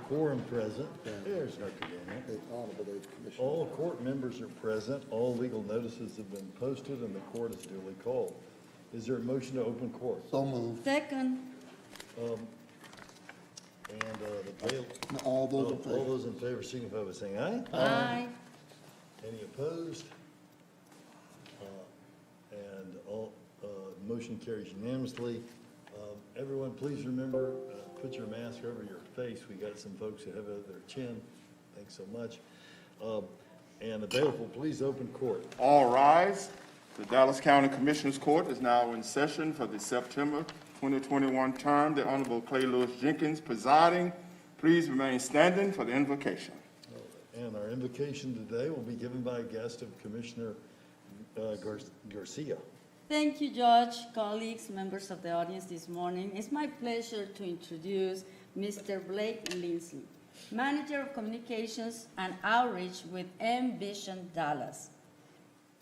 quorum present. There's Dr. Daniel. All court members are present. All legal notices have been posted and the court is duly called. Is there a motion to open court? So moved. Second. And the bail. All those in All favor? those in favor signify by saying aye. Aye. Any opposed? And all, motion carries unanimously. Everyone, please remember, put your mask over your face. We got some folks who have it over their chin. Thanks so much. And the bailiff will please open court. All rise. The Dallas County Commissioners Court is now in session for the September 2021 term. The Honorable Clay Lewis Jenkins presiding. Please remain standing for the invocation. And our invocation today will be given by a guest of Commissioner Garcia. Thank you, Judge, colleagues, members of the audience this morning. It's my pleasure to introduce Mr. Blake Lindsay, Manager of Communications and Outreach with Envision Dallas.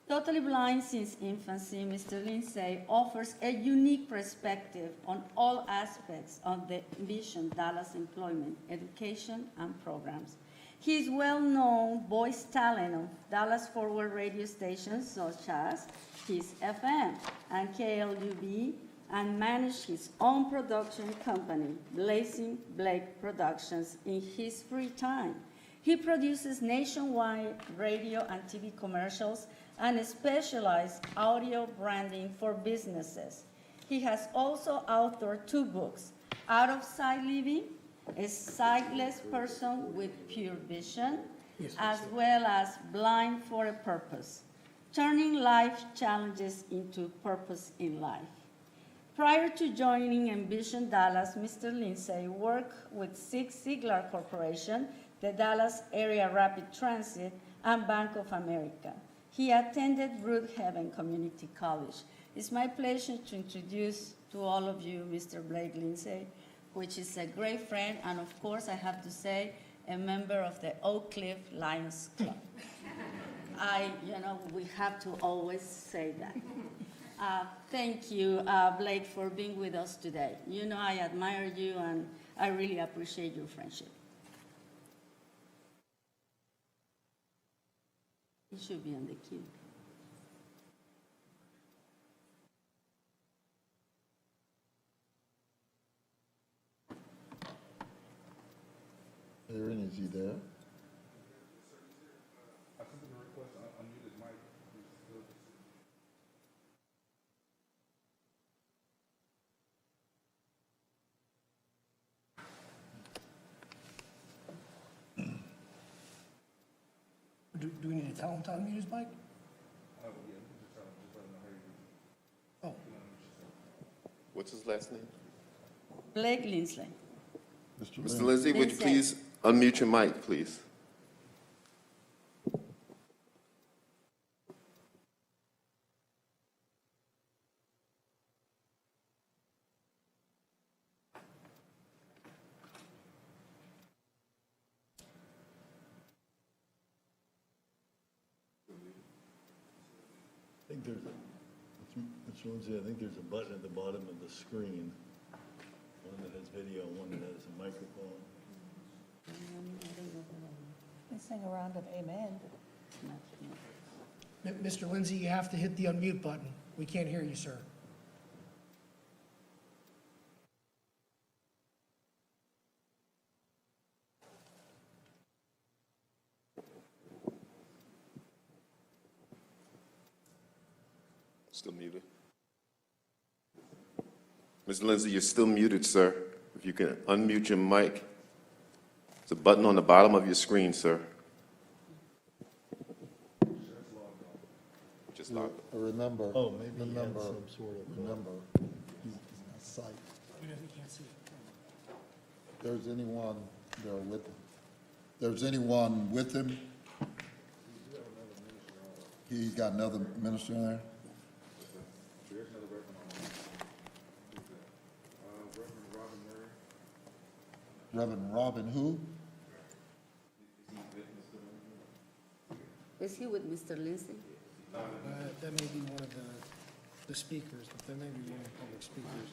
Totally blind since infancy, Mr. Lindsay offers a unique perspective on all aspects of the Envision Dallas employment, education, and programs. He is well-known voice talent of Dallas-Fort Worth radio stations such as Kiss FM and KLUB, and managed his own production company, Blazing Blake Productions, in his free time. He produces nationwide radio and TV commercials and specialized audio branding for businesses. He has also authored 2 books, Out of Sight Living, A Sightless Person with Pure Vision, as well as Blind for a Purpose, Turning Life Challenges into Purpose in Life. Prior to joining Envision Dallas, Mr. Lindsay worked with Zig Ziglar Corporation, the Dallas Area Rapid Transit, and Bank of America. He attended Brookhaven Community College. It's my pleasure to introduce to all of you Mr. Blake Lindsay, which is a great friend, and of course, I have to say, a member of the Oak Cliff Lions Club. We have to always say that. Thank you, Blake, for being with us today. You know I admire you, and I really appreciate your friendship. He should be on the queue. Aaron, is he there? Do we need to tell him to unmute his mic? Oh, What's his last name? Blake Lindsay. Mr. Lindsay, would you Lindsay. please unmute your mic, please? I think there's Mr. Lindsay, I think there's a button at the bottom of the screen, one that has video and one that has a microphone. We sing a round of amen. Mr. Lindsay, you have to hit the unmute button. We can't hear you, sir. Still muted. Mr. Lindsay, you're still muted, sir. If you can unmute your mic. There's a button on the bottom of your screen, sir. Just logged on. Remember. Oh, maybe he had Remember, some sort of, remember, he's sight. We can't see. There's anyone there with him? There's anyone with him? He's got another minister in there? Reverend Robin who? Is he with Mr. Lindsay? That may be one of the speakers, that may be one of the public speakers.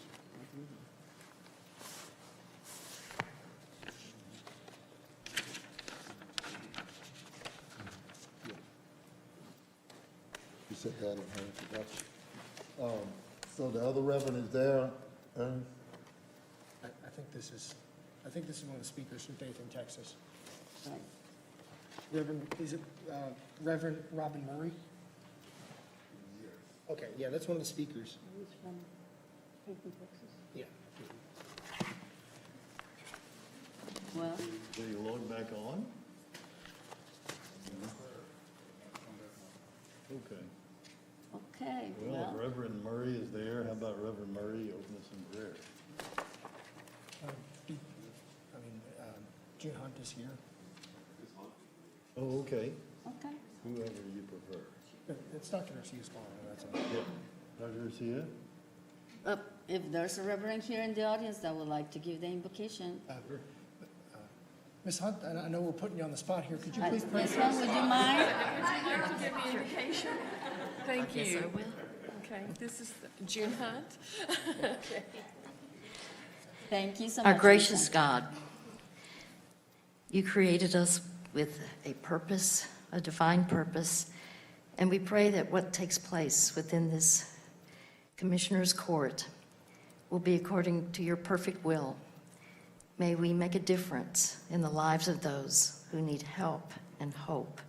said that in her introduction. So the other reverend is there, Ernest? I think this is one of the speakers from Dayton, Texas. Right. Is it Reverend Robin Murray? Okay, yeah, that's one of the speakers. Which one? Dayton, Texas? Yeah. Well, Did you log back on? Okay. okay, Well, well, if Reverend Murray is there, how about Reverend Murray open us in prayer? June Hunt is here. Oh, okay. okay. Whoever you prefer. It's Dr. Garcia's calling, that's all. Yep. Dr. Garcia? If there's a reverend here in the audience that would like to give the invocation. Ms. Hunt, I know we're putting you on the spot here. Could you please pray Ms. for Hunt, us? would you mind? Give me invocation. Thank you. Yes, I will. Okay, this is June Hunt. Okay. Thank you so much. Our Ms. gracious Hunt. God, you created us with a purpose, a divine purpose, and we pray that what takes place within this Commissioner's Court will be according to your perfect will. May we make a difference in the lives of those who need help and hope.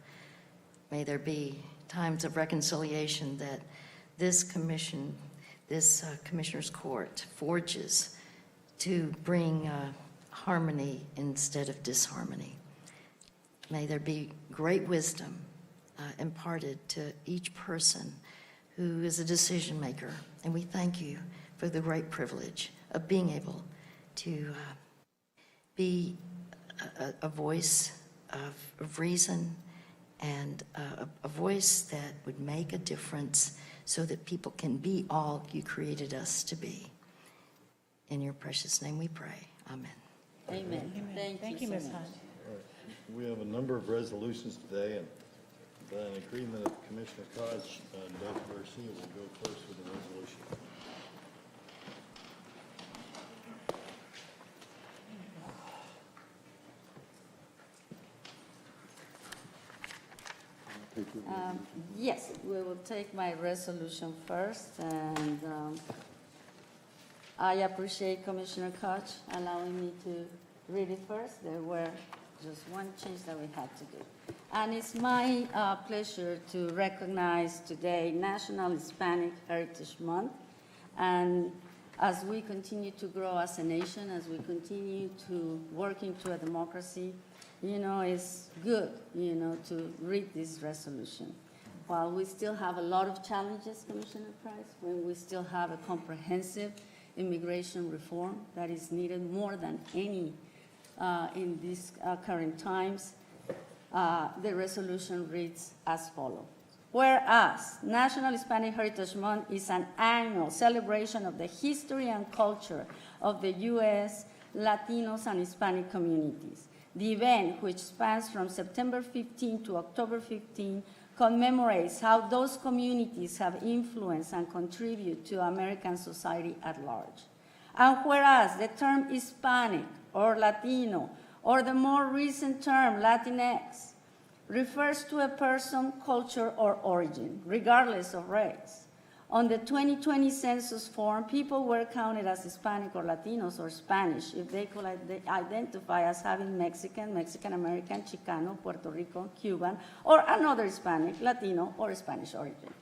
May there be times of reconciliation that this commission, this Commissioner's Court forges to bring harmony instead of disharmony. May there be great wisdom imparted to each person who is a decision maker. And we thank you for the great privilege of being able to be a voice of reason and a voice that would make a difference so that people can be all you created us to be. In your precious name we pray. Amen. Amen. Thank you so Ms. much. Hunt. All right. We have a number of resolutions today, and by an agreement of Commissioner KOCH and Dr. Garcia will go first with the resolution. Yes, we will take my resolution first, and I appreciate Commissioner Koch allowing me to read it first. There were just one change that we had to do. And it's my pleasure to recognize today National Hispanic Heritage Month. And as we continue to grow as a nation, as we continue to work into a democracy, you know, it's good, you know, to read this resolution. While we still have a lot of challenges, Commissioner Price, when we still have a comprehensive immigration reform that is needed more than any in these current times, the resolution reads as follows. Whereas National Hispanic Heritage Month is an annual celebration of the history and culture of the U.S., Latinos, and Hispanic communities. The event, which spans from September 15 to October 15, commemorates how those communities have influenced and contributed to American society at large. And whereas the term Hispanic or Latino, or the more recent term Latinx, refers to a person, culture, or origin, regardless of race. On the 2020 census form, people were counted as Hispanic or Latinos or Spanish if they could identify as having Mexican, Mexican-American, Chicano, Puerto Rican, Cuban, or another Hispanic, Latino, or Spanish origin.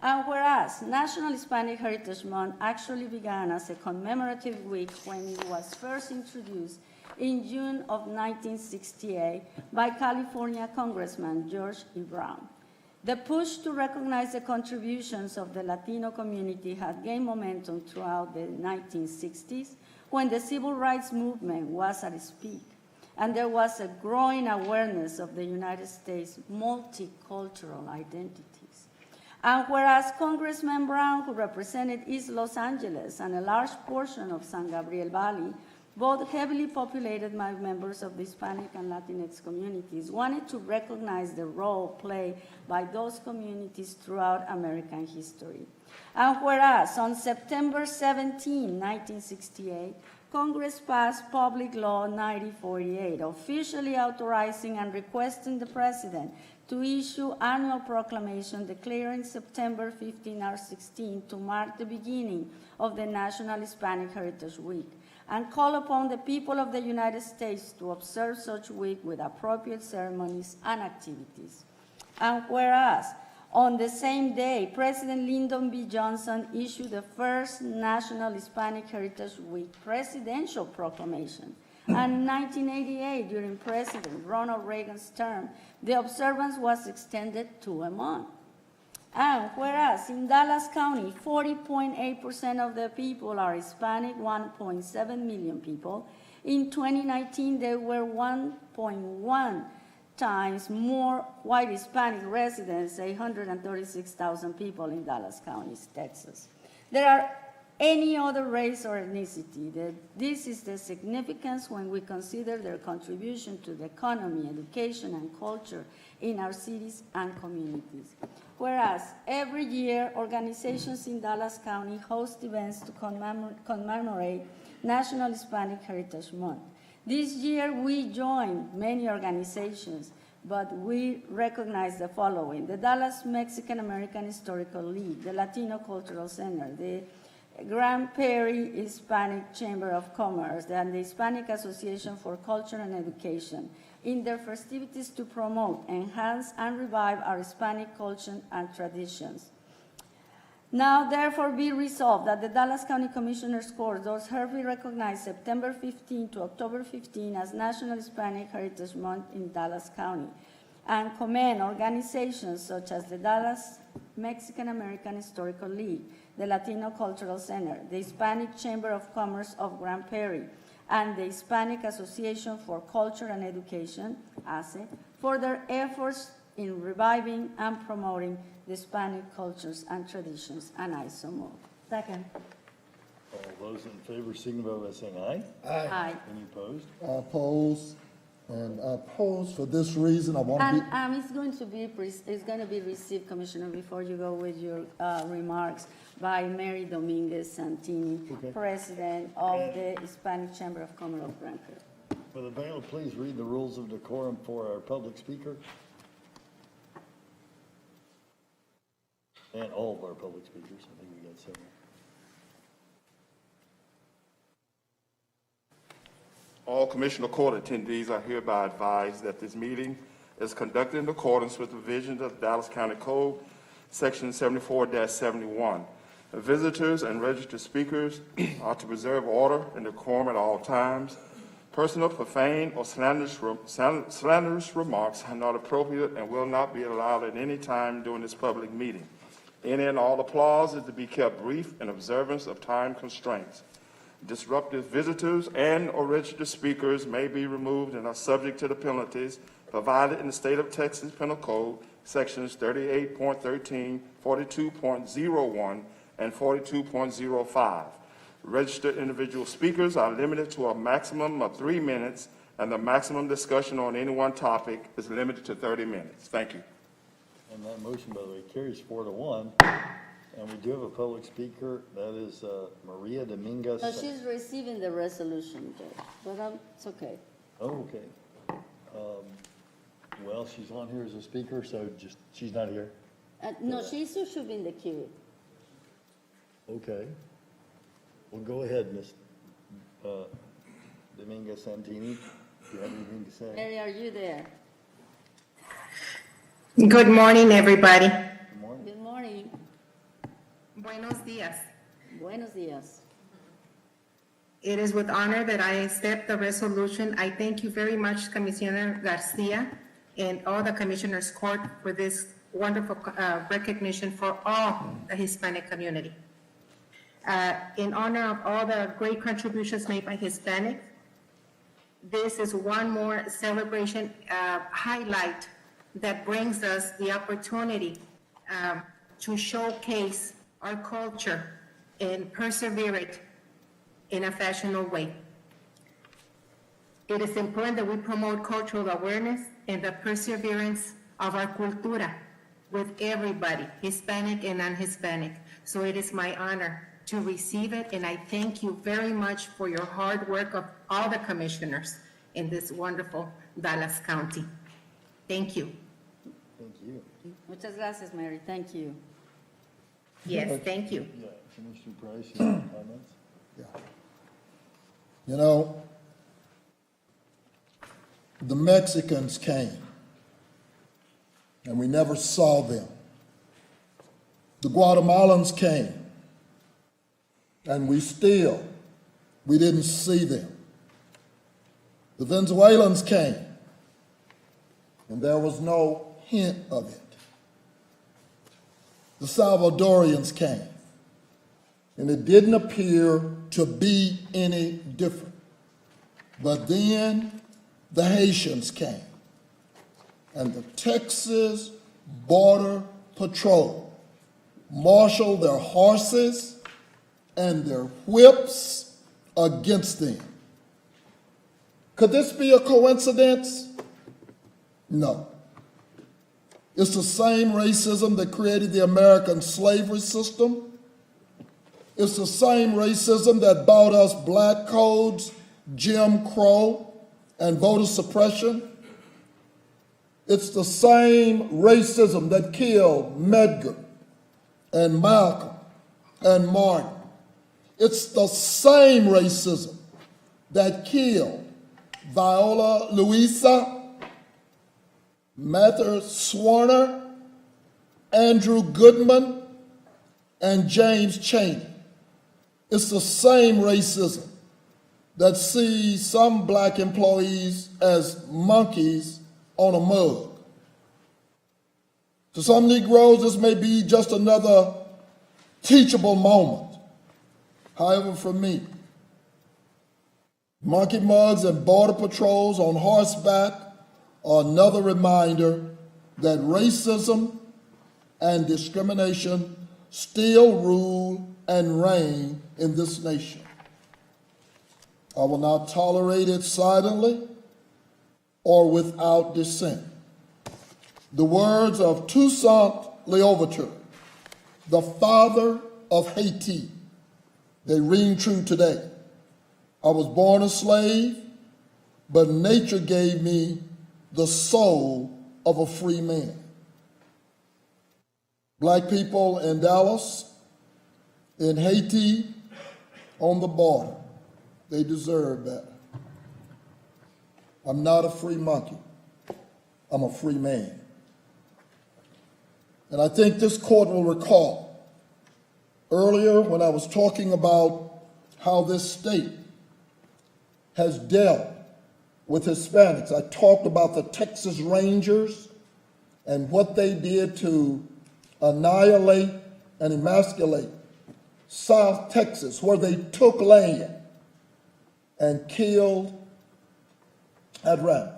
And whereas National Hispanic Heritage Month actually began as a commemorative week when it was first introduced in June of 1968 by California Congressman George E. Brown. The push to recognize the contributions of the Latino community had gained momentum throughout the 1960s when the civil rights movement was at its peak, and there was a growing awareness of the United States' multicultural identities. And whereas Congressman Brown, who represented East Los Angeles and a large portion of San Gabriel Valley, both heavily populated by members of the Hispanic and Latinx communities, wanted to recognize the role played by those communities throughout American history. And whereas on September 17, 1968, Congress passed Public Law 9048, officially authorizing and requesting the President to issue annual proclamation declaring September 15 or 16 to mark the beginning of the National Hispanic Heritage Week, and call upon the people of the United States to observe such week with appropriate ceremonies and activities. And whereas, on the same day, President Lyndon B. Johnson issued the first National Hispanic Heritage Week presidential proclamation. And in 1988, during President Ronald Reagan's term, the observance was extended to a month. And whereas in Dallas County, 40.8% of the people are Hispanic, 1.7 million people, in 2019 there were 1.1 times more white Hispanic residents, 836,000 people in Dallas County, Texas. There are any other race or ethnicity. This is the significance when we consider their contribution to the economy, education, and culture in our cities and communities. Whereas every year, organizations in Dallas County host events to commemorate National Hispanic Heritage Month. This year, we joined many organizations, but we recognize the following: the Dallas Mexican American Historical League, the Latino Cultural Center, the Grand Prairie Hispanic Chamber of Commerce, and the Hispanic Association for Culture and Education, in their festivities to promote, enhance, and revive our Hispanic culture and traditions. Now, therefore, be resolved that the Dallas County Commissioners Court does hereby recognize September 15 to October 15 as National Hispanic Heritage Month in Dallas County, and commend organizations such as the Dallas Mexican American Historical League, the Latino Cultural Center, the Hispanic Chamber of Commerce of Grand Prairie, and the Hispanic Association for Culture and Education, ASE, for their efforts in reviving and promoting the Hispanic cultures and traditions, and I so move. Second. All those in favor signify by saying aye. Aye. Any opposed? Oppose, and oppose for this reason, I want to be, And it's going to be received, Commissioner, before you go with your remarks, by Mary Dominguez Santini, Okay. President of the Hispanic Chamber of Commerce of Grand Prairie. Will the bailiff please read the rules of decorum for our public speaker? And all of our public speakers, I think we got several. All Commissioner Court attendees are hereby advised that this meeting is conducted in accordance with the provisions of Dallas County Code, Section 74-71. Visitors and registered speakers are to preserve order and decorum at all times. Personal, profane, or slanderous remarks are not appropriate and will not be allowed at any time during this public meeting. Any and all applause is to be kept brief in observance of time constraints. Disruptive visitors and or registered speakers may be removed and are subject to the penalties provided in the State of Texas Penal Code, Sections 38.13, 42.01, and 42.05. Registered individual speakers are limited to a maximum of 3 minutes, and the maximum discussion on any one topic is limited to 30 minutes. Thank you. And that motion, by the way, carries 4-1. And we do have a public speaker, that is Maria Dominguez. No, she's receiving the resolution, Judge, but it's okay. Oh, okay. Well, she's on here as a speaker, so she's not here. No, she should be in the queue. Okay. Well, go ahead, Ms. Dominguez Santini. Do you have anything to say? Mary, are you there? Good morning, everybody. Good morning. Good morning. Buenos dias. Buenos dias. It is with honor that I accept the resolution. I thank you very much, Commissioner Garcia, and all the Commissioners Court for this wonderful recognition for all the Hispanic community. In honor of all the great contributions made by Hispanic, this is one more celebration highlight that brings us the opportunity to showcase our culture and persevere it in a fashionable way. It is important that we promote cultural awareness and the perseverance of our cultura with everybody, Hispanic and non-Hispanic. So it is my honor to receive it, and I thank you very much for your hard work of all the commissioners in this wonderful Dallas County. Thank you. Thank you. Muchas gracias, Mary. Thank you. Yes, thank you. Yeah, Commissioner Price, you have comments? Yeah. You know, the Mexicans came, and we never saw them. The Guatemalans came, and we didn't see them. The Venezuelans came, and there was no hint of it. The Salvadorians came, and it didn't appear to be any different. But then the Haitians came, and the Texas Border Patrol marshaled their horses and their whips against them. Could this be a coincidence? No. It's the same racism that created the American slavery system. It's the same racism that bought us black codes, Jim Crow, and voter suppression. It's the same racism that killed Medgar and Malcolm and Martin. It's the same racism that killed Viola Luisa, Mather Swarner, Andrew Goodman, and James Chaney. It's the same racism that sees some black employees as monkeys on a mug. To some Negroes, this may be just another teachable moment. However, for me, monkey mugs and border patrols on horseback are another reminder that racism and discrimination still rule and reign in this nation. I will not tolerate it silently or without dissent. The words of Toussaint Louverture, the father of Haiti, they ring true today. I was born a slave, but nature gave me the soul of a free man. Black people in Dallas, in Haiti, on the border, they deserve better. I'm not a free monkey. I'm a free man. And I think this court will recall earlier when I was talking about how this state has dealt with Hispanics. I talked about the Texas Rangers and what they did to annihilate and emasculate South Texas, where they took land and killed at random.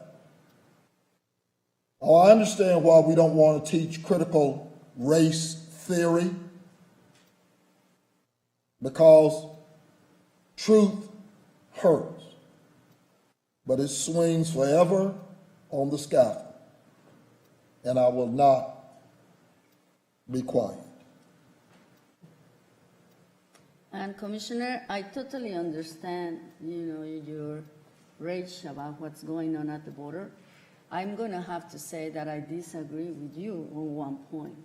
Oh, I understand why we don't want to teach critical race theory, because truth hurts, but it swings forever on the scaffold, and I will not be quiet. And Commissioner, I totally understand, your rage about what's going on at the border. I'm going to have to say that I disagree with you on one point.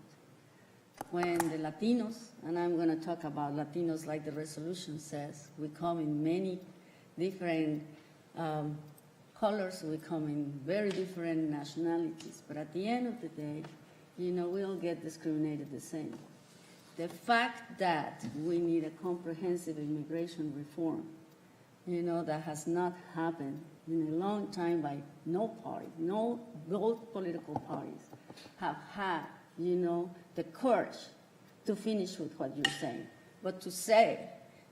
When the Latinos, and I'm going to talk about Latinos like the resolution says, we come in many different colors, we come in very different nationalities, but at the end of the day, we all get discriminated the same. The fact that we need a comprehensive immigration reform, that has not happened in a long time by no party, both political parties have had, the courage to finish with what you're saying. But to say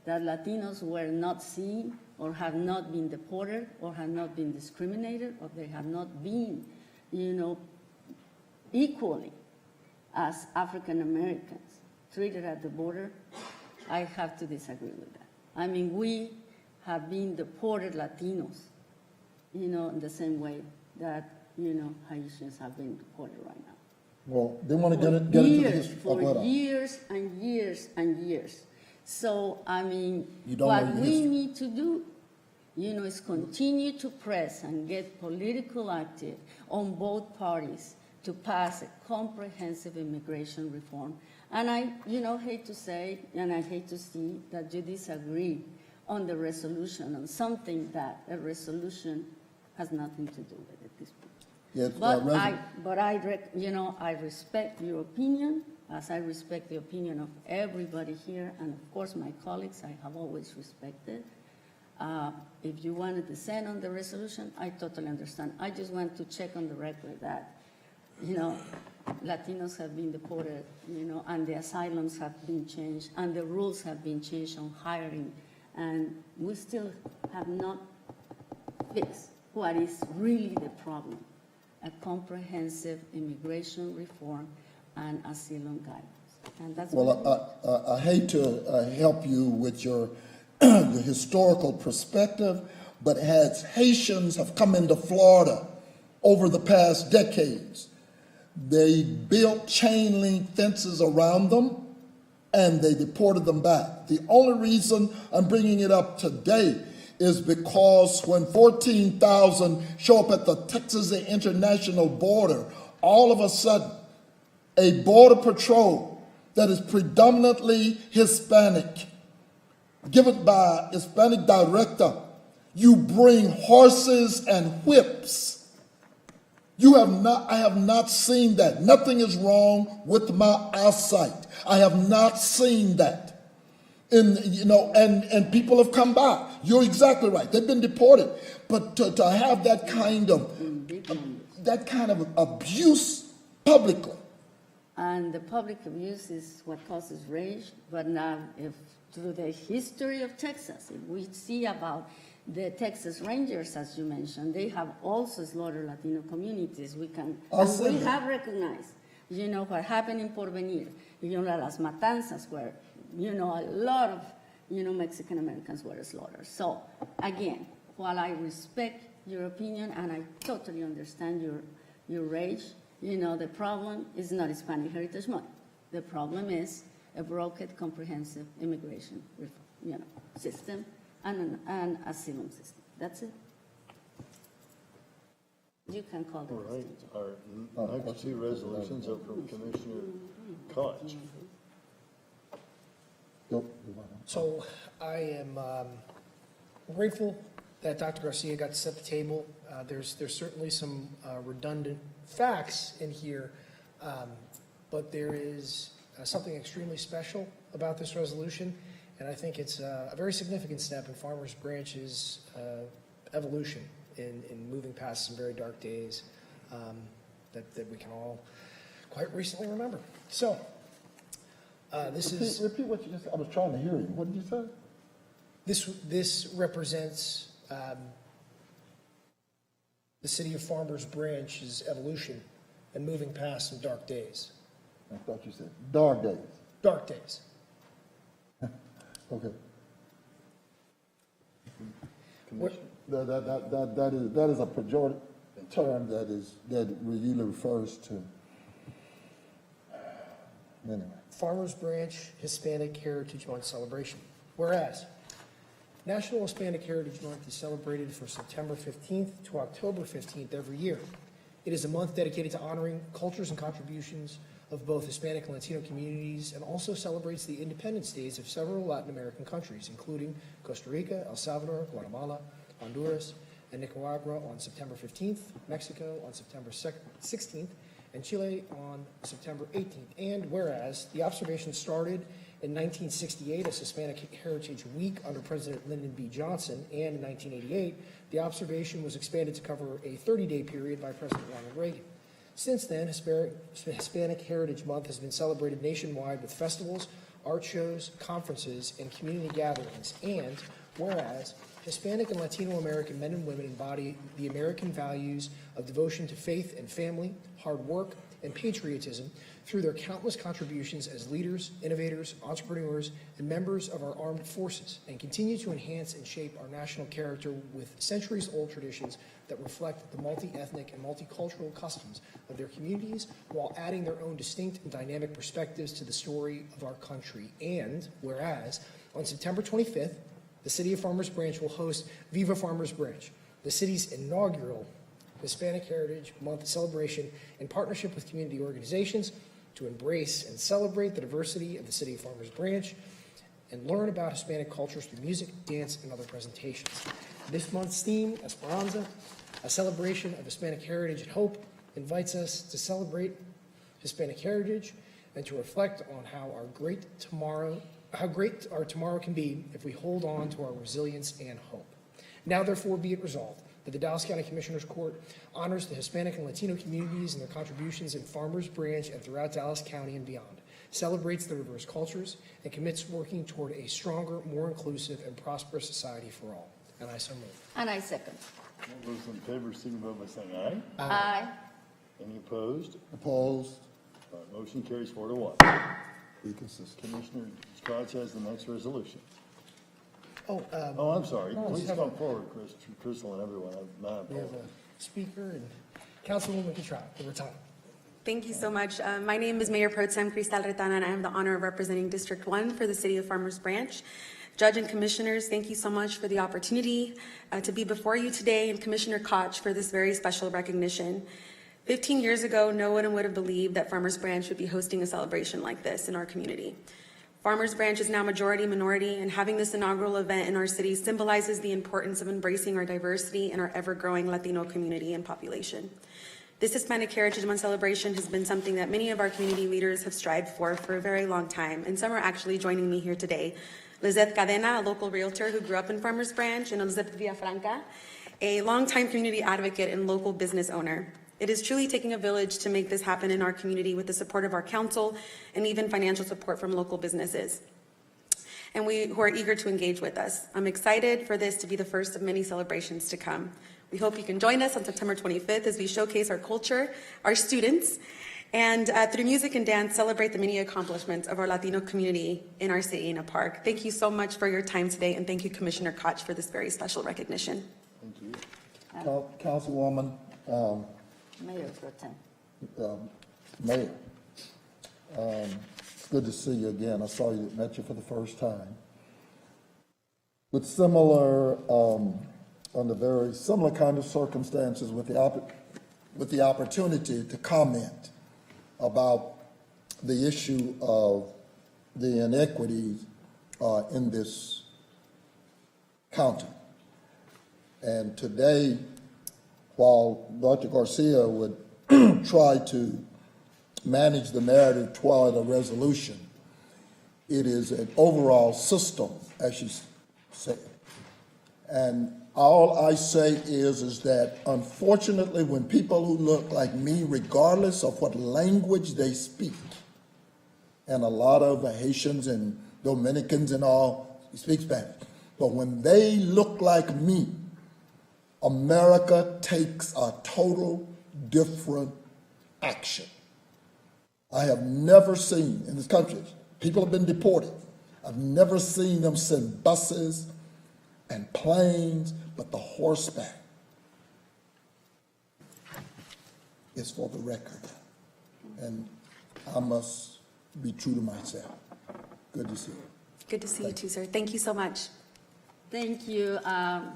that Latinos were not seen or have not been deported or have not been discriminated or they have not been, equally as African Americans treated at the border, I have to disagree with that. I mean, we have been deported Latinos, in the same way that, Haitians have been deported right now. Well, they want to get into the history of what? For years and years and years. So, I mean, You don't know what your we history. need to do, is continue to press and get political active on both parties to pass a comprehensive immigration reform. And I, hate to say, and I hate to see that you disagree on the resolution, on something that a resolution has nothing to do with at this point. Yes, But I respect your opinion, as I respect the opinion of everybody here, and of course my colleagues, I have always respected. If you want to dissent on the resolution, I totally understand. I just want to check on the record that, Latinos have been deported, and the asylums have been changed, and the rules have been changed on hiring, and we still have not fixed what is really the problem, a comprehensive immigration reform and asylum guidance. And that's what Well, I hate to help you with your the historical perspective, but as Haitians have come into Florida over the past decades, they built chain link fences around them and they deported them back. The only reason I'm bringing it up today is because when 14,000 show up at the Texas international border, all of a sudden, a border patrol that is predominantly Hispanic, given by a Hispanic director, you bring horses and whips. I have not seen that. Nothing is wrong with my eyesight. I have not seen that. And people have come by. You're exactly right. They've been deported. But to have that kind of abuse publicly. And the public abuse is what causes rage. But now, if through the history of Texas, if we see about the Texas Rangers, as you mentioned, they have also slaughtered Latino communities. We have recognized, what happened in Porvenir, Las Matanzas, where, a lot of, Mexican Americans were slaughtered. So, again, while I respect your opinion and I totally understand your rage, the problem is not Hispanic Heritage Month. The problem is a broken, comprehensive immigration system and an asylum system. That's it. You can call the All right, question. our next two resolutions are from Commissioner Koch. So I am grateful that Dr. Garcia got to set the table. There's certainly some redundant facts in here, but there is something extremely special about this resolution, and I think it's a very significant step in Farmers Branch's evolution in moving past some very dark days that we can all quite recently remember. So, Repeat what you just said. I was trying to hear you. What did you say? This represents the city of Farmers Branch's evolution and moving past some dark days. I thought you said dark days. Dark days. Okay. Commissioner. That is a pejorative term that usually refers to. Anyway. Farmers Branch Hispanic Heritage Month celebration. Whereas National Hispanic Heritage Month is celebrated from September 15th to October 15th every year. It is a month dedicated to honoring cultures and contributions of both Hispanic and Latino communities, and also celebrates the independence days of several Latin American countries, including Costa Rica, El Salvador, Guatemala, Honduras, and Nicaragua on September 15th, Mexico on September 16th, and Chile on September 18th. And whereas the observation started in 1968 as Hispanic Heritage Week under President Lyndon B. Johnson, and in 1988, the observation was expanded to cover a 30-day period by President Ronald Reagan. Since then, Hispanic Heritage Month has been celebrated nationwide with festivals, art shows, conferences, and community gatherings. And whereas Hispanic and Latino American men and women embody the American values of devotion to faith and family, hard work, and patriotism through their countless contributions as leaders, innovators, entrepreneurs, and members of our armed forces, and continue to enhance and shape our national character with centuries-old traditions that reflect the multi-ethnic and multicultural customs of their communities while adding their own distinct and dynamic perspectives to the story of our country. And whereas on September 25th, the City of Farmers Branch will host Viva Farmers Branch, the city's inaugural Hispanic Heritage Month celebration in partnership with community organizations to embrace and celebrate the diversity of the City of Farmers Branch and learn about Hispanic cultures through music, dance, and other presentations. This month's theme, Esperanza, a celebration of Hispanic heritage and hope, invites us to celebrate Hispanic heritage and to reflect on how great our tomorrow can be if we hold on to our resilience and hope. Now, therefore, be it resolved that the Dallas County Commissioners Court honors the Hispanic and Latino communities and their contributions in Farmers Branch and throughout Dallas County and beyond, celebrates their diverse cultures, and commits working toward a stronger, more inclusive, and prosperous society for all. And I so move. And I second. All those in favor, signify by saying aye. Aye. Any opposed? Opposed? All right, motion carries 4-1. Be consistent. Commissioner Koch has the next resolution. Oh, Oh, I'm sorry. No, Please have come forward, Crystal and everyone. My we have apologies. a speaker and Councilwoman Cottrell, over time. Thank you so much. My name is Mayor Pro Tem Cristal Retana, and I have the honor of representing District 1 for the City of Farmers Branch. Judge and Commissioners, thank you so much for the opportunity to be before you today, and Commissioner Koch for this very special recognition. 15 years ago, no one would have believed that Farmers Branch would be hosting a celebration like this in our community. Farmers Branch is now majority minority, and having this inaugural event in our city symbolizes the importance of embracing our diversity and our ever-growing Latino community and population. This Hispanic Heritage Month celebration has been something that many of our community leaders have strived for a very long time, and some are actually joining me here today. Lizeth Cadena, a local realtor who grew up in Farmers Branch, and Elizabeth Villafranca, a longtime community advocate and local business owner. It is truly taking a village to make this happen in our community with the support of our council and even financial support from local businesses, and who are eager to engage with us. I'm excited for this to be the first of many celebrations to come. We hope you can join us on September 25th as we showcase our culture, our students, and through music and dance, celebrate the many accomplishments of our Latino community in our city in a park. Thank you so much for your time today, and thank you, Commissioner Koch, for this very special recognition. Thank you. Councilwoman, Mayor Pro Tem. Mayor, it's good to see you again. I saw you, met you for the first time. With similar, under very similar kind of circumstances, with the opportunity to comment about the issue of the inequities in this county. And today, while Dr. Garcia would try to manage the narrative toward a resolution, it is an overall system, as she said. And all I say is that unfortunately, when people who look like me, regardless of what language they speak, and a lot of Haitians and Dominicans and all speak Spanish, but when they look like me, America takes a total different action. I have never seen in this country, people have been deported. I've never seen them send buses and planes, but the horseback is for the record. And I must be true to myself. Good to see you. Good to see you too, sir. Thank you so much. Thank you,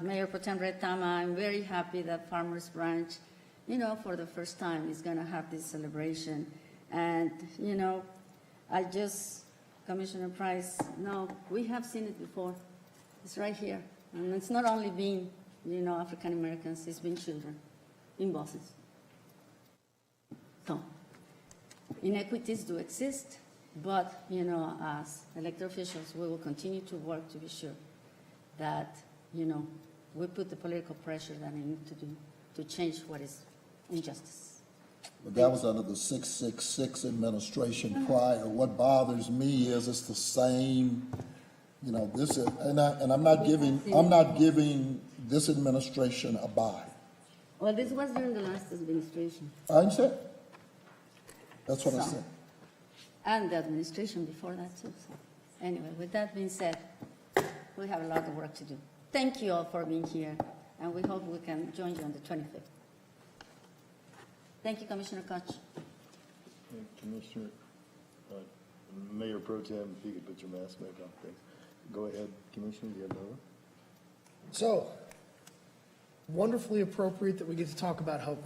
Mayor Pro Tem Retama. I'm very happy that Farmers Branch, for the first time is going to have this celebration. And, Commissioner Price, no, we have seen it before. It's right here. And it's not only been, African Americans, it's been children in buses. So, inequities do exist, but, as elected officials, we will continue to work to be sure that, we put the political pressure that we need to do to change what is injustice. But that was under the 666 administration prior. What bothers me is it's the same, this is, and I'm not giving this administration a bye. Well, this was during the last administration. I understand. That's what I So- said. And the administration before that too. So anyway, with that being said, we have a lot of work to do. Thank you all for being here, and we hope we can join you on the 25th. Thank you, Commissioner Koch. Commissioner, Mayor Pro Tem, if you could put your mask back on, thanks. Go ahead, Commissioner, you have another? So, wonderfully appropriate that we get to talk about hope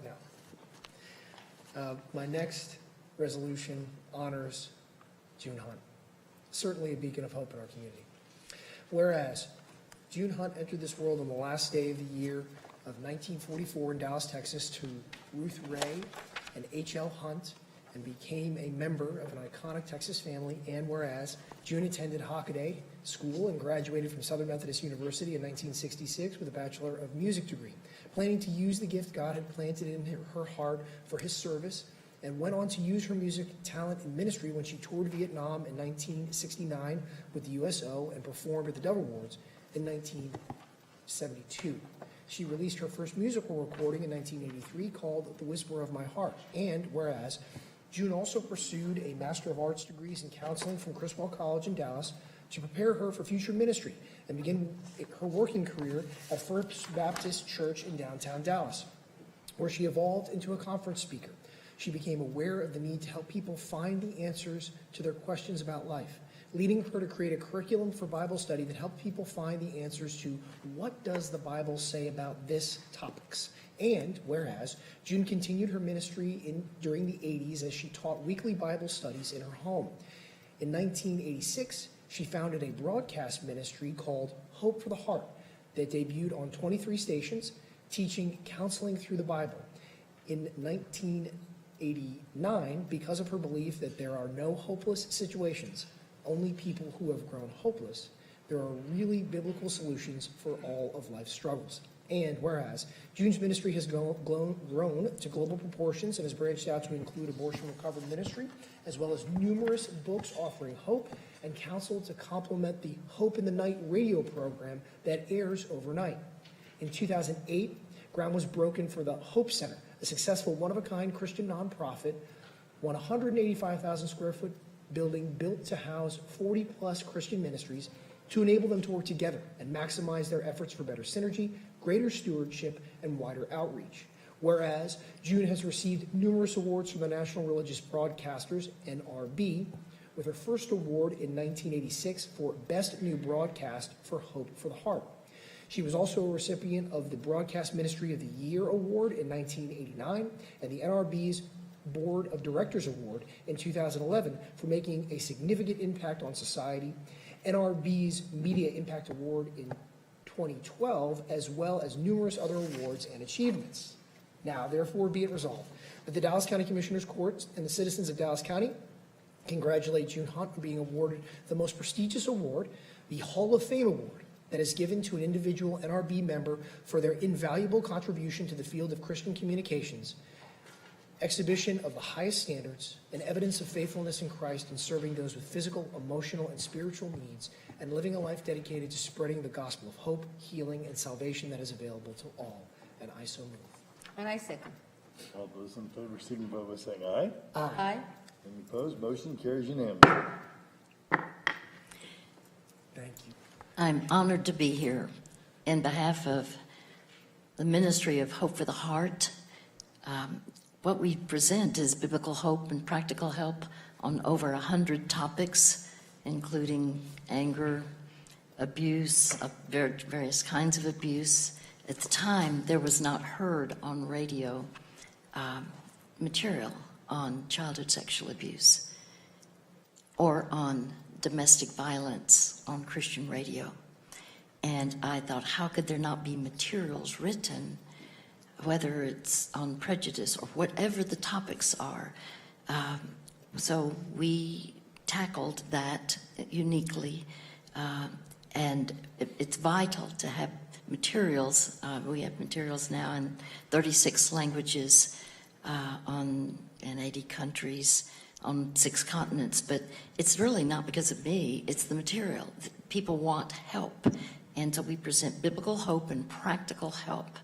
now. My next resolution honors June Hunt, certainly a beacon of hope in our community. Whereas June Hunt entered this world on the last day of the year of 1944 in Dallas, Texas, to Ruth Ray and H.L. Hunt, and became a member of an iconic Texas family. And whereas June attended Hockaday School and graduated from Southern Methodist University in 1966 with a Bachelor of Music degree, planning to use the gift God had planted in her heart for his service, and went on to use her music talent in ministry when she toured Vietnam in 1969 with the USO and performed at the Dove Awards in 1972. She released her first musical recording in 1983 called The Whisper of My Heart. And whereas June also pursued a Master of Arts degrees in counseling from Criswell College in Dallas to prepare her for future ministry and begin her working career at First Baptist Church in downtown Dallas, where she evolved into a conference speaker. She became aware of the need to help people find the answers to their questions about life, leading her to create a curriculum for Bible study that helped people find the answers to what does the Bible say about this topics. And whereas June continued her ministry during the 80s as she taught weekly Bible studies in her home. In 1986, she founded a broadcast ministry called Hope for the Heart that debuted on 23 stations, teaching counseling through the Bible. In 1989, because of her belief that there are no hopeless situations, only people who have grown hopeless, there are really biblical solutions for all of life's struggles. And whereas June's ministry has grown to global proportions and has branched out to include abortion recovery ministry, as well as numerous books offering hope and counsel to complement the Hope in the Night radio program that airs overnight. In 2008, ground was broken for the Hope Center, a successful one-of-a-kind Christian nonprofit, 185,000 square foot building built to house 40-plus Christian ministries to enable them to work together and maximize their efforts for better synergy, greater stewardship, and wider outreach. Whereas June has received numerous awards from the National Religious Broadcasters, NRB, with her first award in 1986 for Best New Broadcast for Hope for the Heart. She was also a recipient of the Broadcast Ministry of the Year Award in 1989 and the NRB's Board of Directors Award in 2011 for making a significant impact on society, NRB's Media Impact Award in 2012, as well as numerous other awards and achievements. Now, therefore, be it resolved that the Dallas County Commissioners Court and the citizens of Dallas County congratulate June Hunt for being awarded the most prestigious award, the Hall of Fame Award, that is given to an individual NRB member for their invaluable contribution to the field of Christian communications, exhibition of the highest standards, and evidence of faithfulness in Christ in serving those with physical, emotional, and spiritual needs, and living a life dedicated to spreading the gospel of hope, healing, and salvation that is available to all. And I so move. And I second. All those in favor, signify by saying aye. Aye. Any opposed? Motion carries unanimously. Thank you. I'm honored to be here in behalf of the Ministry of Hope for the Heart. What we present is biblical hope and practical help on over 100 topics, including anger, abuse, various kinds of abuse. At the time, there was not heard on radio material on childhood sexual abuse or on domestic violence on Christian radio. And I thought, how could there not be materials written, whether it's on prejudice or whatever the topics are? So we tackled that uniquely, and it's vital to have materials. We have materials now in 36 languages in 80 countries on 6 continents, but it's really not because of me, it's the material. People want help, and so we present biblical hope and practical help.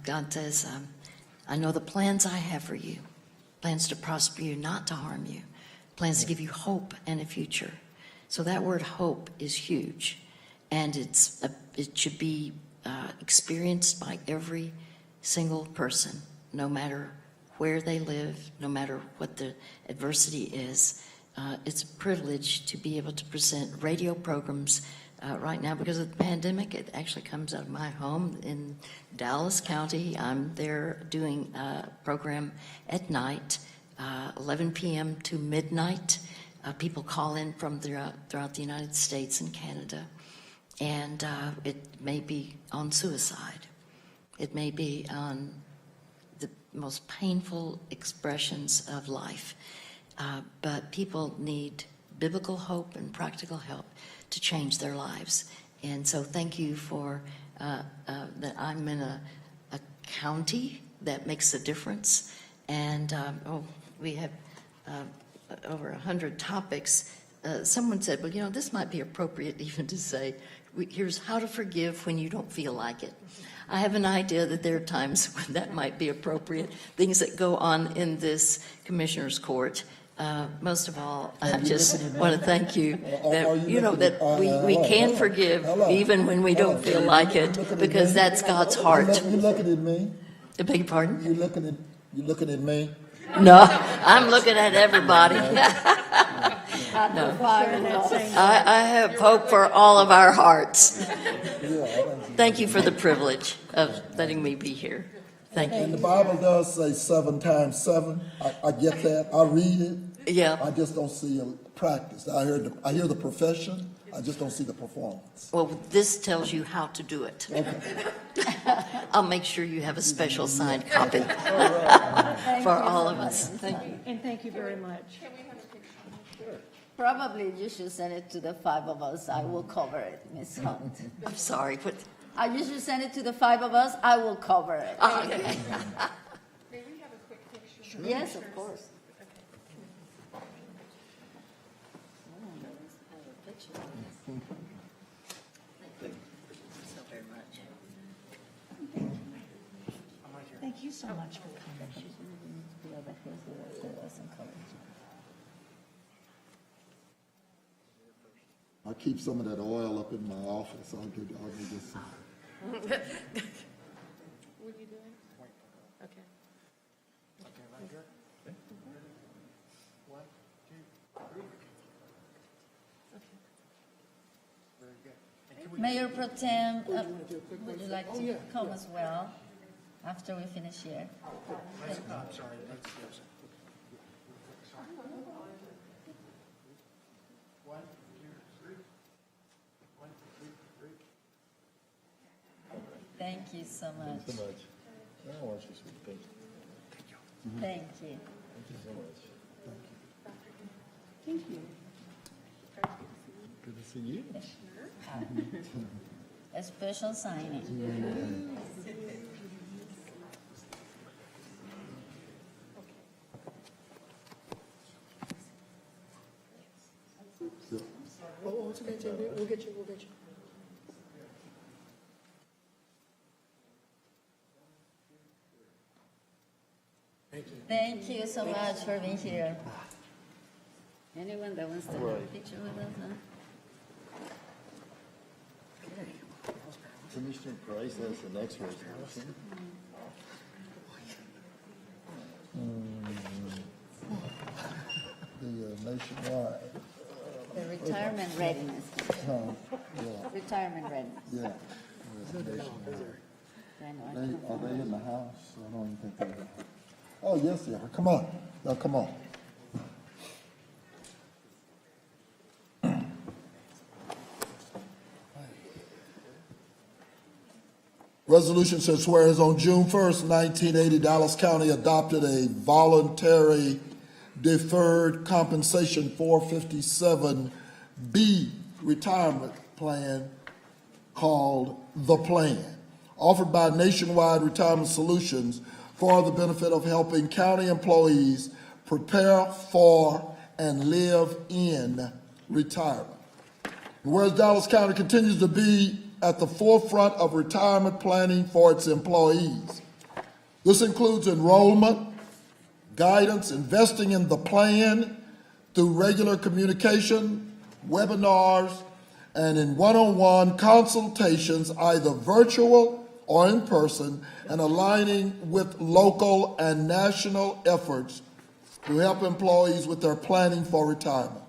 God says, I know the plans I have for you, plans to prosper you, not to harm you, plans to give you hope and a future. So that word hope is huge, and it should be experienced by every single person, no matter where they live, no matter what the adversity is. It's a privilege to be able to present radio programs right now because of the pandemic. It actually comes out of my home in Dallas County. I'm there doing a program at night, 11 p.m. to midnight. People call in from throughout the United States and Canada, and it may be on suicide. It may be on the most painful expressions of life. But people need biblical hope and practical help to change their lives. And so thank you for that I'm in a county that makes a difference. And we have over 100 topics. Someone said, well, you know, this might be appropriate even to say, here's how to forgive when you don't feel like it. I have an idea that there are times when that might be appropriate, things that go on in this Commissioner's Court. Most of all, I just want to thank you that, you know, that we can forgive even when we don't feel like it, because that's God's heart. You looking at me? I beg your pardon? You looking at me? No, I'm looking at everybody. No. I have hope for all of our hearts. Thank you for the privilege of letting me be here. Thank And you. the Bible does say 7 times 7. I get that. I read it. Yeah. I just don't see a practice. I hear the profession. I just don't see the performance. Well, this tells you how to do it. I'll make sure you have a special signed copy for all of us. Thank you. And thank you very much. Probably you should send it to the 5 of us. I will cover it, Ms. Hunt. I'm sorry, but You should send it to the 5 of us. I will cover it. okay. May we have a quick picture? Yes, of course. Thank you so much for coming. I keep some of that oil up in my office. I'll give you some. Will you do it? Okay. Mayor Pro Tem, would you like to come as well after we finish here? I'm sorry. Thank you so much. So much. I want you to speak. Thank you. Thank you. Thank you so much. Thank you. Good to see you. A special signing. Oh, it's okay, Tim. We'll get you. Thank you so much for being here. Anyone that wants to have a picture with us, huh? Commissioner Price, that's the next resolution. The nationwide. The retirement readiness. Yeah. Retirement readiness. Yeah. I know, I Are can't- they in the house? I don't even think they're in the house. Oh, yes, they are. Come on. Now, come on. Resolution says, whereas on June 1st, 1980, Dallas County adopted a voluntary deferred compensation 457B retirement plan called The Plan, offered by Nationwide Retirement Solutions for the benefit of helping county employees prepare for and live in retirement. Whereas Dallas County continues to be at the forefront of retirement planning for its employees. This includes enrollment, guidance, investing in the plan through regular communication, webinars, and in one-on-one consultations, either virtual or in person, and aligning with local and national efforts to help employees with their planning for retirement.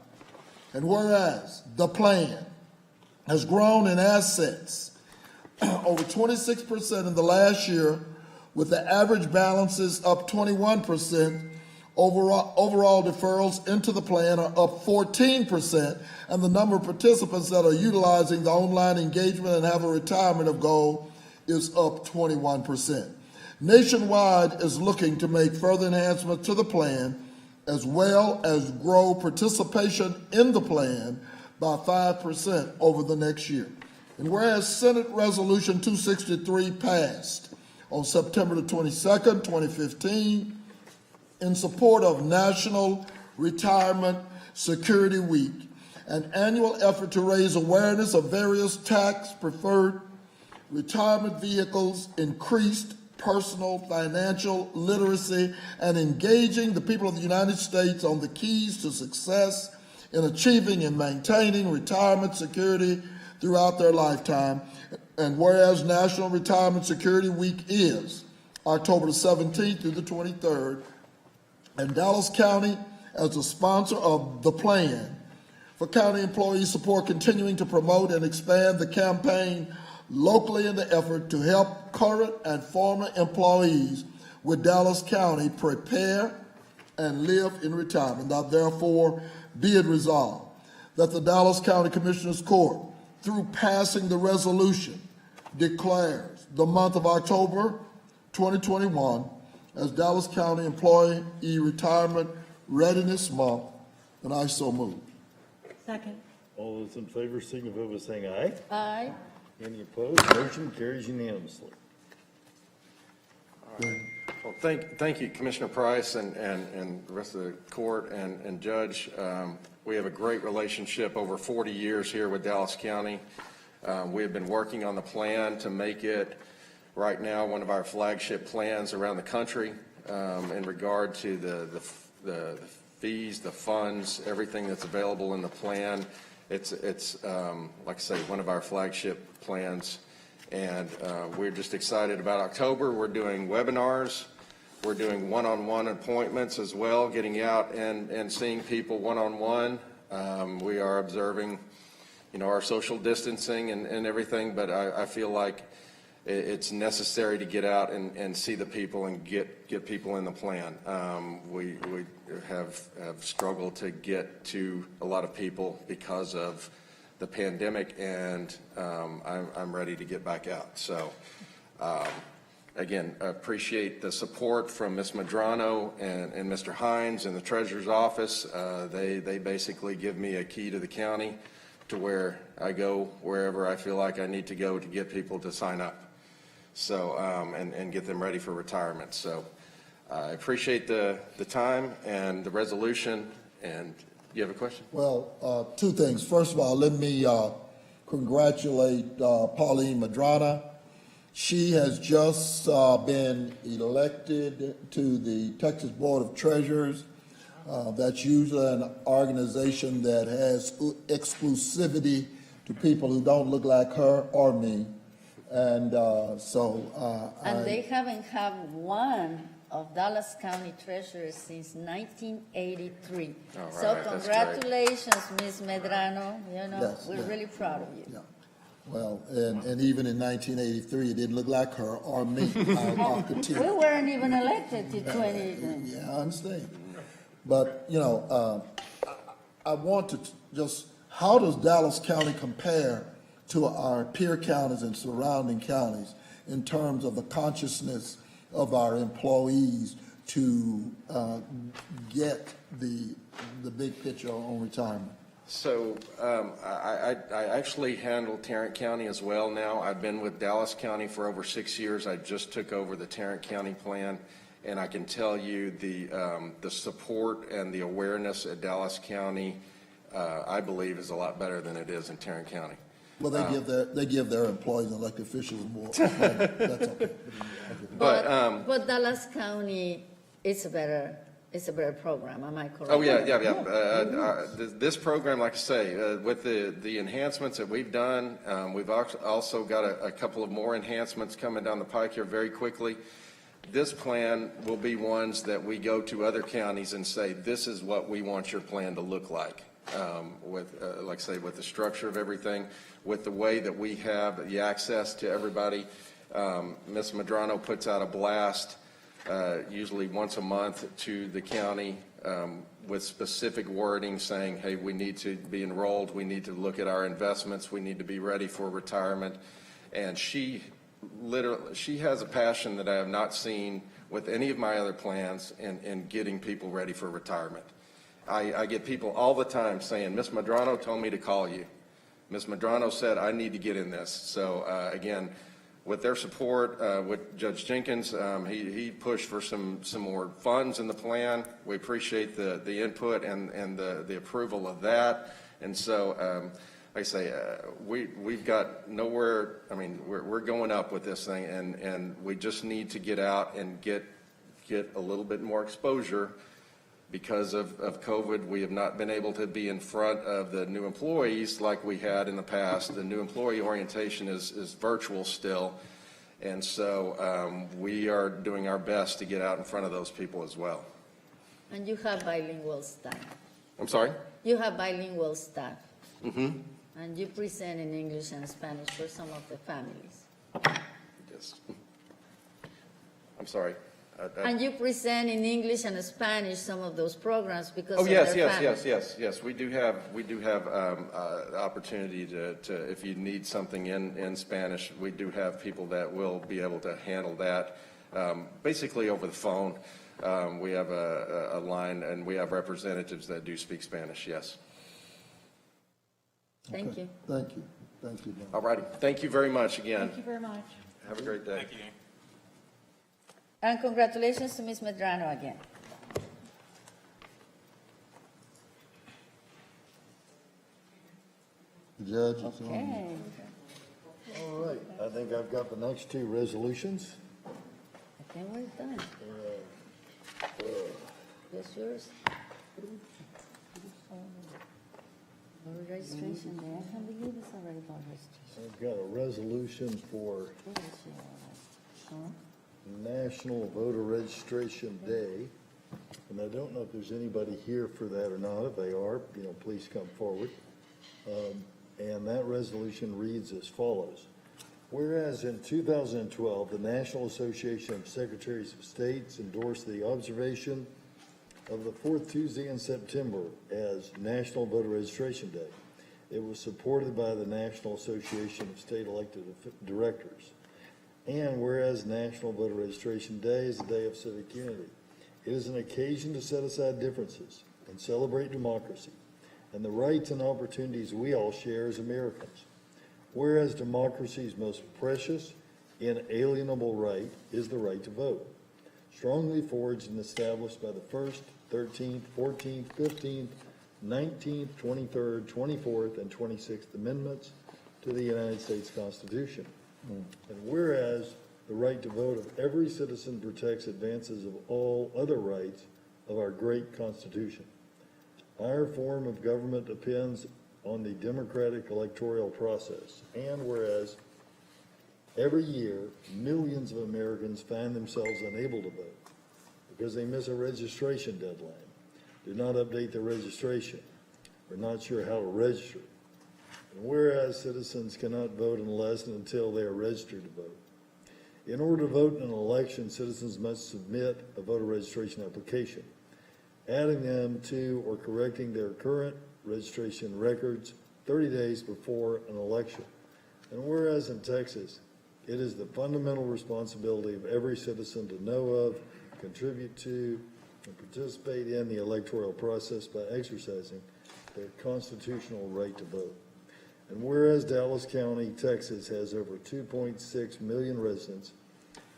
And whereas the plan has grown in assets over 26% in the last year, with the average balances up 21%, overall deferrals into the plan are up 14%, and the number of participants that are utilizing the online engagement and have a retirement goal is up 21%. Nationwide is looking to make further enhancements to the plan, as well as grow participation in the plan by 5% over the next year. And whereas Senate Resolution 263 passed on September the 22nd, 2015, in support of National Retirement Security Week, an annual effort to raise awareness of various tax-preferred retirement vehicles, increased personal financial literacy, and engaging the people of the United States on the keys to success in achieving and maintaining retirement security throughout their lifetime. And whereas National Retirement Security Week is October the 17th through the 23rd, and Dallas County, as a sponsor of the plan, for county employee support, continuing to promote and expand the campaign locally in the effort to help current and former employees with Dallas County prepare and live in retirement. Now, therefore, be it resolved that the Dallas County Commissioners Court, through passing the resolution, declares the month of October 2021 as Dallas County Employee Retirement Readiness Month, and I so move. Second. All those in favor signify by saying aye. Aye. Any opposed? Motion carries unanimously. Well, thank you, Commissioner Price and the rest of the court and Judge. We have a great relationship over 40 years here with Dallas County. We have been working on the plan to make it right now one of our flagship plans around the country in regard to the fees, the funds, everything that's available in the plan. It's like I say, one of our flagship plans, and we're just excited about October. We're doing webinars. We're doing one-on-one appointments as well, getting out and seeing people one-on-one. We are observing, our social distancing and everything, but I feel like it's necessary to get out and see the people and get people in the plan. We have struggled to get to a lot of people because of the pandemic, and I'm ready to get back out. So, again, I appreciate the support from Ms. Medrano and Mr. Hines in the Treasurer's Office. They basically give me a key to the county to where I go wherever I feel like I need to go to get people to sign up. So, and get them ready for retirement. So I appreciate the time and the resolution. And you have a question? Well, two things. First of all, let me congratulate Pauline Medrano. She has just been elected to the Texas Board of Treasurers. That's usually an organization that has exclusivity to people who don't look like her or me. And And they haven't had one of Dallas County treasurers since 1983. All right, So that's great. congratulations, Ms. Medrano. Yes, We're yes. really proud of you. yeah. Well, and even in 1983, it didn't look like her or me. I'll continue. We weren't even elected to 20. Yeah, I understand. But, I want to just, how does Dallas County compare to our peer counties and surrounding counties in terms of the consciousness of our employees to get the big picture on retirement? So I actually handle Tarrant County as well now. I've been with Dallas County for over 6 years. I just took over the Tarrant County plan, and I can tell you the support and the awareness at Dallas County, I believe, is a lot better than it is in Tarrant County. Well, they give their employees and elected officials more. That's okay. But But Dallas County is a better It's a better program, am I correct? Oh, yeah. This program, like I say, with the enhancements that we've done, we've also got a couple of more enhancements coming down the pike here very quickly. This plan will be ones that we go to other counties and say, this is what we want your plan to look like. Like I say, with the structure of everything, with the way that we have the access to everybody. Ms. Medrano puts out a blast usually once a month to the county with specific wording saying, hey, we need to be enrolled, we need to look at our investments, we need to be ready for retirement. And she has a passion that I have not seen with any of my other plans in getting people ready for retirement. I get people all the time saying, Ms. Medrano told me to call you. Ms. Medrano said I need to get in this. So again, with their support, with Judge Jenkins, he pushed for some more funds in the plan. We appreciate the input and the approval of that. And so, like I say, we've got nowhere. I mean, we're going up with this thing, and we just need to get out and get a little bit more exposure. Because of COVID, we have not been able to be in front of the new employees like we had in the past. The new employee orientation is virtual still. And so we are doing our best to get out in front of those people as well. And you have bilingual staff. I'm sorry? You have bilingual staff. Mm-hmm. And you present in English and Spanish for some of the families. Yes. I'm sorry. And you present in English and Spanish some of those programs because Oh, of yes, their yes, families. yes. We do have opportunity to if you need something in Spanish, we do have people that will be able to handle that. Basically over the phone, we have a line and we have representatives that do speak Spanish, yes. Thank you. Thank you. Thank you, Dan. All righty. Thank you very much again. Thank you very much. Have a great day. Thank you. And congratulations to Ms. Medrano again. Judge? Okay. All right, I think I've got the next two resolutions. I think we're done. Yes, yours. Voter registration day. I can't believe it's already voter registration. I've got a resolution for Huh? National Voter Registration Day. And I don't know if there's anybody here for that or not. If they are, please come forward. And that resolution reads as follows. Whereas in 2012, the National Association of Secretaries of States endorsed the observation of the fourth Tuesday in September as National Voter Registration Day. It was supported by the National Association of State Elected Directors. And whereas National Voter Registration Day is a day of civic unity, it is an occasion to set aside differences and celebrate democracy and the rights and opportunities we all share as Americans. Whereas democracy's most precious, inalienable right is the right to vote, strongly forged and established by the 1st, 13th, 14th, 15th, 19th, 23rd, 24th, and 26th Amendments to the United States Constitution. And whereas the right to vote of every citizen protects advances of all other rights of our great Constitution. Our form of government depends on the democratic electoral process. And whereas every year, millions of Americans find themselves unable to vote because they miss a registration deadline, do not update their registration, are not sure how to register. And whereas citizens cannot vote unless and until they are registered to vote. In order to vote in an election, citizens must submit a voter registration application, adding them to or correcting their current registration records 30 days before an election. And whereas in Texas, it is the fundamental responsibility of every citizen to know of, contribute to, and participate in the electoral process by exercising their constitutional right to vote. And whereas Dallas County, Texas has over 2.6 million residents,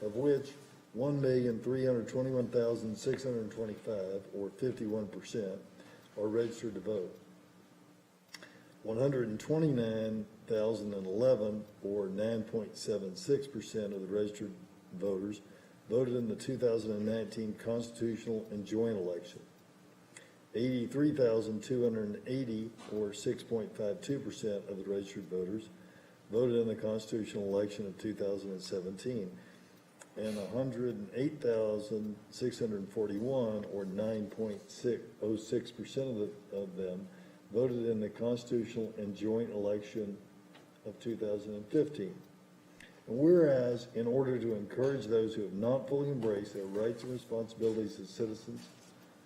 of which 1,321,625, or 51%, are registered to vote. 129,011, or 9.76% of the registered voters, voted in the 2019 constitutional and joint election. 83,280, or 6.52% of the registered voters, voted in the constitutional election of 2017, and 108,641, or 9.06% of them, voted in the constitutional and joint election of 2015. And whereas, in order to encourage those who have not fully embraced their rights and responsibilities as citizens,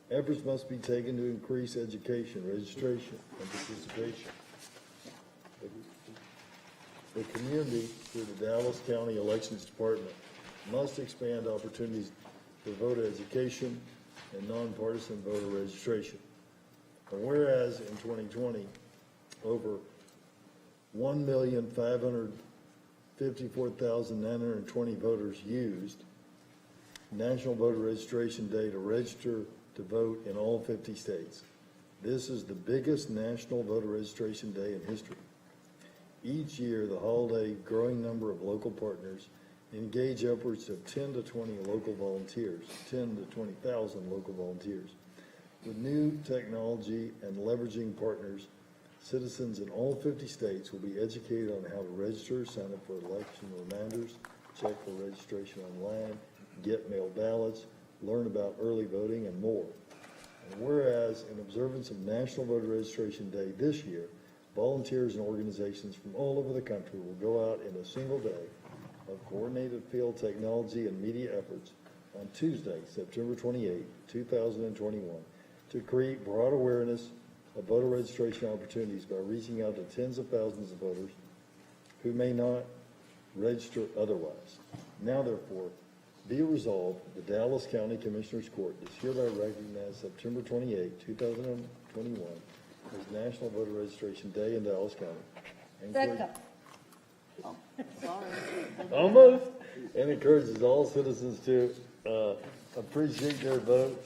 efforts must be taken to increase education, registration, and participation. The community, through the Dallas County Elections Department, must expand opportunities for voter education and nonpartisan voter registration. And whereas in 2020, over 1,554,920 voters used National Voter Registration Day to register to vote in all 50 states. This is the biggest national voter registration day in history. Each year, the holiday growing number of local partners engage upwards of 10 to 20 local volunteers, 10 to 20,000 local volunteers. With new technology and leveraging partners, citizens in all 50 states will be educated on how to register, sign up for election reminders, check for registration online, get mail ballots, learn about early voting, and more. And whereas, in observance of National Voter Registration Day this year, volunteers and organizations from all over the country will go out in a single day of coordinated field technology and media efforts on Tuesday, September 28, 2021, to create broad awareness of voter registration opportunities by reaching out to tens of thousands of voters who may not register otherwise. Now, therefore, be it resolved, the Dallas County Commissioners Court does hereby recognize September 28, 2021 as National Voter Registration Day in Dallas County. And Second. Oh, sorry. almost, and encourages all citizens to appreciate their vote,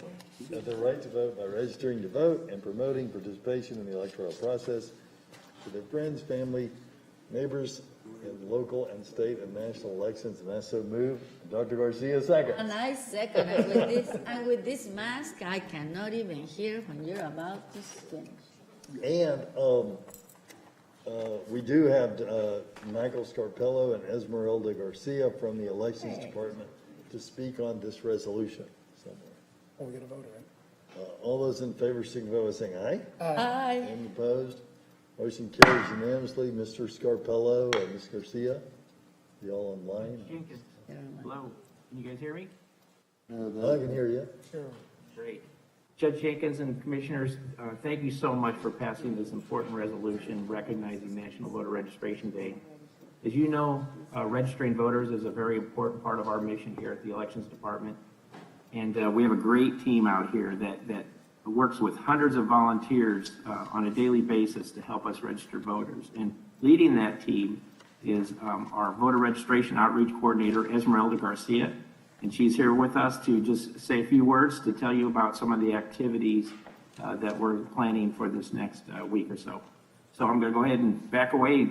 their right to vote by registering to vote and promoting participation in the electoral process to their friends, family, neighbors, in local and state and national elections. And I so move. Dr. Garcia, second. And I second, and with this mask, I cannot even hear when you're about to finish. And we do have Michael Scarpello and Esmeralda Garcia from the Elections Department to speak on this resolution somewhere. Oh, we got a voter, right? All those in favor signify by saying aye. Aye. Any opposed? Motion carries unanimously. Mr. Scarpello and Ms. Garcia, you all online? Jenkins. Hello, can you guys hear me? I can hear you. Great. Judge Jenkins and Commissioners, thank you so much for passing this important resolution recognizing National Voter Registration Day. As you know, registering voters is a very important part of our mission here at the Elections Department. And we have a great team out here that works with hundreds of volunteers on a daily basis to help us register voters. And leading that team is our voter registration outreach coordinator, Esmeralda Garcia. And she's here with us to just say a few words to tell you about some of the activities that we're planning for this next week or so. So I'm going to go ahead and back away.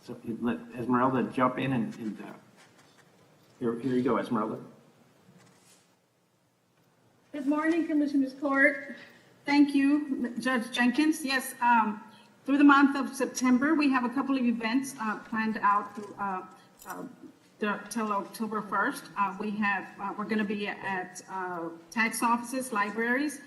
So let Esmeralda jump in and here you go, Esmeralda. Good morning, Commissioners Court. Thank you, Judge Jenkins. Yes, through the month of September, we have a couple of events planned out through till October 1st. We're going to be at tax offices, libraries.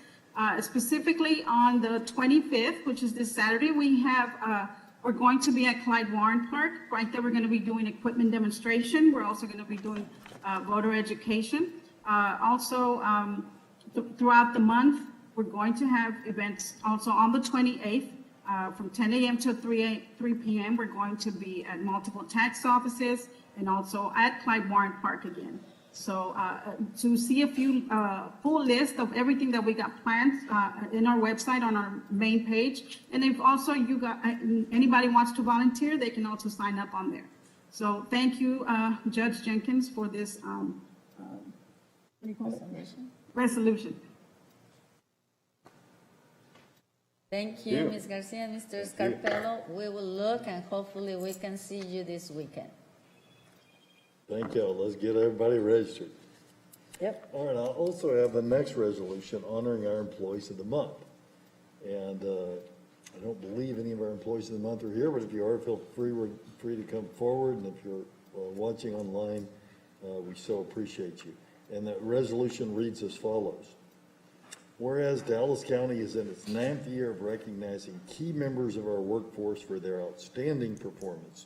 Specifically on the 25th, which is this Saturday, we're going to be at Clyde Warren Park. Right there, we're going to be doing equipment demonstration. We're also going to be doing voter education. Throughout the month, we're going to have events also on the 28th from 10 a.m. to 3 p.m. We're going to be at multiple tax offices and also at Clyde Warren Park again. So to see a full list of everything that we got planned in our website on our main page. And if also anybody wants to volunteer, they can also sign up on there. So thank you, Judge Jenkins, for this resolution. Thank you, Ms. Garcia and Mr. Scarpello. We will look and hopefully we can see you this weekend. Thank you all. Let's get everybody registered. Yep. All right, I'll also have the next resolution honoring our employees of the month. And I don't believe any of our employees of the month are here, but if you are, feel free to come forward. And if you're watching online, we so appreciate you. And that resolution reads as follows. Whereas Dallas County is in its 9th year of recognizing key members of our workforce for their outstanding performance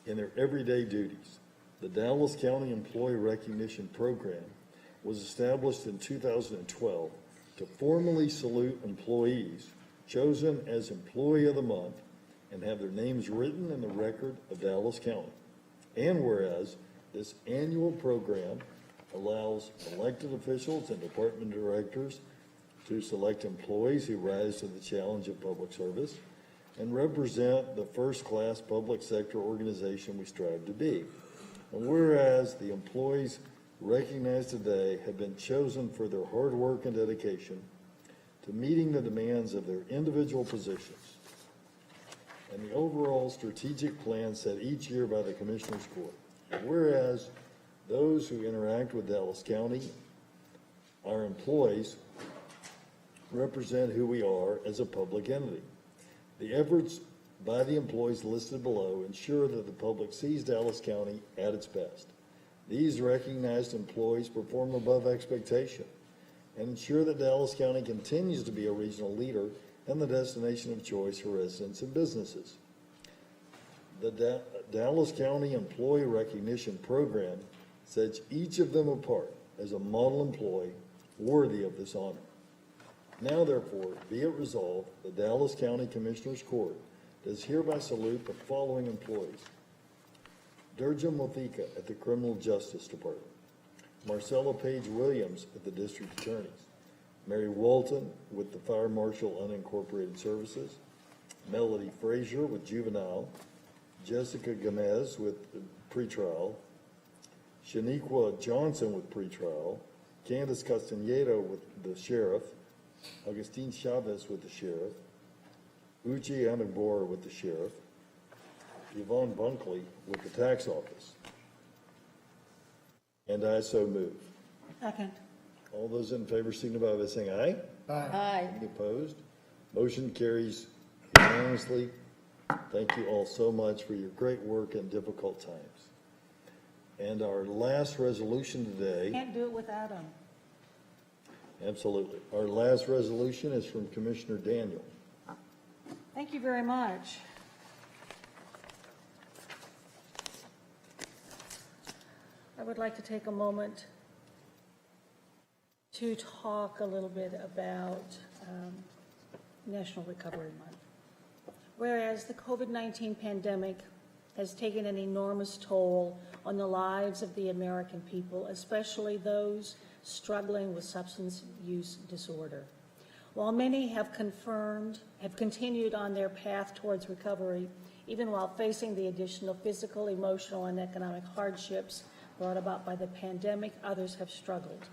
in their everyday duties, the Dallas County Employee Recognition Program was established in 2012 to formally salute employees chosen as Employee of the Month and have their names written in the record of Dallas County. And whereas this annual program allows elected officials and department directors to select employees who rise to the challenge of public service and represent the first-class public sector organization we strive to be. And whereas the employees recognized today have been chosen for their hard work and dedication to meeting the demands of their individual positions and the overall strategic plan set each year by the Commissioners Court. And whereas those who interact with Dallas County, our employees, represent who we are as a public entity. The efforts by the employees listed below ensure that the public sees Dallas County at its best. These recognized employees perform above expectation and ensure that Dallas County continues to be a regional leader and the destination of choice for residents and businesses. The Dallas County Employee Recognition Program sets each of them apart as a model employee worthy of this honor. Now, therefore, be it resolved, the Dallas County Commissioners Court does hereby salute the following employees. Durja Mothika at the Criminal Justice Department, Marcella Page Williams at the District Attorney's, Mary Walton with the Fire Marshal Unincorporated Services, Melody Frazier with Juvenile, Jessica Gomez with Pretrial, Shaniqua Johnson with Pretrial, Candace Castaneda with the Sheriff, Augustine Chavez with the Sheriff, Uchi Anabor with the Sheriff, Yvonne Bunkley with the Tax Office. And I so move. Second. All those in favor signify by saying aye. Aye. Any opposed? Motion carries unanimously. Thank you all so much for your great work in difficult times. And our last resolution today. Can't do it without them. Absolutely. Our last resolution is from Commissioner Daniel. Thank you very much. I would like to take a moment to talk a little bit about National Recovery Month. Whereas the COVID-19 pandemic has taken an enormous toll on the lives of the American people, especially those struggling with substance use disorder. While many have continued on their path towards recovery, even while facing the additional physical, emotional, and economic hardships brought about by the pandemic, others have struggled.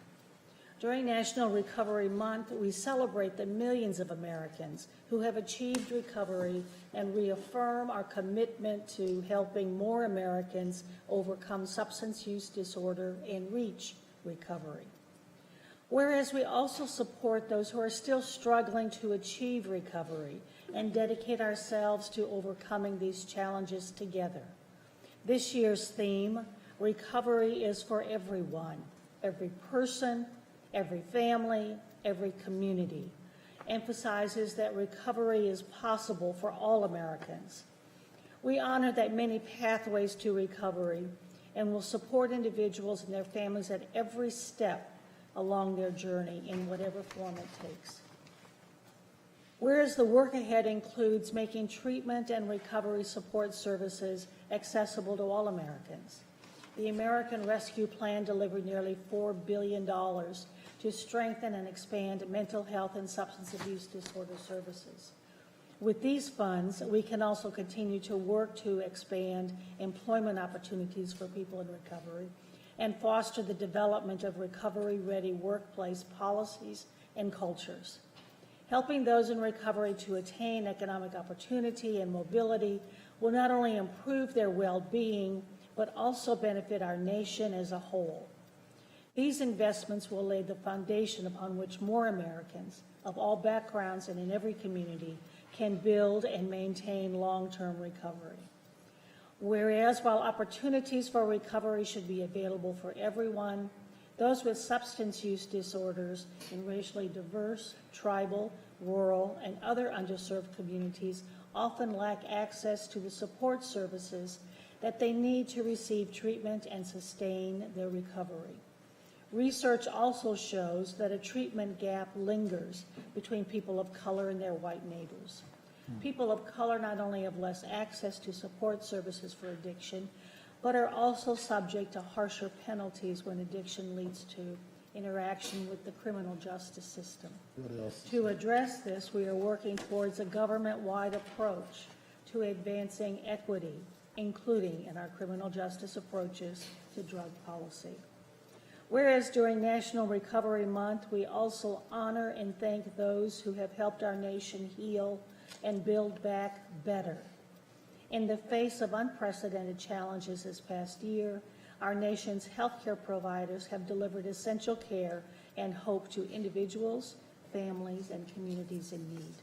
During National Recovery Month, we celebrate the millions of Americans who have achieved recovery and reaffirm our commitment to helping more Americans overcome substance use disorder and reach recovery. Whereas we also support those who are still struggling to achieve recovery and dedicate ourselves to overcoming these challenges together. This year's theme, Recovery is for everyone, every person, every family, every community, emphasizes that recovery is possible for all Americans. We honor that many pathways to recovery and will support individuals and their families at every step along their journey in whatever form it takes. Whereas the work ahead includes making treatment and recovery support services accessible to all Americans. The American Rescue Plan delivered nearly $4 billion to strengthen and expand mental health and substance abuse disorder services. With these funds, we can also continue to work to expand employment opportunities for people in recovery and foster the development of recovery-ready workplace policies and cultures. Helping those in recovery to attain economic opportunity and mobility will not only improve their well-being, but also benefit our nation as a whole. These investments will lay the foundation upon which more Americans of all backgrounds and in every community can build and maintain long-term recovery. Whereas while opportunities for recovery should be available for everyone, those with substance use disorders in racially diverse, tribal, rural, and other underserved communities often lack access to the support services that they need to receive treatment and sustain their recovery. Research also shows that a treatment gap lingers between people of color and their white neighbors. People of color not only have less access to support services for addiction, but are also subject to harsher penalties when addiction leads to interaction with the criminal justice system. To address this, we are working towards a government-wide approach to advancing equity, including in our criminal justice approaches to drug policy. Whereas during National Recovery Month, we also honor and thank those who have helped our nation heal and build back better. In the face of unprecedented challenges this past year, our nation's healthcare providers have delivered essential care and hope to individuals, families, and communities in need.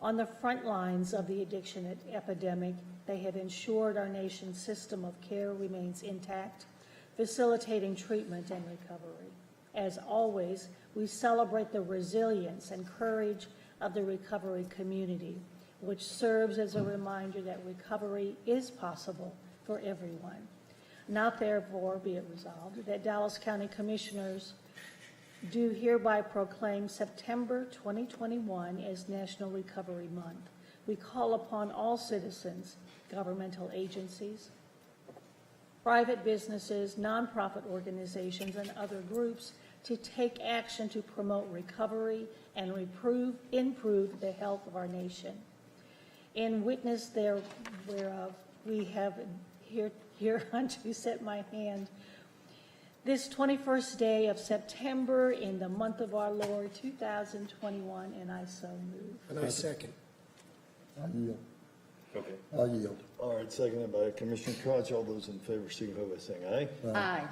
On the front lines of the addiction epidemic, they have ensured our nation's system of care remains intact, facilitating treatment and recovery. As always, we celebrate the resilience and courage of the recovery community, which serves as a reminder that recovery is possible for everyone. Now therefore be it resolved that Dallas County Commissioners do hereby proclaim September 2021 as National Recovery Month. We call upon all citizens, governmental agencies, private businesses, nonprofit organizations, and other groups to take action to promote recovery and improve the health of our nation. In witness whereof we have hereunto set my hand this 21st day of September in the month of our Lord 2021, and I so move. And I second. I yield. Okay. I yield. All right, seconded by Commissioner Koch. All those in favor signify by saying aye. Aye.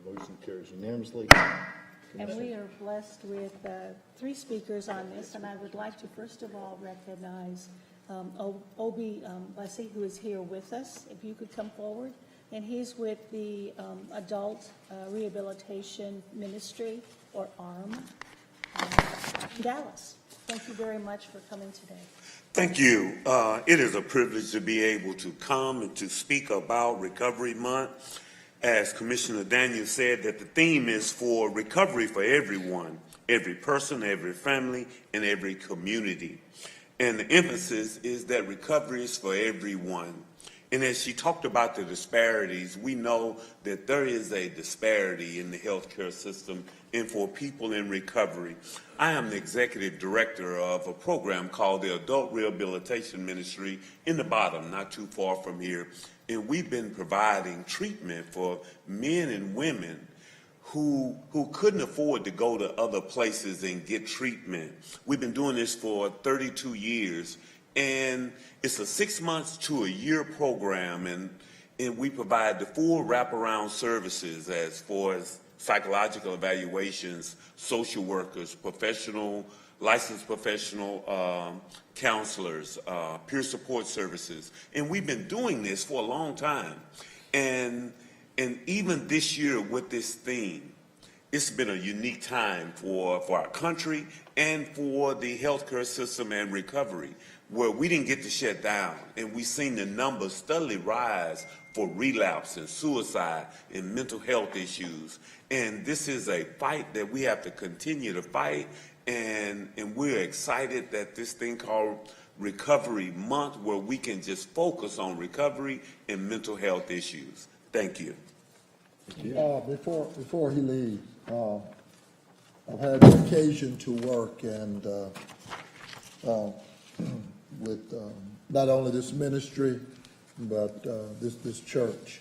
Motion carries unanimously. And we are blessed with 3 speakers on this, and I would like to first of all recognize Obi Bussey, who is here with us. If you could come forward. And he's with the Adult Rehabilitation Ministry, or ARM, in Dallas. Thank you very much for coming today. Thank you. It is a privilege to be able to come and to speak about Recovery Month. As Commissioner Daniel said, that the theme is for recovery for everyone, every person, every family, and every community. And the emphasis is that recovery is for everyone. And as she talked about the disparities, we know that there is a disparity in the healthcare system and for people in recovery. I am the executive director of a program called the Adult Rehabilitation Ministry in the bottom, not too far from here. And we've been providing treatment for men and women who couldn't afford to go to other places and get treatment. We've been doing this for 32 years. And it's a 6 months to a year program, and we provide the full wraparound services as far as psychological evaluations, social workers, licensed professional counselors, peer support services. And we've been doing this for a long time. And even this year with this theme, it's been a unique time for our country and for the healthcare system and recovery, where we didn't get to shut down, and we've seen the numbers steadily rise for relapse and suicide and mental health issues. And this is a fight that we have to continue to fight, and we're excited that this thing called Recovery Month, where we can just focus on recovery and mental health issues. Thank you. Before he leaves, I've had the occasion to work and with not only this ministry, but this church.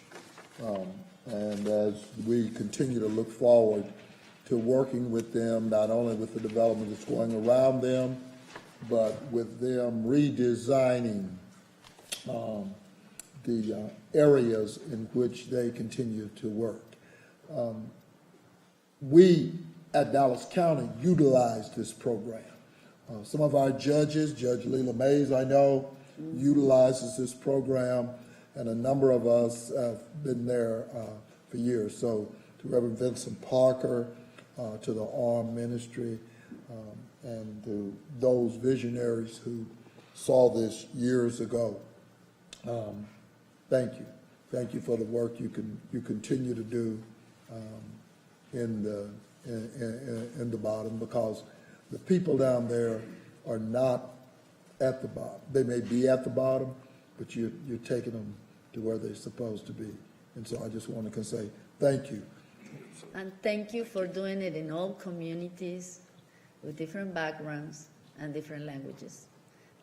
And as we continue to look forward to working with them, not only with the development that's going around them, but with them redesigning the areas in which they continue to work. we at Dallas County utilize this program. Some of our judges, Judge Leela Mays, I know, utilizes this program, and a number of us have been there for years. So to Reverend Vincent Parker, to the Armed Ministry, and to those visionaries who saw this years ago, thank you. Thank you for the work you continue to do in the bottom, because the people down there are not at the bottom. They may be at the bottom, but you're taking them to where they're supposed to be. And so I just want to say thank you. And thank you for doing it in all communities with different backgrounds and different languages.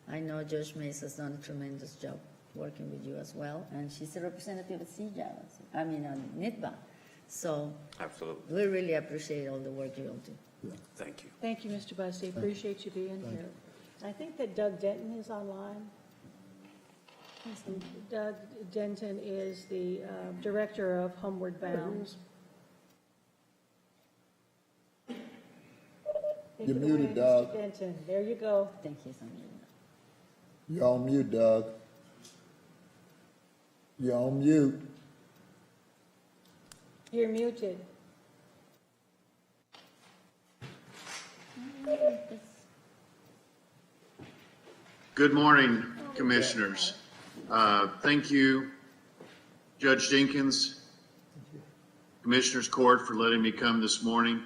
I know Judge Mays has done a tremendous job working with you as well, and she's a representative of NITBA. So Absolutely. we really appreciate all the work you all do. Thank you. Thank you, Mr. Bussey. Appreciate you being here. I think that Doug Denton is online. Doug Denton is the Director of Homeward Bound. You're muted, Doug. Mr. Denton, there you go. I think he's on mute. You're on mute, Doug. You're on mute. You're muted. Good morning, Commissioners. Thank you, Judge Jenkins, Commissioners Court, for letting me come this morning.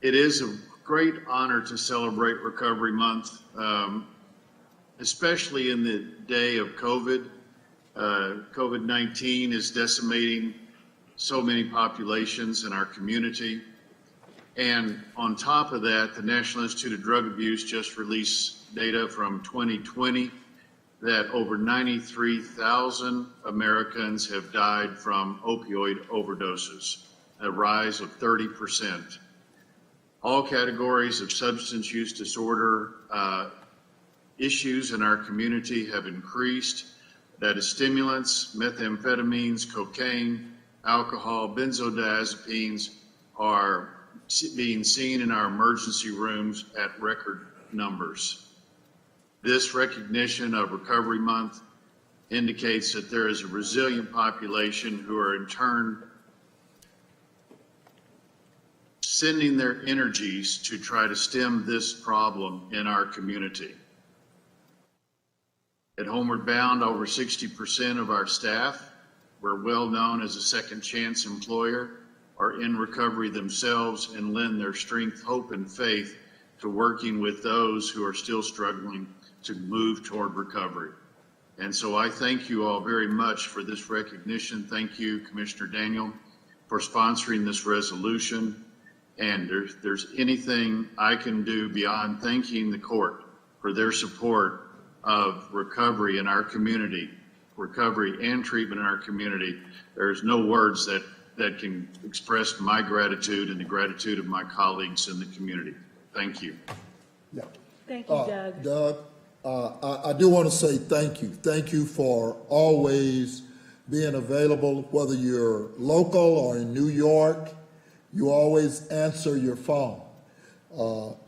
It is a great honor to celebrate Recovery Month, especially in the day of COVID. COVID-19 is decimating so many populations in our community. And on top of that, the National Institute of Drug Abuse just released data from 2020 that over 93,000 Americans have died from opioid overdoses, a rise of 30%. All categories of substance use disorder issues in our community have increased. That is stimulants, methamphetamines, cocaine, alcohol, benzodiazepines are being seen in our emergency rooms at record numbers. This recognition of Recovery Month indicates that there is a resilient population who are in turn sending their energies to try to stem this problem in our community. At Homeward Bound, over 60% of our staff, we're well known as a second chance employer, are in recovery themselves and lend their strength, hope, and faith to working with those who are still struggling to move toward recovery. And so I thank you all very much for this recognition. Thank you, Commissioner Daniel, for sponsoring this resolution. And if there's anything I can do beyond thanking the court for their support of recovery in our community, recovery and treatment in our community, there's no words that can express my gratitude and the gratitude of my colleagues in the community. Thank you. Yeah. Thank you, Doug. Doug, I do want to say thank you. Thank you for always being available, whether you're local or in New York. You always answer your phone.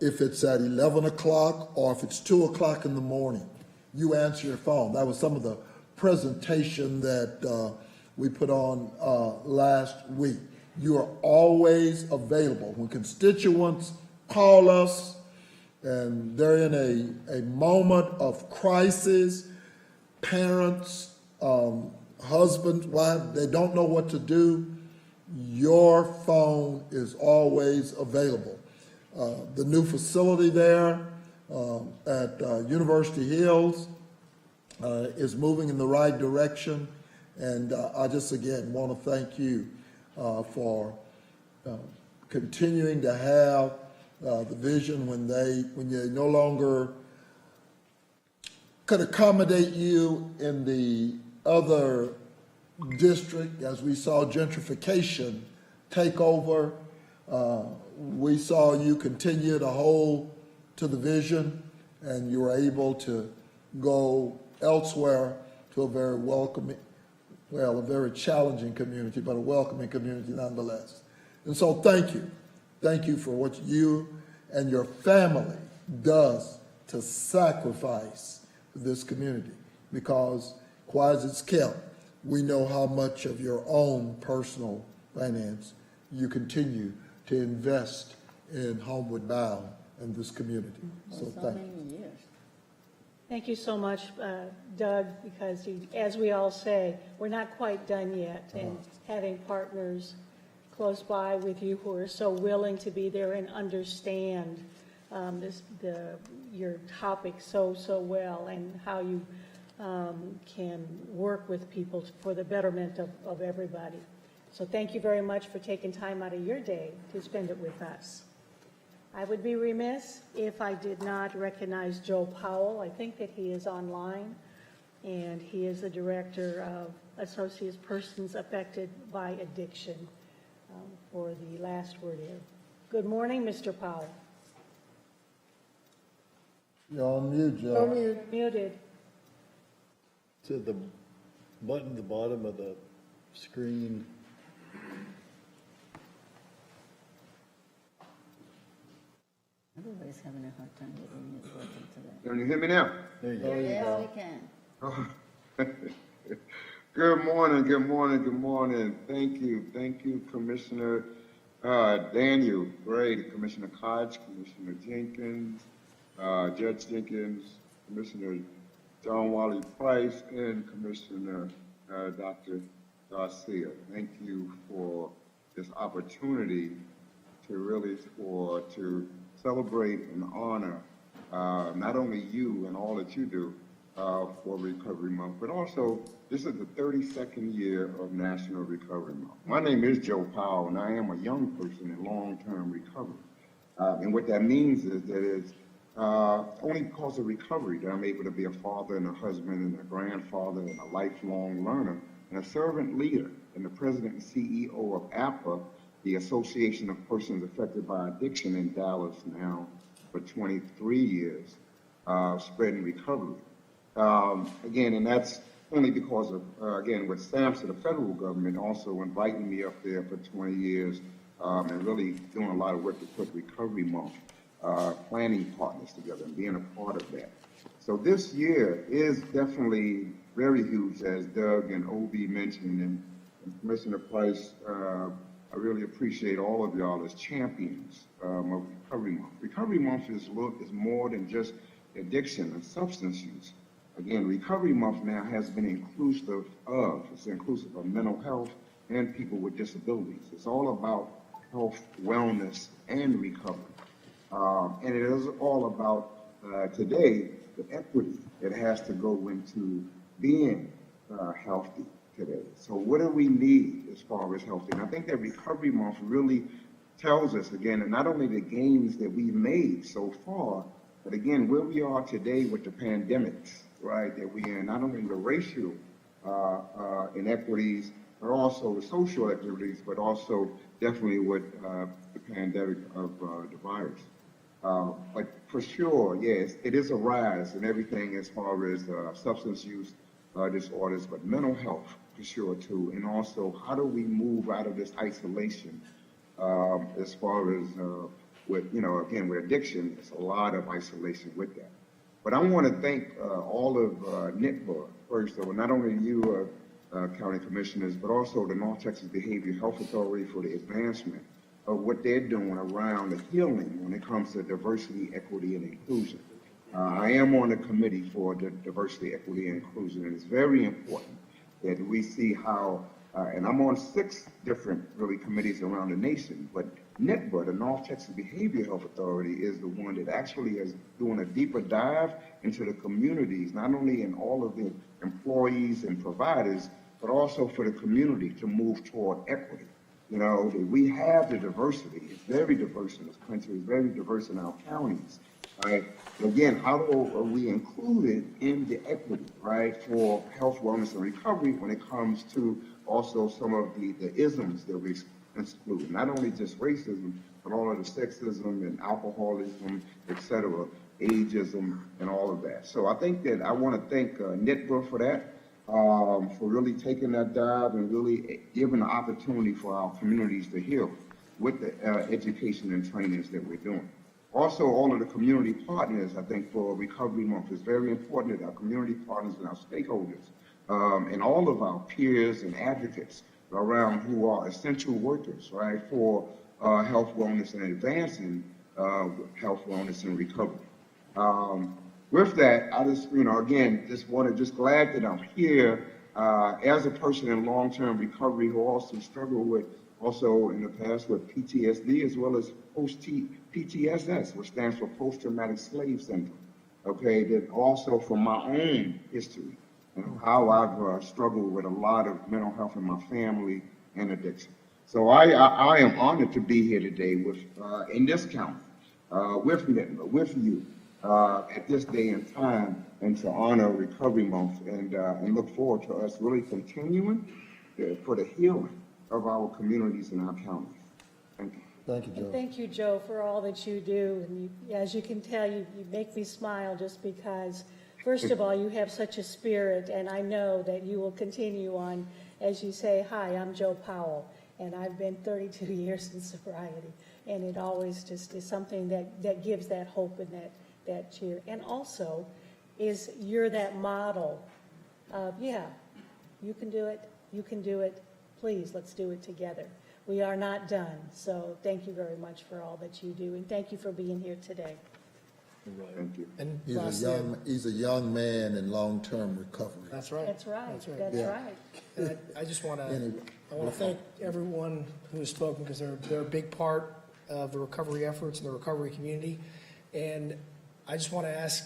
If it's at 11 o'clock or if it's 2 o'clock in the morning, you answer your phone. That was some of the presentation that we put on last week. You are always available. When constituents call us and they're in a moment of crisis, parents, husbands, wives, they don't know what to do, your phone is always available. The new facility there at University Hills is moving in the right direction. And I just, again, want to thank you for continuing to have the vision when they no longer could accommodate you in the other district, as we saw gentrification take over. We saw you continue to hold to the vision, and you were able to go elsewhere to a very welcoming, well, a very challenging community, but a welcoming community nonetheless. And so thank you. Thank you for what you and your family does to sacrifice this community, because quiet as it's kept, we know how much of your own personal finance you continue to invest in Homeward Bound and this community. So thank you. Many years. Thank you so much, Doug, because as we all say, we're not quite done yet. And having partners close by with you who are so willing to be there and understand your topic so well, and how you can work with people for the betterment of everybody. So thank you very much for taking time out of your day to spend it with us. I would be remiss if I did not recognize Joe Powell. I think that he is online, and he is the Director of Associates Persons Affected by Addiction for the last word here. Good morning, Mr. Powell. You're on mute, Joe. You're muted. To the button at the bottom of the screen. Everybody's having a hard time getting it working today. Can you hear me now? There you go. Yes, we can. Good morning, good morning, good morning. Thank you, Commissioner Daniel Gray, Commissioner KOCH, Commissioner Jenkins, Judge Jenkins, Commissioner John Wiley Price, and Commissioner Dr. Garcia. Thank you for this opportunity to celebrate and honor not only you and all that you do for Recovery Month, but also this is the 32nd year of National Recovery Month. My name is Joe Powell, and I am a young person in long-term recovery. And what that means is that it's only because of recovery that I'm able to be a father and a husband and a grandfather and a lifelong learner and a servant leader and the president and CEO of APA, the Association of Persons Affected by Addiction in Dallas now for 23 years, spreading recovery. Again, and that's only because of, again, with SAMHSA, the federal government also inviting me up there for 20 years and really doing a lot of work to put Recovery Month planning partners together and being a part of that. So this year is definitely very huge, as Doug and Obi mentioned, and Commissioner Price, I really appreciate all of y'all as champions of Recovery Month. Recovery Month is more than just addiction and substance use. Again, Recovery Month now has been inclusive of mental health and people with disabilities. It's all about health, wellness, and recovery. And it is all about, today, the equity that has to go into being healthy today. So what do we need as far as healthy? And I think that Recovery Month really tells us, again, and not only the gains that we've made so far, but again, where we are today with the pandemics, right, that we're in, not only the racial inequities, but also the social inequities, but also definitely with the pandemic of the virus. But for sure, yes, it is a rise in everything as far as substance use disorders, but mental health for sure too. And also, how do we move out of this isolation as far as with, again, with addiction, there's a lot of isolation with that. But I want to thank all of NITBA first, though, not only you, county commissioners, but also the North Texas Behavioral Health Authority for the advancement of what they're doing around the healing when it comes to diversity, equity, and inclusion. I am on the committee for the diversity, equity, and inclusion, and it's very important that we see how, and I'm on 6 different really committees around the nation, but NITBA, the North Texas Behavioral Health Authority, is the one that actually is doing a deeper dive into the communities, not only in all of the employees and providers, but also for the community to move toward equity. We have the diversity. It's very diverse in this country. It's very diverse in our counties, right? But again, how are we included in the equity, right, for health, wellness, and recovery when it comes to also some of the isms that we exclude? Not only just racism, but all of the sexism and alcoholism, et cetera, ageism, and all of that. So I think that I want to thank NITBA for that. For really taking that dive and really giving the opportunity for our communities to heal. with the education and trainings that we're doing. Also, all of the community partners, I think, for Recovery Month, is very important that our community partners and our stakeholders and all of our peers and advocates around who are essential workers, right, for health, wellness, and advancing health, wellness, and recovery. With that, I just, again, just glad that I'm here as a person in long-term recovery who also struggled with, also in the past with PTSD as well as PTSS, which stands for Post-Traumatic Slave Syndrome, okay, that also from my own history and how I've struggled with a lot of mental health in my family and addiction. So I am honored to be here today with, in this county, with you at this day and time, and to honor Recovery Month, and look forward to us really continuing for the healing of our communities and our counties. Thank you. Thank you, Joe. And thank you, Joe, for all that you do. And as you can tell, you make me smile just because, first of all, you have such a spirit, and I know that you will continue on as you say, hi, I'm Joe Powell, and I've been 32 years in sobriety. And it always just is something that gives that hope and that cheer. And also is you're that model of, yeah, you can do it, please, let's do it together. We are not done, so thank you very much for all that you do, and thank you for being here today. Thank you. And He's a young man in long-term recovery. That's right. That's right, That's right. that's Yeah. right. And I just want to, Anyway. I want to thank everyone who has spoken because they're a big part of the recovery efforts in the recovery community. And I just want to ask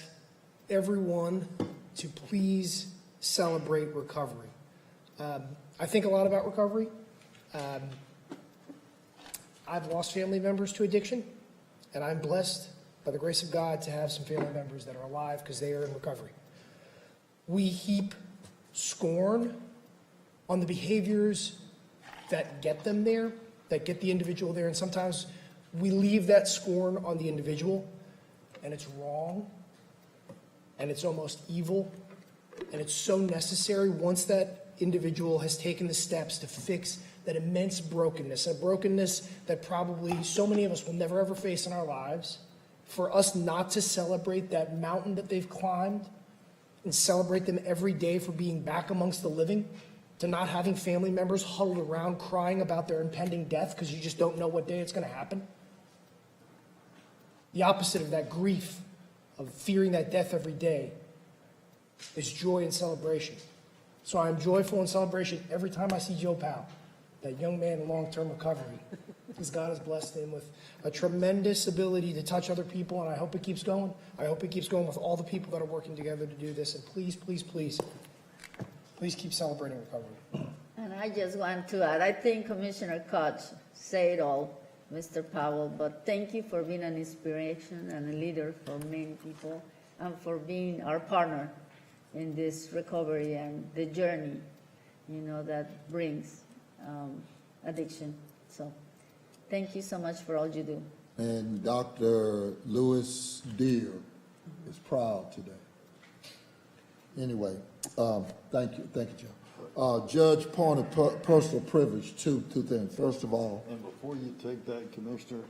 everyone to please celebrate recovery. I think a lot about recovery. I've lost family members to addiction, and I'm blessed by the grace of God to have some family members that are alive because they are in recovery. We heap scorn on the behaviors that get them there, that get the individual there, and sometimes we leave that scorn on the individual, and it's wrong, and it's almost evil, and it's so necessary once that individual has taken the steps to fix that immense brokenness, a brokenness that probably so many of us will never ever face in our lives, for us not to celebrate that mountain that they've climbed and celebrate them every day for being back amongst the living, to not having family members huddled around crying about their impending death because you just don't know what day it's going to happen. The opposite of that grief, of fearing that death every day, is joy and celebration. So I'm joyful in celebration every time I see Joe Powell, that young man in long-term recovery, because God has blessed him with a tremendous ability to touch other people, and I hope it keeps going. I hope it keeps going with all the people that are working together to do this, and please, please, please, please keep celebrating recovery. And I just want to add, I think Commissioner Koch said it all, Mr. Powell, but thank you for being an inspiration and a leader for many people, and for being our partner in this recovery and the journey, that brings addiction. So thank you so much for all you do. And Dr. Lewis Deere is proud today. Anyway, thank you, Joe. Judge, point of personal privilege, two things. First of all, And before you take that, Commissioner,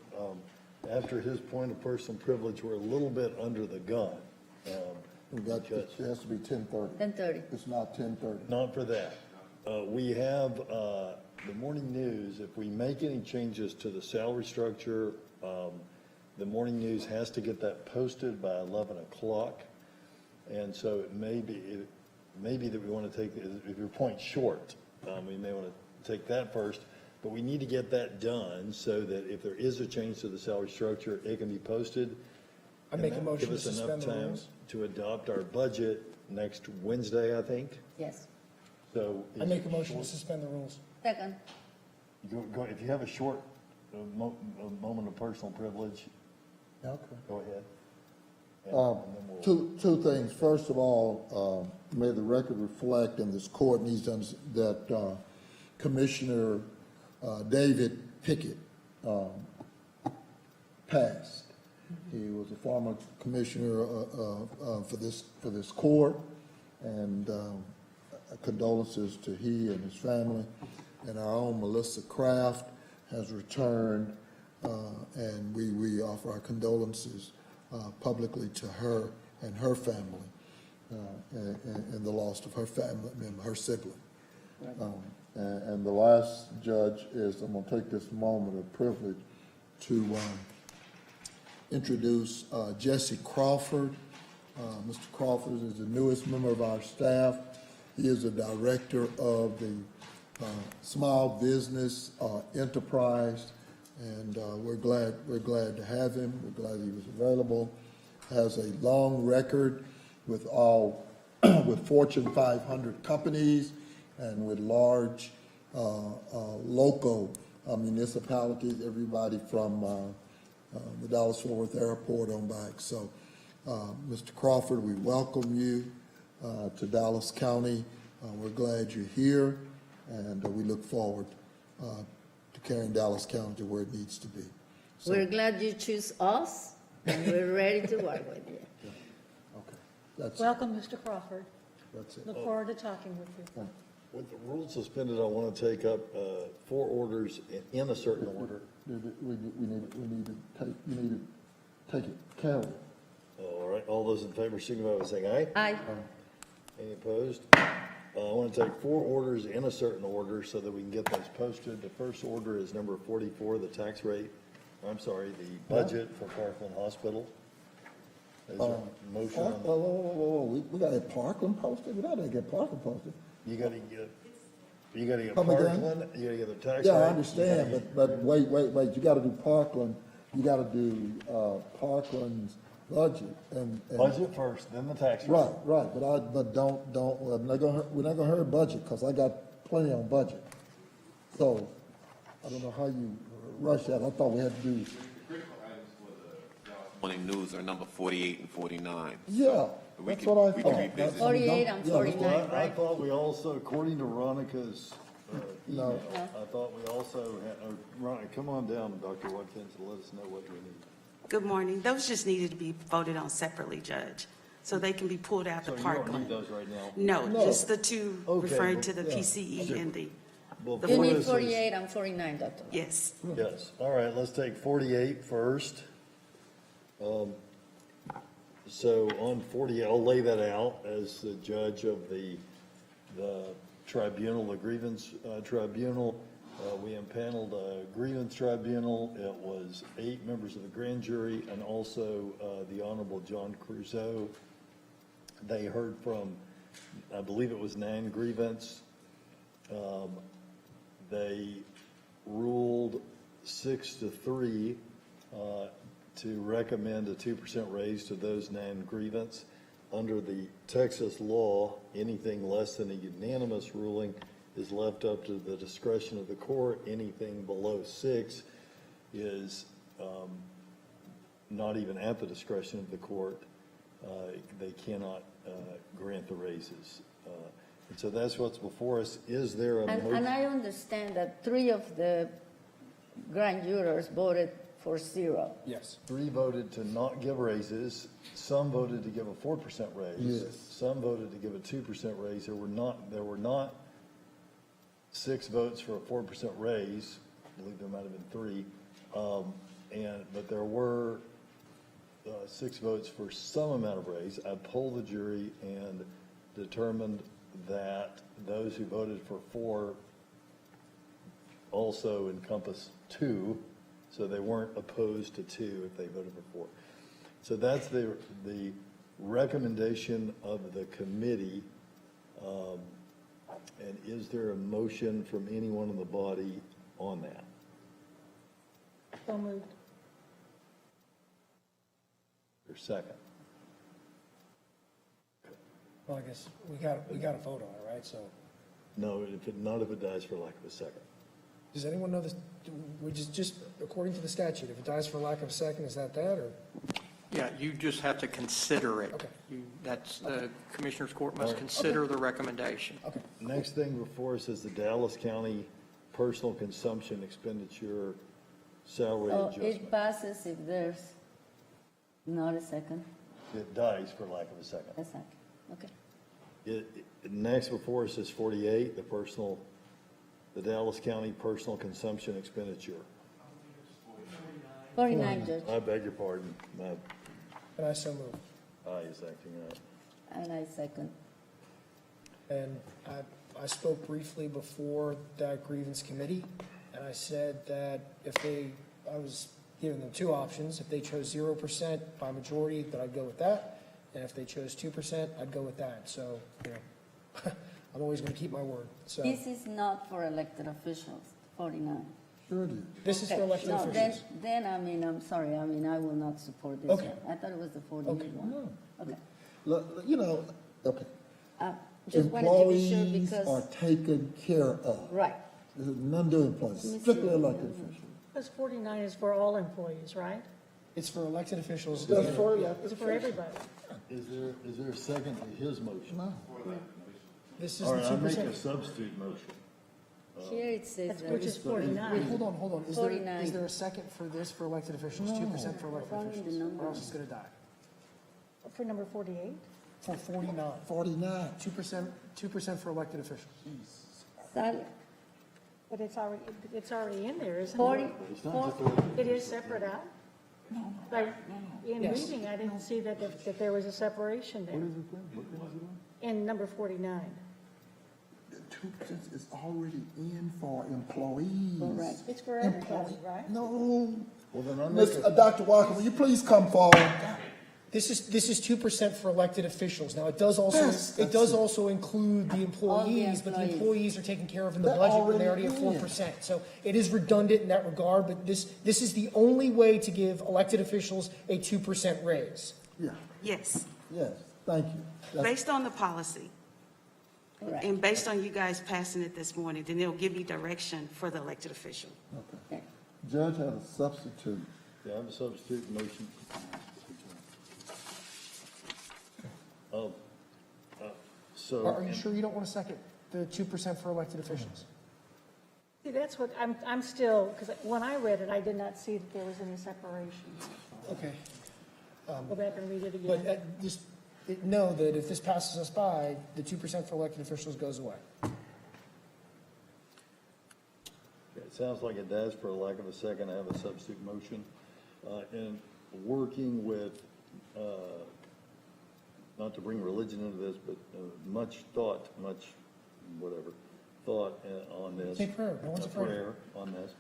after his point of personal privilege, we're a little bit under the gun. it has to be 10:30. 10:30. It's not 10:30. Not for that. We have the morning news. If we make any changes to the salary structure, the morning news has to get that posted by 11 o'clock. And so it may be that we want to take, if your point's short, we may want to take that first. But we need to get that done so that if there is a change to the salary structure, it can be posted. I make a motion to suspend the rules. Give us enough time to adopt our budget next Wednesday, I think. Yes. So. I make a motion to suspend the rules. Second. If you have a short moment of personal privilege, Okay. go ahead. Two things. First of all, may the record reflect, and this court needs to understand that Commissioner David Pickett passed. He was a former commissioner for this court, and condolences to he and his family, and our own Melissa Kraft. has returned, and we offer our condolences publicly to her and her family, and the loss of her family member, her sibling. And the last, Judge, is I'm going to take this moment of privilege to introduce Jesse Crawford. Mr. Crawford is the newest member of our staff. He is the director of the Small Business Enterprise, and we're glad to have him. We're glad he was available. Has a long record with with Fortune 500 companies and with large local municipalities, everybody from the Dallas-Fort Worth Airport on back. So, Mr. Crawford, we welcome you to Dallas County. We're glad you're here, and we look forward to carrying Dallas County to where it needs to be. So, We're glad you choose us, and we're ready to work with you. okay, that's Welcome, Mr. Crawford. That's it. Look forward to talking with you. With the rules suspended, I want to take up 4 orders in a certain order. We need to take it. Carol. All right, all those in favor signify by saying aye. Aye. Any opposed? I want to take 4 orders in a certain order so that we can get those posted. The first order is number 44, the tax rate, the budget for Parkland Hospital. Is there a motion on that? Whoa. We got to get Parkland posted? We got to get Parkland posted. You got to get Come again? Parkland, you got to get the tax rate. Yeah, I understand, but wait. You got to do Parkland. You got to do Parkland's budget and Budget first, then the tax rate. Right. But don't. We're not gonna hurry budget because I got plenty on budget. So I don't know how you rush that. I thought we had to do. Morning news are number 48 and 49. Yeah, that's what I thought. revisit. 48 and 49, I right? thought we also, according to Veronica's email, No. I thought we also had, Veronica, come on down, Dr. Watkins, and let us know what we need. Good morning. Those just needed to be voted on separately, Judge, so they can be pulled out So the you don't need Parkland. those right now? No, just the two Okay, referring to the yeah. PCE and the, Well, You before need this is- 48 and 49, Doctor. yes. Yes, all right, let's take 48 first. So on 48, I'll lay that out as the judge of the tribunal, the grievance tribunal. We impaneled a grievance tribunal. It was 8 members of the grand jury and also the Honorable John Crusoe. They heard from, I believe it was 9 grievance. They ruled 6-3 to recommend a 2% raise to those 9 grievance. Under the Texas law, anything less than a unanimous ruling is left up to the discretion of the court. Anything below 6 is not even at the discretion of the court. They cannot grant the raises. And so that's what's before us. Is there a motion? And I understand that 3 of the grand jurors voted for 0. Yes. 3 voted to not give raises. Some voted to give a 4% raise. Yes. Some voted to give a 2% raise. There were not 6 votes for a 4% raise. I believe there might have been 3. But there were 6 votes for some amount of raise. I polled the jury and determined that those who voted for 4 also encompass 2. So they weren't opposed to 2 if they voted for 4. So that's the recommendation of the committee. And is there a motion from anyone in the body on that? So moved. Or second? Well, I guess we got to vote on it, right? So No, not if it dies for lack of a second. does anyone know this? We just according to the statute, if it dies for lack of a second, is that or? Yeah, you just have to consider it. Okay. That's, the Commissioners Court must consider the recommendation. Okay. Next thing before us is the Dallas County Personal Consumption Expenditure Salary Oh, Adjustment. it passes if there's not a second. It dies for lack of a second. A second, okay. Next before us is 48, the personal the Dallas County personal consumption expenditure. 49, Judge. I beg your pardon. And I so move. Aye is acting out. And I second. And I spoke briefly before that grievance committee, and I said that I was giving them two options. If they chose 0% by majority, that I'd go with that. And if they chose 2%, I'd go with that. So, I'm always going to keep my word. So This is not for elected officials, 49. Sure it is. this is for elected No, officials. then, I'm sorry, I will not support this Okay. one. I thought it was the 48 one. Okay. Look, okay. Just wanted to be sure Employees because, are taken care of. right. There's none to employees, Let me strictly see. elected officials. Because 49 is for all employees, right? It's for elected officials. That's for It's elected for everybody. Is there a second to his motion? No. This is All the right, I make 2%. a substitute motion. Here it says that. Which is 49. Wait, hold on. Is 49. there a second for this for elected officials? 2% for elected Wrong in the officials? number. Or else it's going to die. For number 48? For 49. 49. 2% for elected officials. Sal- But it's already in there, isn't 40, it? It's not just It is separate out? Like, in Yes. reading, I didn't see that there was a separation there. In number 49. 2% is already in for employees. Correct. It's for everybody, right? No. Well, then I make Miss, Dr. Walker, will you please come forward? This is 2% for elected officials. Now, it does also, Yes, it does also include the employees, but the employees. employees are taken care of in the They're budget, and they're already already at in. 4%. So it is redundant in that regard, but this is the only way to give elected officials a 2% raise. Yeah, Yes, yes, thank you. That's- based on the policy, Correct. and based on you guys passing it this morning, then it'll give you direction for the elected official. Okay. Judge has a substitute. Yeah, I have a substitute motion. So. Are you sure you don't want to second the 2% for elected officials? See, that's what, I'm still, because when I read it, I did not see that there was any separation. Okay. Go back and read it But again. just know that if this passes us by, the 2% for elected officials goes away. It sounds like it does. For lack of a second, I have a substitute motion. And working with, not to bring religion into this, but much thought on this. Say prayer. No one's A afraid. prayer on this.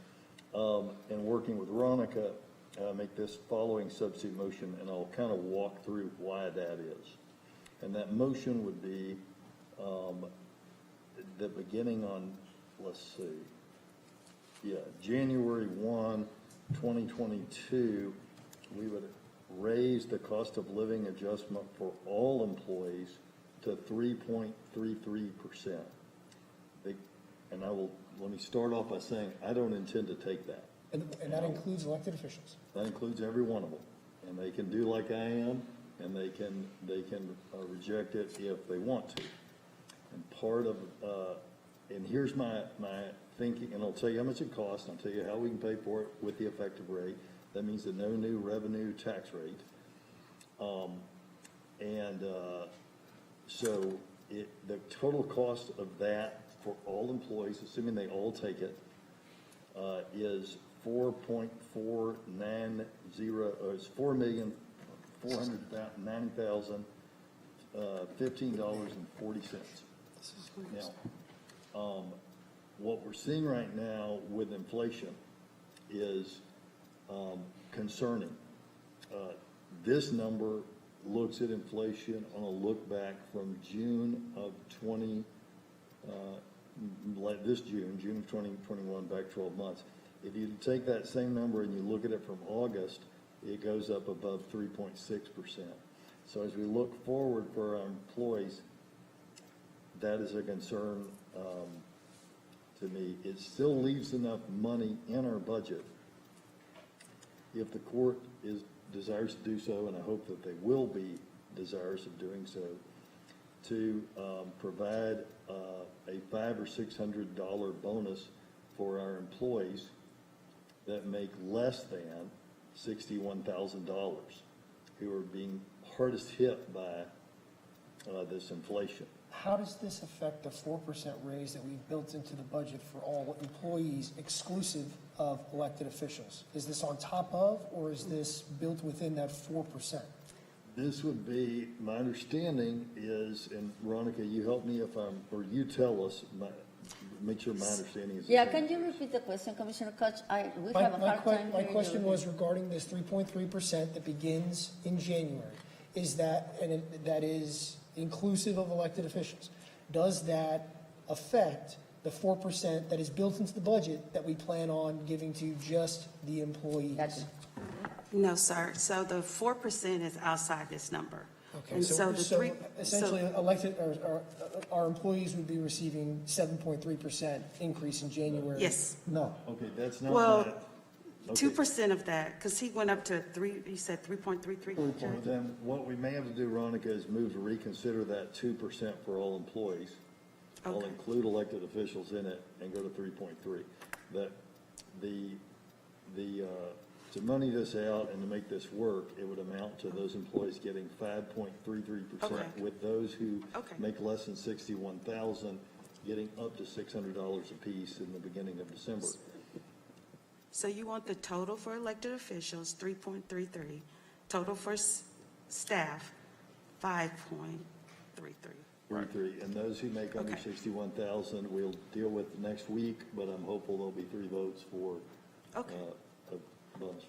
And working with Veronica, make this following substitute motion, and I'll kind of walk through why that is. And that motion would be the beginning on, let's see, January 1, 2022, we would raise the cost of living adjustment for all employees to 3.33%. And let me start off by saying, I don't intend to take that. And that includes elected officials. That includes every one of them. And they can do like I am, and they can reject it if they want to. And part of, and here's my thinking, and I'll tell you how much it costs, and I'll tell you how we can pay for it with the effective rate. That means the no new revenue tax rate. So the total cost of that for all employees, assuming they all take it, is $4,490,015.40. Now, what we're seeing right now with inflation is concerning. This number looks at inflation on a look back from June of June of 2021, back 12 months. If you take that same number and you look at it from August, it goes up above 3.6%. So as we look forward for our employees, that is a concern to me. It still leaves enough money in our budget if the court desires to do so, and I hope that they will be desirous of doing so, to provide a $500 or $600 bonus for our employees that make less than $61,000, who are being hardest hit by this inflation. How does this affect the 4% raise that we've built into the budget for all employees exclusive of elected officials? Is this on top of, or is this built within that 4%? This would be, my understanding is, and Veronica, you help me if I'm, or you tell us, make sure my understanding is. Yeah, can you repeat the question, Commissioner Koch? We have a hard time My hearing question you. was regarding this 3.3% that begins in January. Is that, that is inclusive of elected officials? Does that affect the 4% that is built into the budget that we plan on giving to just the employees? No, sir. So the 4% is outside this number. Okay, And so the essentially elected, or our employees would be receiving 7.3% increase in January? Yes. No. Okay, that's not. Well, Okay. 2% of that, because he went up to he said 3.33. Well, then what we may have to do, Veronica, is move to reconsider that 2% for all employees. I'll Okay. include elected officials in it and go to 3.3. That to money this out and to make this work, it would amount to those employees getting 5.33%. Okay. With those who Okay. make less than 61,000 getting up to $600 apiece in the beginning of December. So you want the total for elected officials, 3.33, total for staff, 5.33. 3.3, and those who make under Okay. 61,000, we'll deal with next week, but I'm hopeful there'll be 3 votes for a bonus.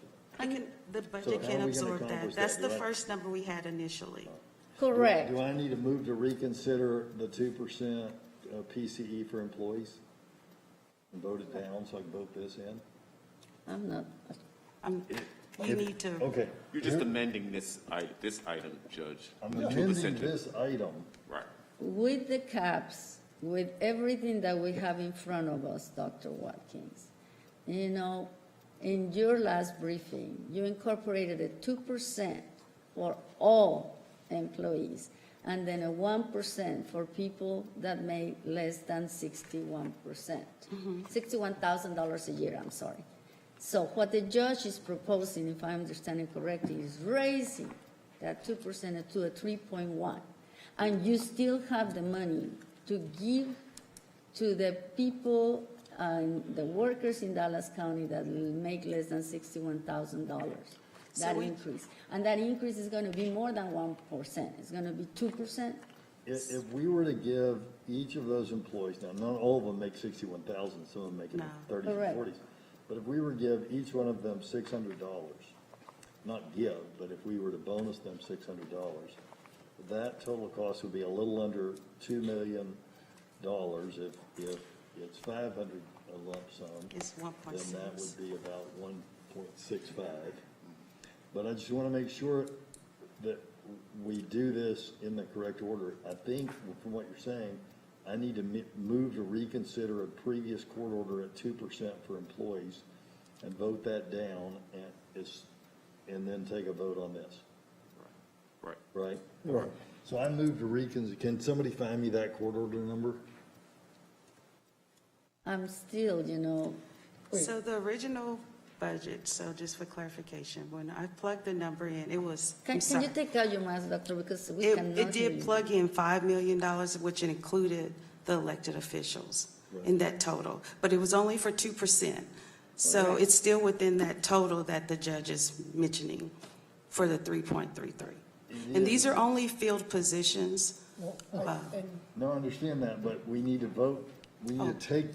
The So budget how can are we gonna absorb that. accomplish That's that? the Do I- first number we had initially. Correct. Do I need to move to reconsider the 2% PCE for employees? And vote it down so I can vote this in? I'm not. You need to. Okay. You're just amending this item, Judge. I'm The amending 2% to- this item. Right. With the caps, with everything that we have in front of us, Dr. Watkins, you know, in your last briefing, you incorporated a 2% for all employees, and then a 1% for people that make less than 61%, $61,000 a year, I'm sorry. So what the judge is proposing, if I understand it correctly, is raising that 2% to a 3.1. And you still have the money to give to the people, the workers in Dallas County that make less than $61,000, that increase. And that increase is going to be more than 1%. It's going to be 2%. If we were to give each of those employees, now not all of them make 61,000, some of them make it 30s and Correct. 40s. But if we were to give each one of them $600, not give, but if we were to bonus them $600, that total cost would be a little under $2 million. If it's 500 a lump sum, It's 1.6. then that would be about 1.65. But I just want to make sure that we do this in the correct order. I think from what you're saying, I need to move to reconsider a previous court order at 2% for employees and vote that down and then take a vote on this. Right. Right? Right. So I move to reconsider. Can somebody find me that court order number? I'm still, you know. So the original budget, so just for clarification, when I plugged the number in, it was. Can you take out your mask, Doctor, because we cannot It hear did you. plug in $5 million, which included the elected officials in that total, but it was only for 2%. So it's still within that total that the judge is mentioning for the 3.33. And these are only filled positions. No, I understand that, but we need to vote, we need to take.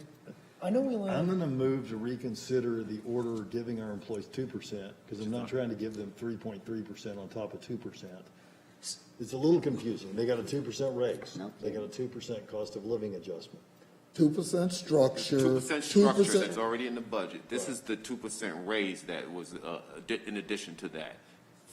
I know we I'm going to move to reconsider the order giving our employees 2%, because I'm not trying to give them 3.3% on top of 2%. It's a little confusing. They got a 2% raise. They got a 2% cost of living adjustment. 2% structure. 2% structure that's already in the budget. This is the 2% raise that was in addition to that.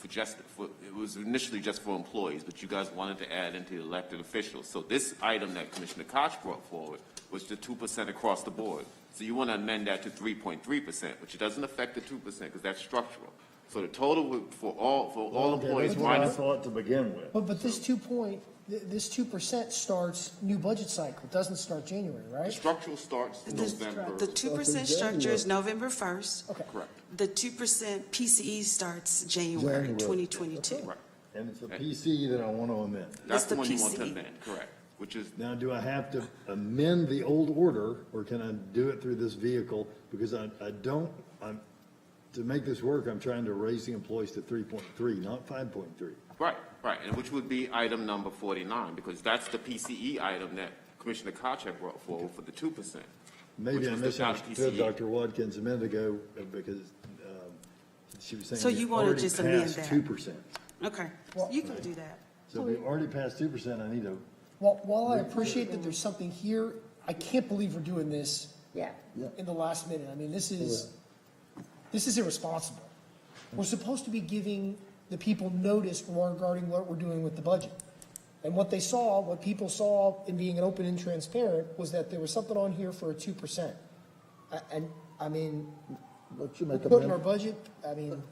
It was initially just for employees, but you guys wanted to add into elected officials. So this item that Commissioner Koch brought forward was the 2% across the board. So you want to amend that to 3.3%, which doesn't affect the 2% because that's structural. So the total for all employees That's what I minus. thought to begin with. But this 2% starts new budget cycle. It doesn't start January, The right? structural starts November. The 2% structure is November 1st. Okay. Correct. The 2% PCE starts January 2022. And And it's a PC that I want to amend. That's the one you want to amend, correct, which is, Now, do I have to amend the old order, or can I do it through this vehicle? Because to make this work, I'm trying to raise the employees to 3.3, not 5.3. right, and which would be item number 49, because that's the PCE item that Commissioner Koch had brought forward for the 2%. Maybe I which was the misunderstood PCE. Dr. Watkins a minute ago, because she was saying. So you we want to already just amend passed that? 2%. Okay, you can do that. So we already passed 2%, I need to. Well, while I appreciate that there's something here, I can't believe we're doing this Yeah. in the last minute. I mean, this is irresponsible. We're supposed to be giving the people notice regarding what we're doing with the budget. And what people saw in being open and transparent was that there was something on here for a 2%. And, I mean, But you make put in our amendments. budget, I mean,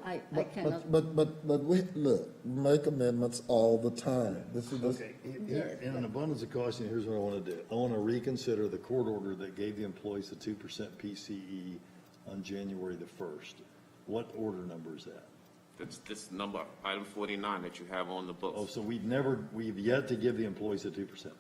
I cannot. But we, look, make amendments all the time. This is, Okay, in an abundance of caution, here's what I want to do. I want to reconsider the court order that gave the employees the 2% PCE on January the 1st. What order number is that? That's this number, item 49 that you have on the books. Oh, so we've yet to give the employees the 2%.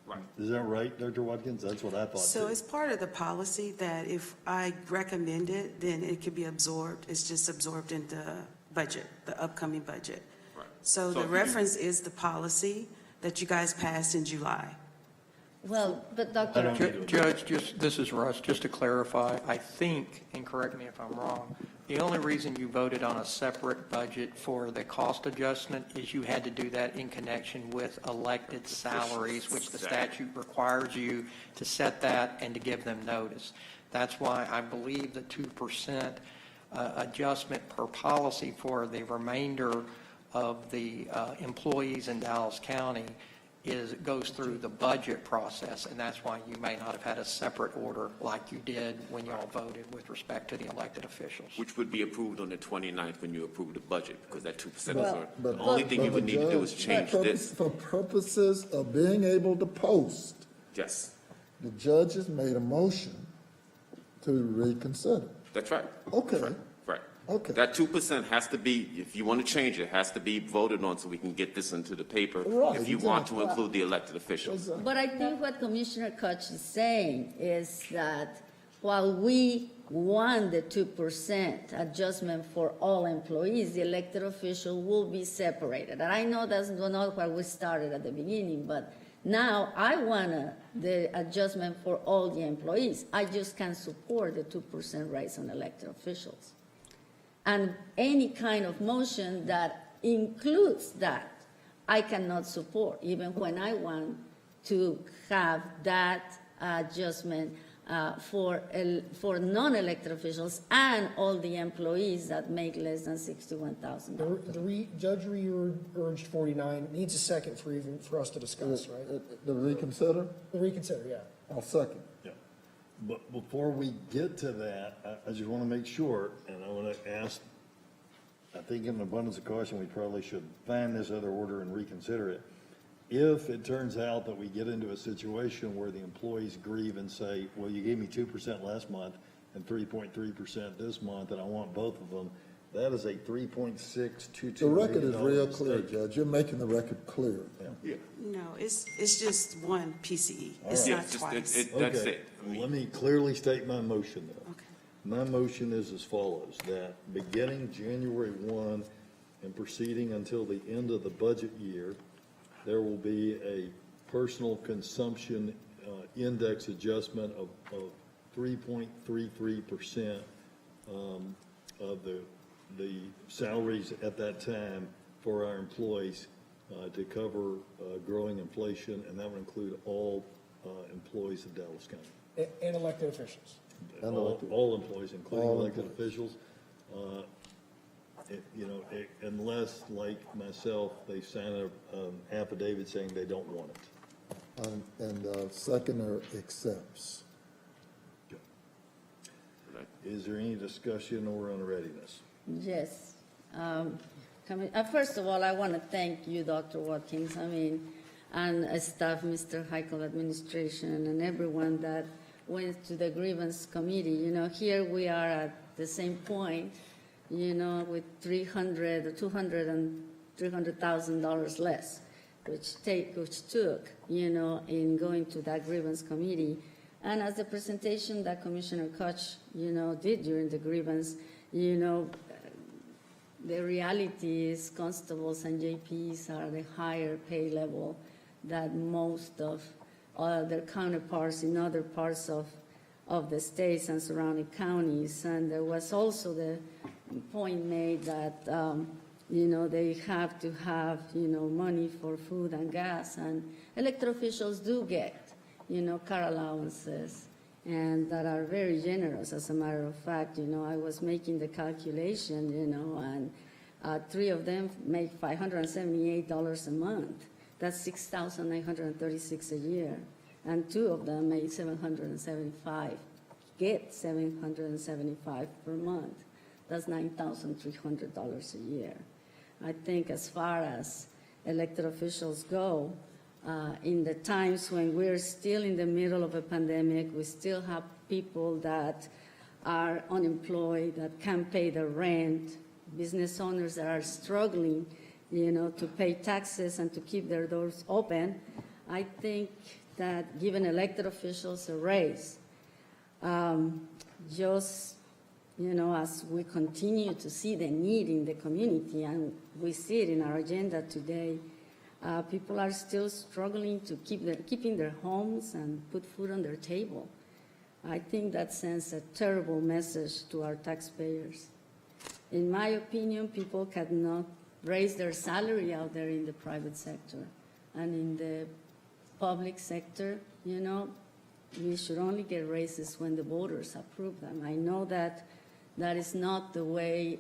Right. Is that right, Dr. Watkins? That's what I thought So too. it's part of the policy that if I recommend it, then it could be absorbed. It's just absorbed in the budget, the upcoming budget. Right. So So the if you- reference is the policy that you guys passed in July. Well, but I Dr. don't need to- Judge, this is Russ, just to clarify, I think, and correct me if I'm wrong, the only reason you voted on a separate budget for the cost adjustment is you had to do that in connection with elected salaries, which the statute requires you to set that and to give them notice. That's why I believe the 2% adjustment per policy for the remainder of the employees in Dallas County goes through the budget process, and that's why you may not have had a separate order like you did when y'all voted with respect to the elected officials. Which would be approved on the 29th when you approve the budget, because that 2% is, Well, the only thing you would need to do is change this. For purposes of being able to post, Yes, the judges made a motion to reconsider. that's right. Okay, Right. okay. That 2% has to be, if you want to change it, has to be voted on so we can get this into the paper. Right, If you want to exactly. include the elected officials. But I think what Commissioner Koch is saying is that while we want the 2% adjustment for all employees, the elected official will be separated. And I know that's not what we started at the beginning, but now I want the adjustment for all the employees. I just can't support the 2% raise on elected officials. And any kind of motion that includes that, I cannot support, even when I want to have that adjustment for non-elected officials and all the employees that make less than $61,000. Judge urged 49, needs a second for us to discuss, right? The reconsider? The reconsider, yeah. I'll second. Yeah. But before we get to that, I just want to make sure, and I want to ask, I think in an abundance of caution, we probably should find this other order and reconsider it. If it turns out that we get into a situation where the employees grieve and say, well, you gave me 2% last month and 3.3% this month, and I want both of them, that is a $3.622 The record is real mistake. clear, Judge. You're making the record clear. Yeah. No, it's just one PCE. It's Yeah, not just- twice. That's Okay. it. Let me clearly state my motion, though. Okay. My motion is as follows, that beginning January 1 and proceeding until the end of the budget year, there will be a personal consumption index adjustment of 3.33% of the salaries at that time for our employees to cover growing inflation, and that would include all employees of Dallas County. And elected officials. All employees, including elected officials. Unless, like myself, they sign an affidavit saying they don't want it. And seconder accepts. Is there any discussion or on readiness? Yes. First of all, I want to thank you, Dr. Watkins, and staff, Mr. Heichel administration, and everyone that went to the grievance committee. Here we are at the same point. with $300,000 or $200,000 and $300,000 less, which took, in going to that grievance committee. And as the presentation that Commissioner Koch, did during the grievance, the reality is constables and JPs are the higher pay level than most of their counterparts in other parts of the states and surrounding counties. And there was also the point made that, they have to have, money for food and gas. And elected officials do get, car allowances, and that are very generous. As a matter of fact, I was making the calculation, and 3 of them make $578 a month. That's $6,936 a year. And 2 of them make get $775 per month. That's $9,300 a year. I think as far as elected officials go, in the times when we're still in the middle of a pandemic, we still have people that are unemployed, that can't pay their rent, business owners that are struggling, to pay taxes and to keep their doors open. I think that giving elected officials a raise, as we continue to see the need in the community, and we see it in our agenda today, people are still struggling to keeping their homes and put food on their table. I think that sends a terrible message to our taxpayers. In my opinion, people cannot raise their salary out there in the private sector. And in the public sector, we should only get raises when the voters approve them. I know that that is not the way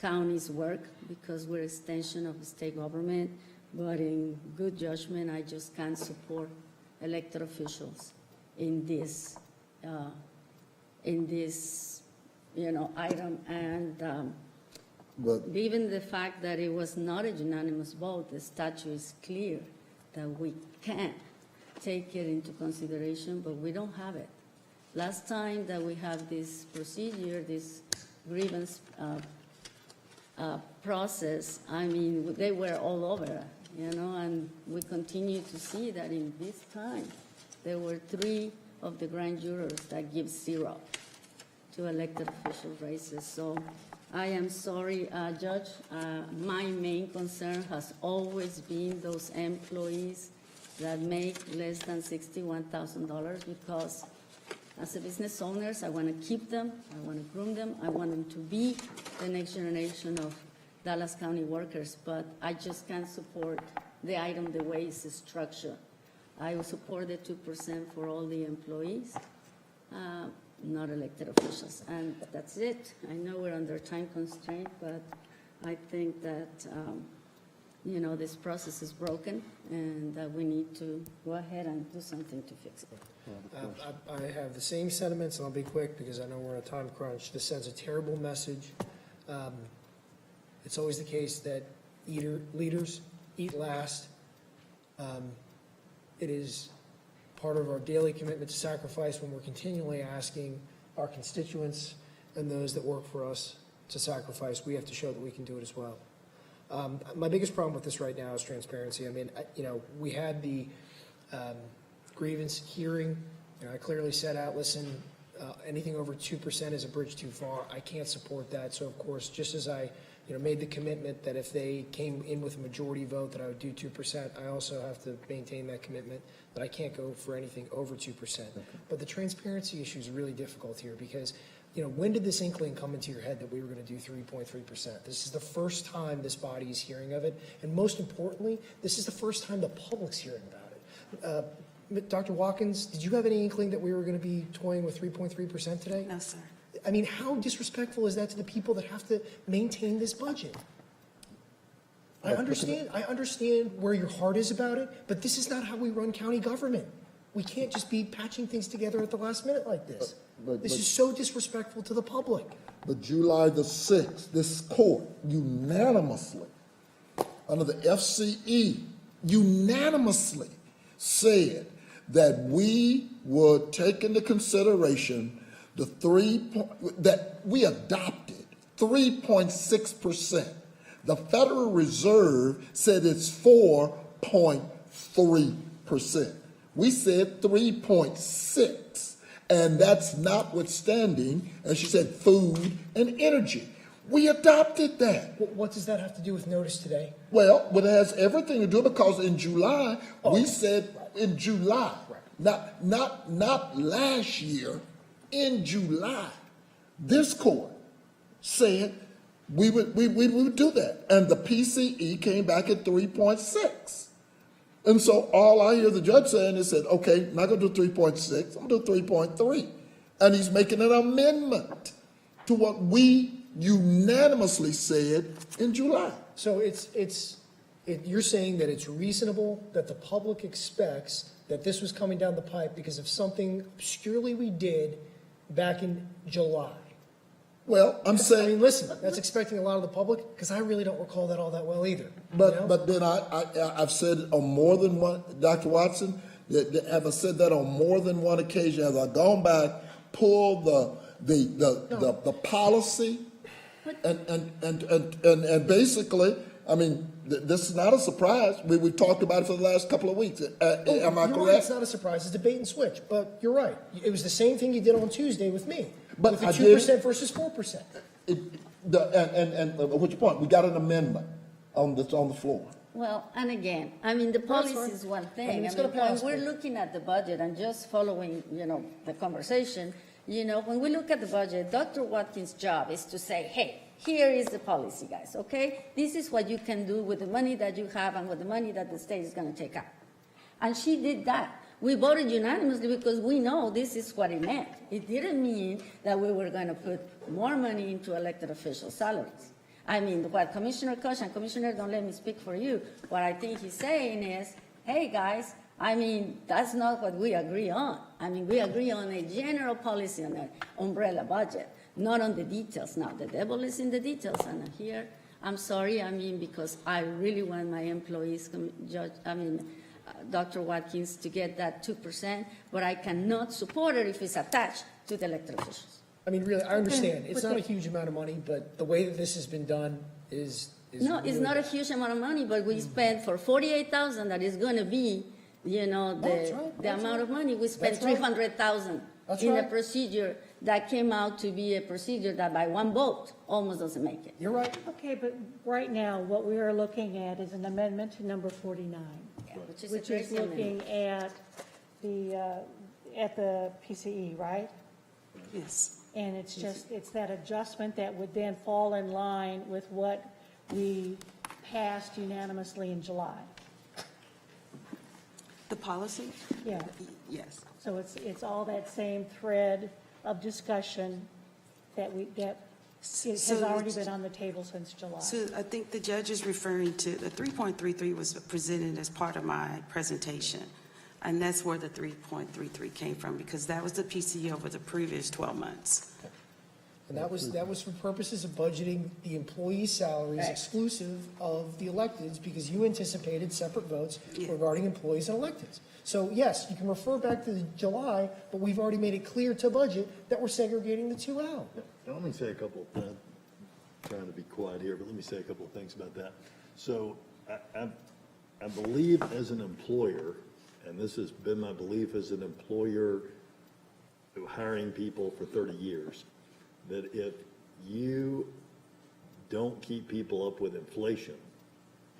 counties work, because we're an extension of the state government, but in good judgment, I just can't support elected officials in this item. And even the fact that it was not a unanimous vote, the statute is clear that we can take it into consideration, but we don't have it. Last time that we have this procedure, this grievance process, they were all over, and we continue to see that in this time, there were 3 of the grand jurors that give 0 to elected official races. So I am sorry, Judge. My main concern has always been those employees that make less than $61,000, because as a business owners, I want to keep them, I want to groom them, I want them to be the next generation of Dallas County workers, but I just can't support the item the way it's structured. I will support the 2% for all the employees, not elected officials. And that's it. I know we're under time constraint, but I think that, this process is broken, and that we need to go ahead and do something to fix it. I have the same sentiments, and I'll be quick because I know we're on a time crunch. This sends a terrible message. It's always the case that leaders eat last. It is part of our daily commitment to sacrifice when we're continually asking our constituents and those that work for us to sacrifice. We have to show that we can do it as well. My biggest problem with this right now is transparency. We had the grievance hearing. I clearly set out, listen, anything over 2% is a bridge too far. I can't support that. So, of course, just as I made the commitment that if they came in with a majority vote that I would do 2%, I also have to maintain that commitment that I can't go for anything over 2%. Okay. But the transparency issue is really difficult here because, when did this inkling come into your head that we were going to do 3.3%? This is the first time this body is hearing of it. And most importantly, this is the first time the public's hearing about it. Dr. Watkins, did you have any inkling that we were going to be toying with 3.3% today? No, sir. How disrespectful is that to the people that have to maintain this budget? I understand where your heart is about it, but this is not how we run county government. We can't just be patching things together at the last minute like this. This is so disrespectful to the public. But July the 6th, this court unanimously, under the FCE, unanimously said that we would take into consideration that we adopted 3.6%. The Federal Reserve said it's 4.3%. We said 3.6, and that's notwithstanding, as she said, food and energy. We adopted that. What does that have to do with notice today? Well, it has everything to do because in July, we said in July, not last year, in July, this court said we would do that. And the PCE came back at 3.6. And so all I hear the judge saying is said, okay, I'm not going to do 3.6, I'm going to do 3.3. And he's making an amendment to what we unanimously said in July. So you're saying that it's reasonable that the public expects that this was coming down the pipe because of something obscurely we did back in July? Well, I'm saying, I mean, listen, that's expecting a lot of the public, because I really don't recall that all that well either. but then I've said on more than one, Dr. Watson, have I said that on more than one occasion, as I've gone back, pulled the policy, and basically, I mean, this is not a surprise. We've talked about it for the last couple of weeks. Am I correct? Right, it's not a surprise. It's debate and switch. But you're right. It was the same thing you did on Tuesday with me. But with the I 2% versus 4%. And what's your point? We got an amendment on the floor. Well, and again, I mean, the policy is one thing. I mean, when we're looking at the budget and just following, the conversation, when we look at the budget, Dr. Watkins' job is to say, hey, here is the policy, guys, okay? This is what you can do with the money that you have and with the money that the state is going to take out. And she did that. We voted unanimously because we know this is what it meant. It didn't mean that we were going to put more money into elected official salaries. I mean, what Commissioner KOCH, and Commissioner, don't let me speak for you, what I think he's saying is, hey, guys, I mean, that's not what we agree on. I mean, we agree on a general policy on an umbrella budget, not on the details. Now, the devil is in the details, and here, I'm sorry, I mean, because I really want my employees, Dr. Watkins, to get that 2%, but I cannot support it if it's attached to the elected officials. I mean, really, I understand. It's not a huge amount of money, but the way that this has been done is no, really it's not a huge amount of money, but we spent for $48,000 that is going to be, the amount of money. We spent $300,000 in a procedure that came out to be a procedure that by one vote almost doesn't make it. You're right. Okay, but right now, what we are looking at is an amendment to number 49, which which is looking at the PCE, right? Yes. And it's that adjustment that would then fall in line with what we passed unanimously in July. The policy? Yeah. Yes. So it's all that same thread of discussion that has already been on the table since July. So I think the judge is referring to, the 3.33 was presented as part of my presentation. And that's where the 3.33 came from, because that was the PCE over the previous 12 months. And that was for purposes of budgeting the employee salaries exclusive of the electeds, because you anticipated separate votes regarding employees and electeds. So yes, you can refer back to July, but we've already made it clear to budget that we're segregating the two out. Now, let me say a couple, I'm trying to be quiet here, but let me say a couple of things about that. So I believe as an employer, and this has been my belief as an employer hiring people for 30 years, that if you don't keep people up with inflation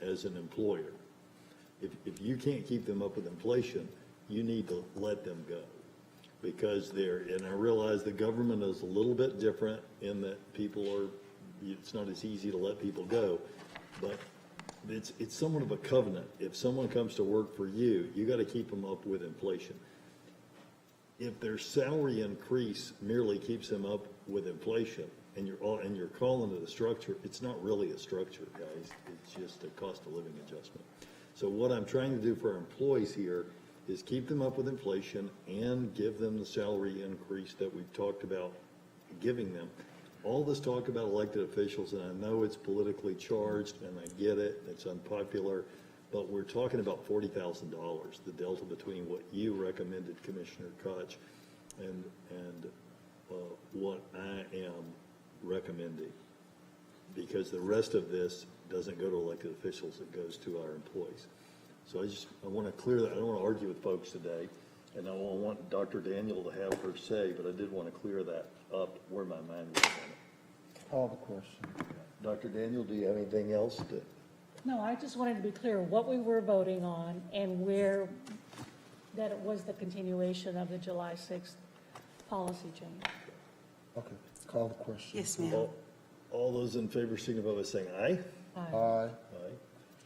as an employer, if you can't keep them up with inflation, you need to let them go. Because and I realize the government is a little bit different in that it's not as easy to let people go, but it's somewhat of a covenant. If someone comes to work for you, you got to keep them up with inflation. If their salary increase merely keeps them up with inflation, and you're calling it a structure, it's not really a structure, guys. It's just a cost of living adjustment. So what I'm trying to do for our employees here is keep them up with inflation and give them the salary increase that we've talked about giving them. All this talk about elected officials, and I know it's politically charged, and I get it, it's unpopular, but we're talking about $40,000, the delta between what you recommended, Commissioner KOCH, and what I am recommending. because the rest of this doesn't go to elected officials, it goes to our employees. So I want to clear that. I don't want to argue with folks today, and I want Dr. Daniel to have her say, but I did want to clear that up where my mind was on it. Call the question. Dr. Daniel, do you have anything else to? No, I just wanted to be clear what we were voting on and where, that it was the continuation of the July 6th policy change. Okay, call the question. Yes, ma'am. All those in favor signify by saying aye. Aye. Aye. Aye.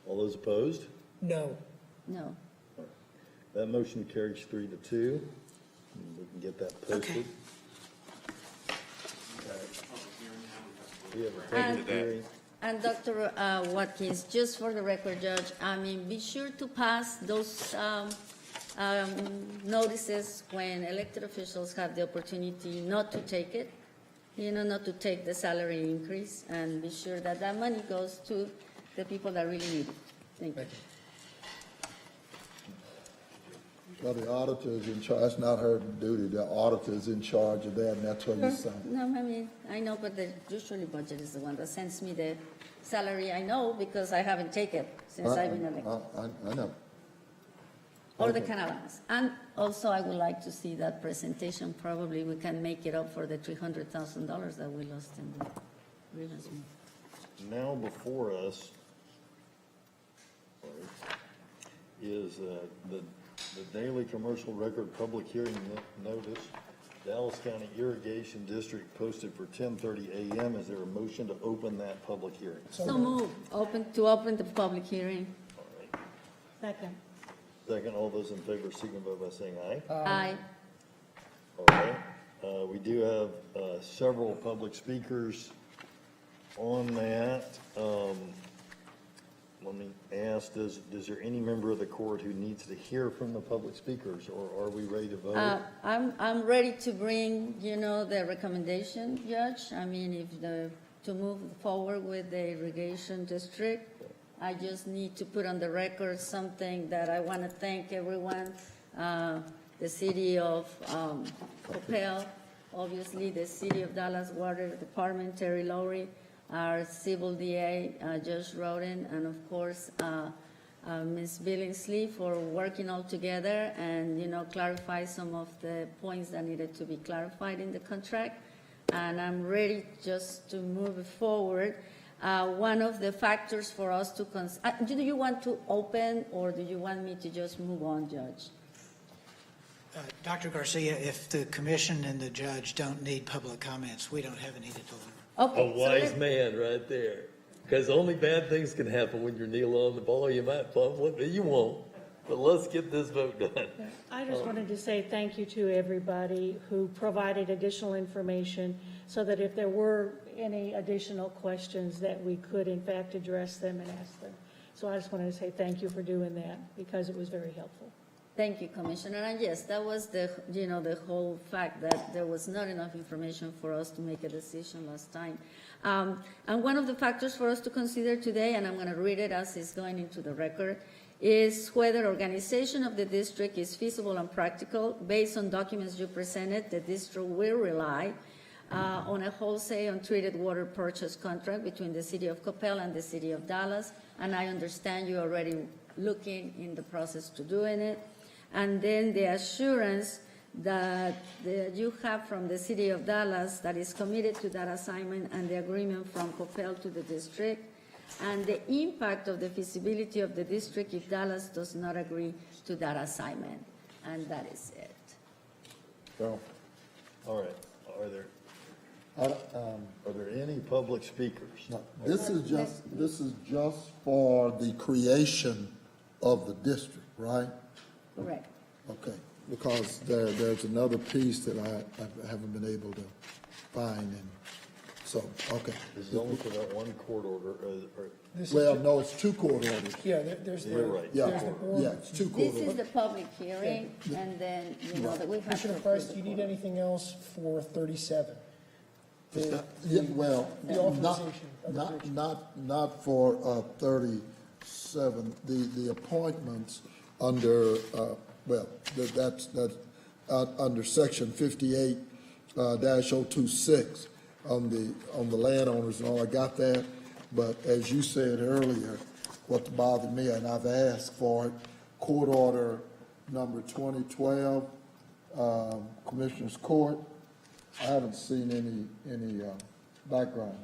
All those opposed? No. No. That motion carries 3-2. We can get that posted. We have a public hearing. And Dr. Watkins, just for the record, Judge, I mean, be sure to pass those notices when elected officials have the opportunity not to take it, not to take the salary increase, and be sure that that money goes to the people that really need it. Thank you. Well, the auditor is in charge, it's not her duty, the auditor is in charge of that, and that's what you say. No, I mean, I know, but the usually budget is the one that sends me the salary. I know because I haven't taken it since I've been elected. I know. Or the canals. And also, I would like to see that presentation. Probably we can make it up for the $300,000 that we lost in the grievance. Now before us is the daily commercial record public hearing notice, Dallas County Irrigation District posted for 10:30 a.m. Is there a motion to open that public hearing? So move. Open the public hearing. Second. Second, all those in favor signify by saying aye. Aye. All right. We do have several public speakers on that. Let me ask, is there any member of the court who needs to hear from the public speakers, or are we ready to vote? I'm ready to bring, the recommendation, Judge. I mean, to move forward with the irrigation district. I just need to put on the record something that I want to thank everyone, the city of Coppell, obviously the city of Dallas Water Department, Terry Lowry, our civil DA, Judge Roden, and of course, Ms. Billingsley for working all together and, clarify some of the points that needed to be clarified in the contract. And I'm ready just to move forward. One of the factors for us to do you want to open or do you want me to just move on, Judge? Dr. Garcia, if the commission and the judge don't need public comments, we don't have any to deliver. Okay, a wise man right there. Because only bad things can happen when you're kneeling on the ball. You might fumble it, but you won't. But let's get this vote done. I just wanted to say thank you to everybody who provided additional information so that if there were any additional questions that we could in fact address them and ask them. So I just wanted to say thank you for doing that because it was very helpful. Thank you, Commissioner. And yes, that was the whole fact that there was not enough information for us to make a decision last time. And one of the factors for us to consider today, and I'm going to read it as it's going into the record, is whether organization of the district is feasible and practical. Based on documents you presented, the district will rely on a wholesale untreated water purchase contract between the city of Coppell and the city of Dallas. And I understand you're already looking in the process to doing it. And then the assurance that you have from the city of Dallas that is committed to that assignment and the agreement from Coppell to the district, and the impact of the feasibility of the district if Dallas does not agree to that assignment. And that is it. Well, all right. Are there any public speakers? No, this is just for the creation of the district, right? Correct. Okay, because there's another piece that I haven't been able to find, and so, okay. This is only for that one court order. Well, no, it's two court orders. Yeah, there's the, You're right. there's the board. Yeah, it's two court This orders. is the public hearing, and then, that we have. Commissioner Price, do you need anything else for 37? Yeah, well, The authorization of the bridge. not for 37, the appointments under, that's under section 58 -026. on the landowners and all, I got that. But as you said earlier, what bothered me, and I've asked for it, court order number 2012, Commissioners Court, I haven't seen any background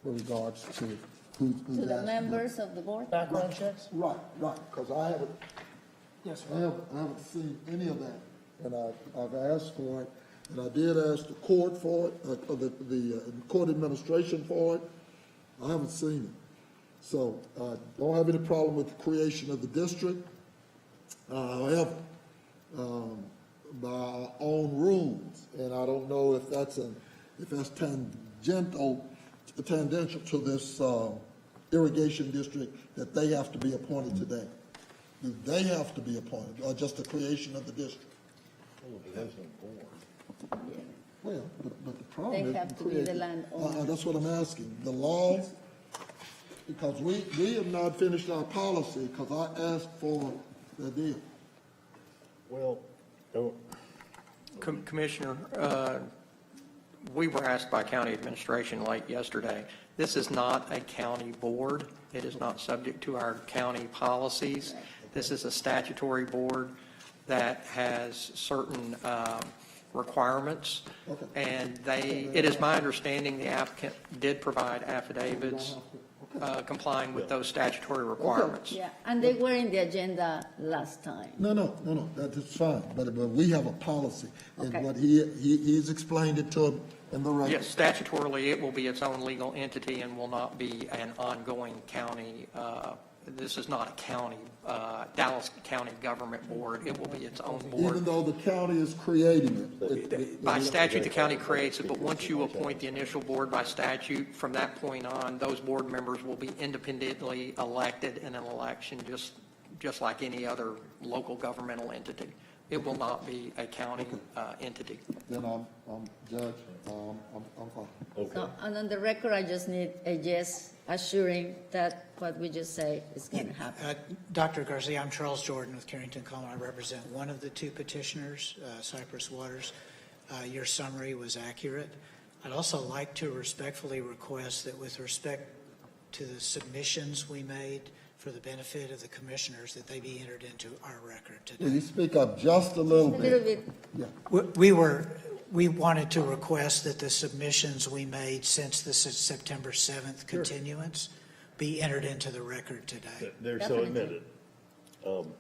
with regards to who's To the asking. members of the board? Background checks? Right, because I haven't, Yes, I haven't seen any of that, and I've asked for it, and I did ask the court for it, the court administration for it. I haven't seen it. So, don't have any problem with the creation of the district. However, by our own rules, and I don't know if that's tangential to this irrigation district, that they have to be appointed today. Do they have to be appointed, or just the creation of the district? Well, but the problem They is. have to be the landowner. That's what I'm asking. The laws, because we have not finished our policy, because I asked for the deal. Well, Commissioner, we were asked by county administration late yesterday. This is not a county board. It is not subject to our county policies. This is a statutory board that has certain requirements. And it is my understanding the applicant did provide affidavits complying with those statutory requirements. Yeah, and they were in the agenda last time. No, that is fine, but we have a policy, and Okay. what he's explained it to him in the record. Yes, statutorily, it will be its own legal entity and will not be an ongoing county. This is not a county, Dallas County Government Board. It will be its own board. Even though the county is creating it. By statute, the county creates it, but once you appoint the initial board by statute, from that point on, those board members will be independently elected in an election, just like any other local governmental entity. It will not be a county entity. Then Judge, I'm fine. So, and on the record, I just need a yes assuring that what we just say is going to happen. Dr. Garcia, I'm Charles Jordan with Carrington Coleman. I represent one of the two petitioners, Cypress Waters. Your summary was accurate. I'd also like to respectfully request that with respect to the submissions we made for the benefit of the commissioners, that they be entered into our record today. Will you speak up just a little bit? A little bit. Yeah. We wanted to request that the submissions we made since the September 7th continuance be entered into the record today. They're so Definitely. admitted.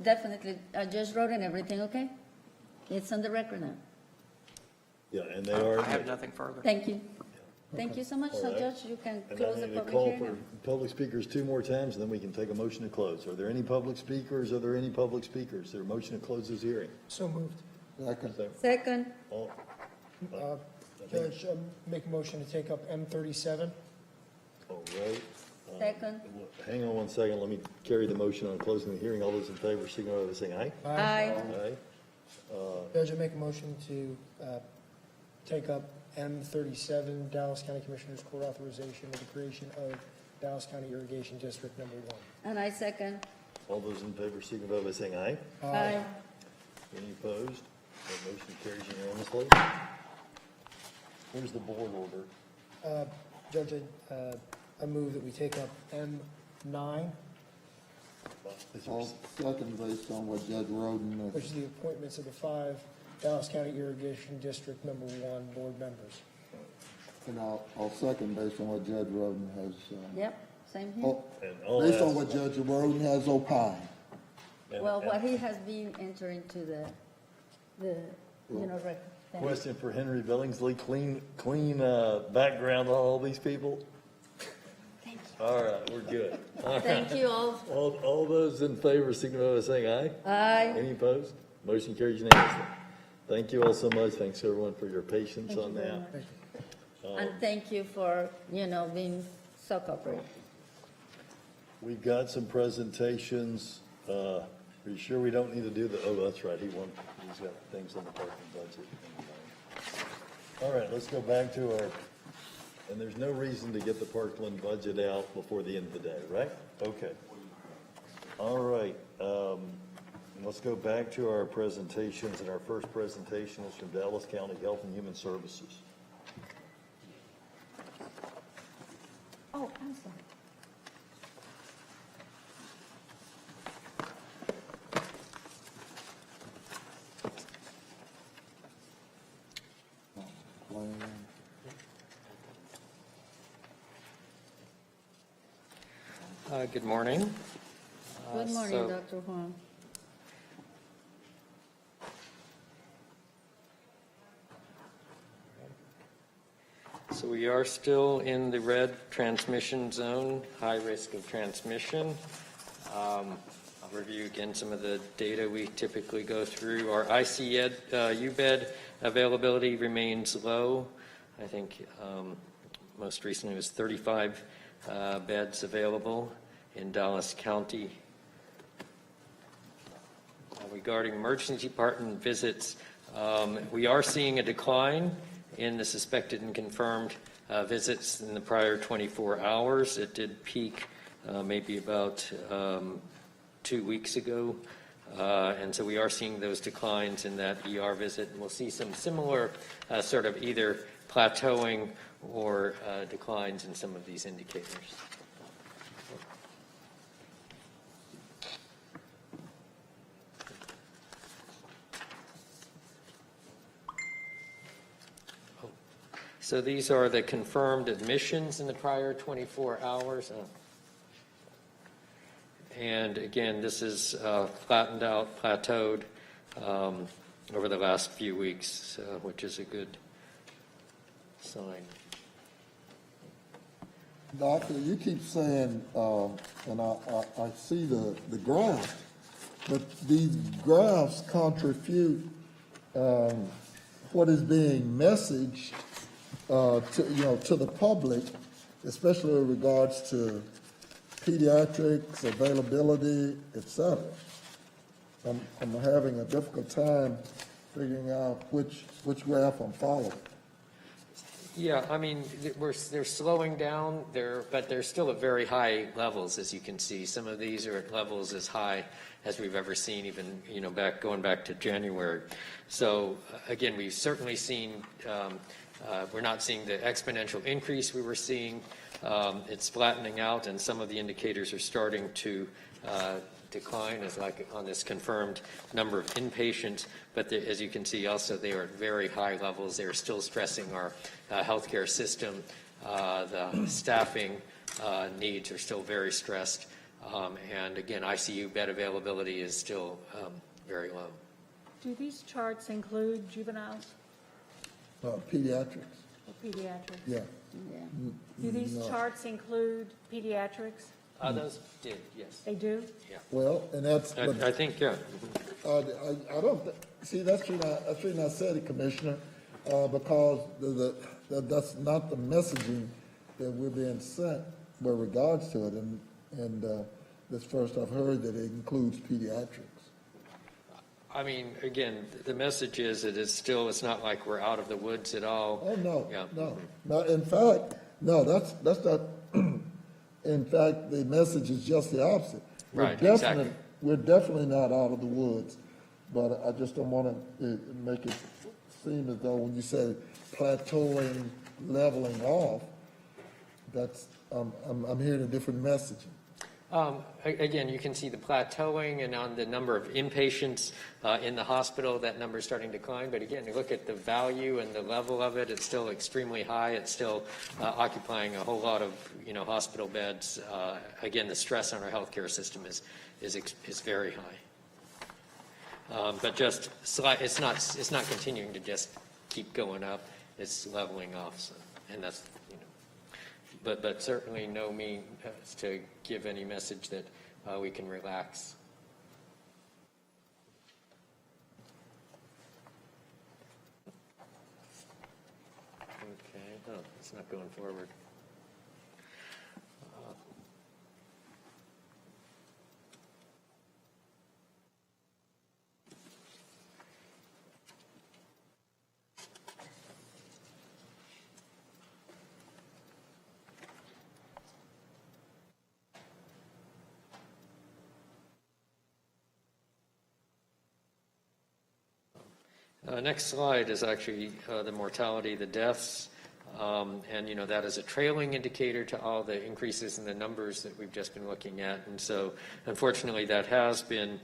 Definitely. I just wrote in everything, okay? It's on the record now. Yeah, and they are. I have nothing further. Thank you. Thank you so much. All So, right. Judge, you can And close I the need to public call hearing for now. public speakers 2 more times, and then we can take a motion to close. Are there any public speakers? Are there any public speakers? Is there a motion to close this hearing? So moved. Second. All- Judge, make a motion to take up M37. All right. Second. Hang on 1 second. Let me carry the motion on closing the hearing. All those in favor, signify by saying aye. Aye. Aye. Judge, I make a motion to take up M37, Dallas County Commissioners Court authorization of the creation of Dallas County Irrigation District Number 1. And I second. All those in favor, signify by saying aye. Aye. Any opposed? That motion carries unanimously. Where's the board order? Judge, I move that we take up M9, I'll second based on what Judge Roden which is the appointments of the 5 Dallas County Irrigation District Number 1 board members. and I'll second based on what Judge Roden has. Yep, same here. And I'll Based on ask- what Judge Roden has opined. Well, what he has been entering to the record. Thank you. Question for Henry Billingsley, clean background on all these people? Thank you. All right, we're good. All right. Thank you all. All those in favor, signify by saying aye. Aye. Any opposed? Motion carries unanimously. Thank you all so much. Thanks everyone for your patience Thank on you very that. much. And thank you for, being so cooperative. We've got some presentations. Are you sure we don't need to do oh, that's right, he's got things on the parking budget. All right, let's go back to and there's no reason to get the Parkland budget out before the end of the day, right? Okay. All right, let's go back to our presentations, and our first presentation is from Dallas County Health and Human Services. Good morning. Good morning, so- Dr. Juan. So we are still in the red transmission zone, high risk of transmission. I'll review again some of the data we typically go through. Our ICU bed availability remains low. I think most recently it was 35 beds available in Dallas County. Regarding emergency department visits, we are seeing a decline in the suspected and confirmed visits in the prior 24 hours. It did peak maybe about 2 weeks ago. And so we are seeing those declines in that ER visit. And we'll see some similar sort of either plateauing or declines in some of these indicators. So these are the confirmed admissions in the prior 24 hours. And again, this is flattened out, plateaued over the last few weeks, which is a good sign. Doctor, you keep saying, and I see the graphs, but these graphs contribute what is being messaged to the public, especially in regards to pediatrics, availability, etc. I'm having a difficult time figuring out which graph I'm following. Yeah, I mean, they're slowing down, but they're still at very high levels, as you can see. Some of these are at levels as high as we've ever seen, even going back to January. So again, we've certainly seen. We're not seeing the exponential increase we were seeing. It's flattening out, and some of the indicators are starting to decline, as like on this confirmed number of inpatients. But as you can see, also they are at very high levels. They're still stressing our healthcare system. The staffing needs are still very stressed, and again, ICU bed availability is still very low. Do these charts include juveniles Pediatrics. or pediatrics? Yeah. Do these No. charts include pediatrics? Those did, yes. They do? Yeah. Well, and that's. But, I think, yeah. I don't see that's true. That's true. I said it, Commissioner, because that's not the messaging that we're being sent with regards to it. And this first I've heard that it includes pediatrics. I mean, again, the message is that it's not like we're out of the woods at all. Oh no, Yeah. no. In fact, no. That's not. In fact, the message is just the opposite. Right, exactly. We're definitely not out of the woods, but I just don't want to make it seem as though when you say plateauing, leveling off, that's I'm hearing a different messaging. Again, you can see the plateauing, and on the number of inpatients in the hospital, that number is starting to decline. But again, you look at the value and the level of it, it's still extremely high. It's still occupying a whole lot of hospital beds. Again, the stress on our healthcare system is very high. But just it's not continuing to just keep going up. It's leveling off, so, and that's. But certainly no means to give any message that we can relax. Okay, no, it's not going forward. Next slide is actually the mortality, the deaths, and that is a trailing indicator to all the increases in the numbers that we've just been looking at. And so, unfortunately, that has been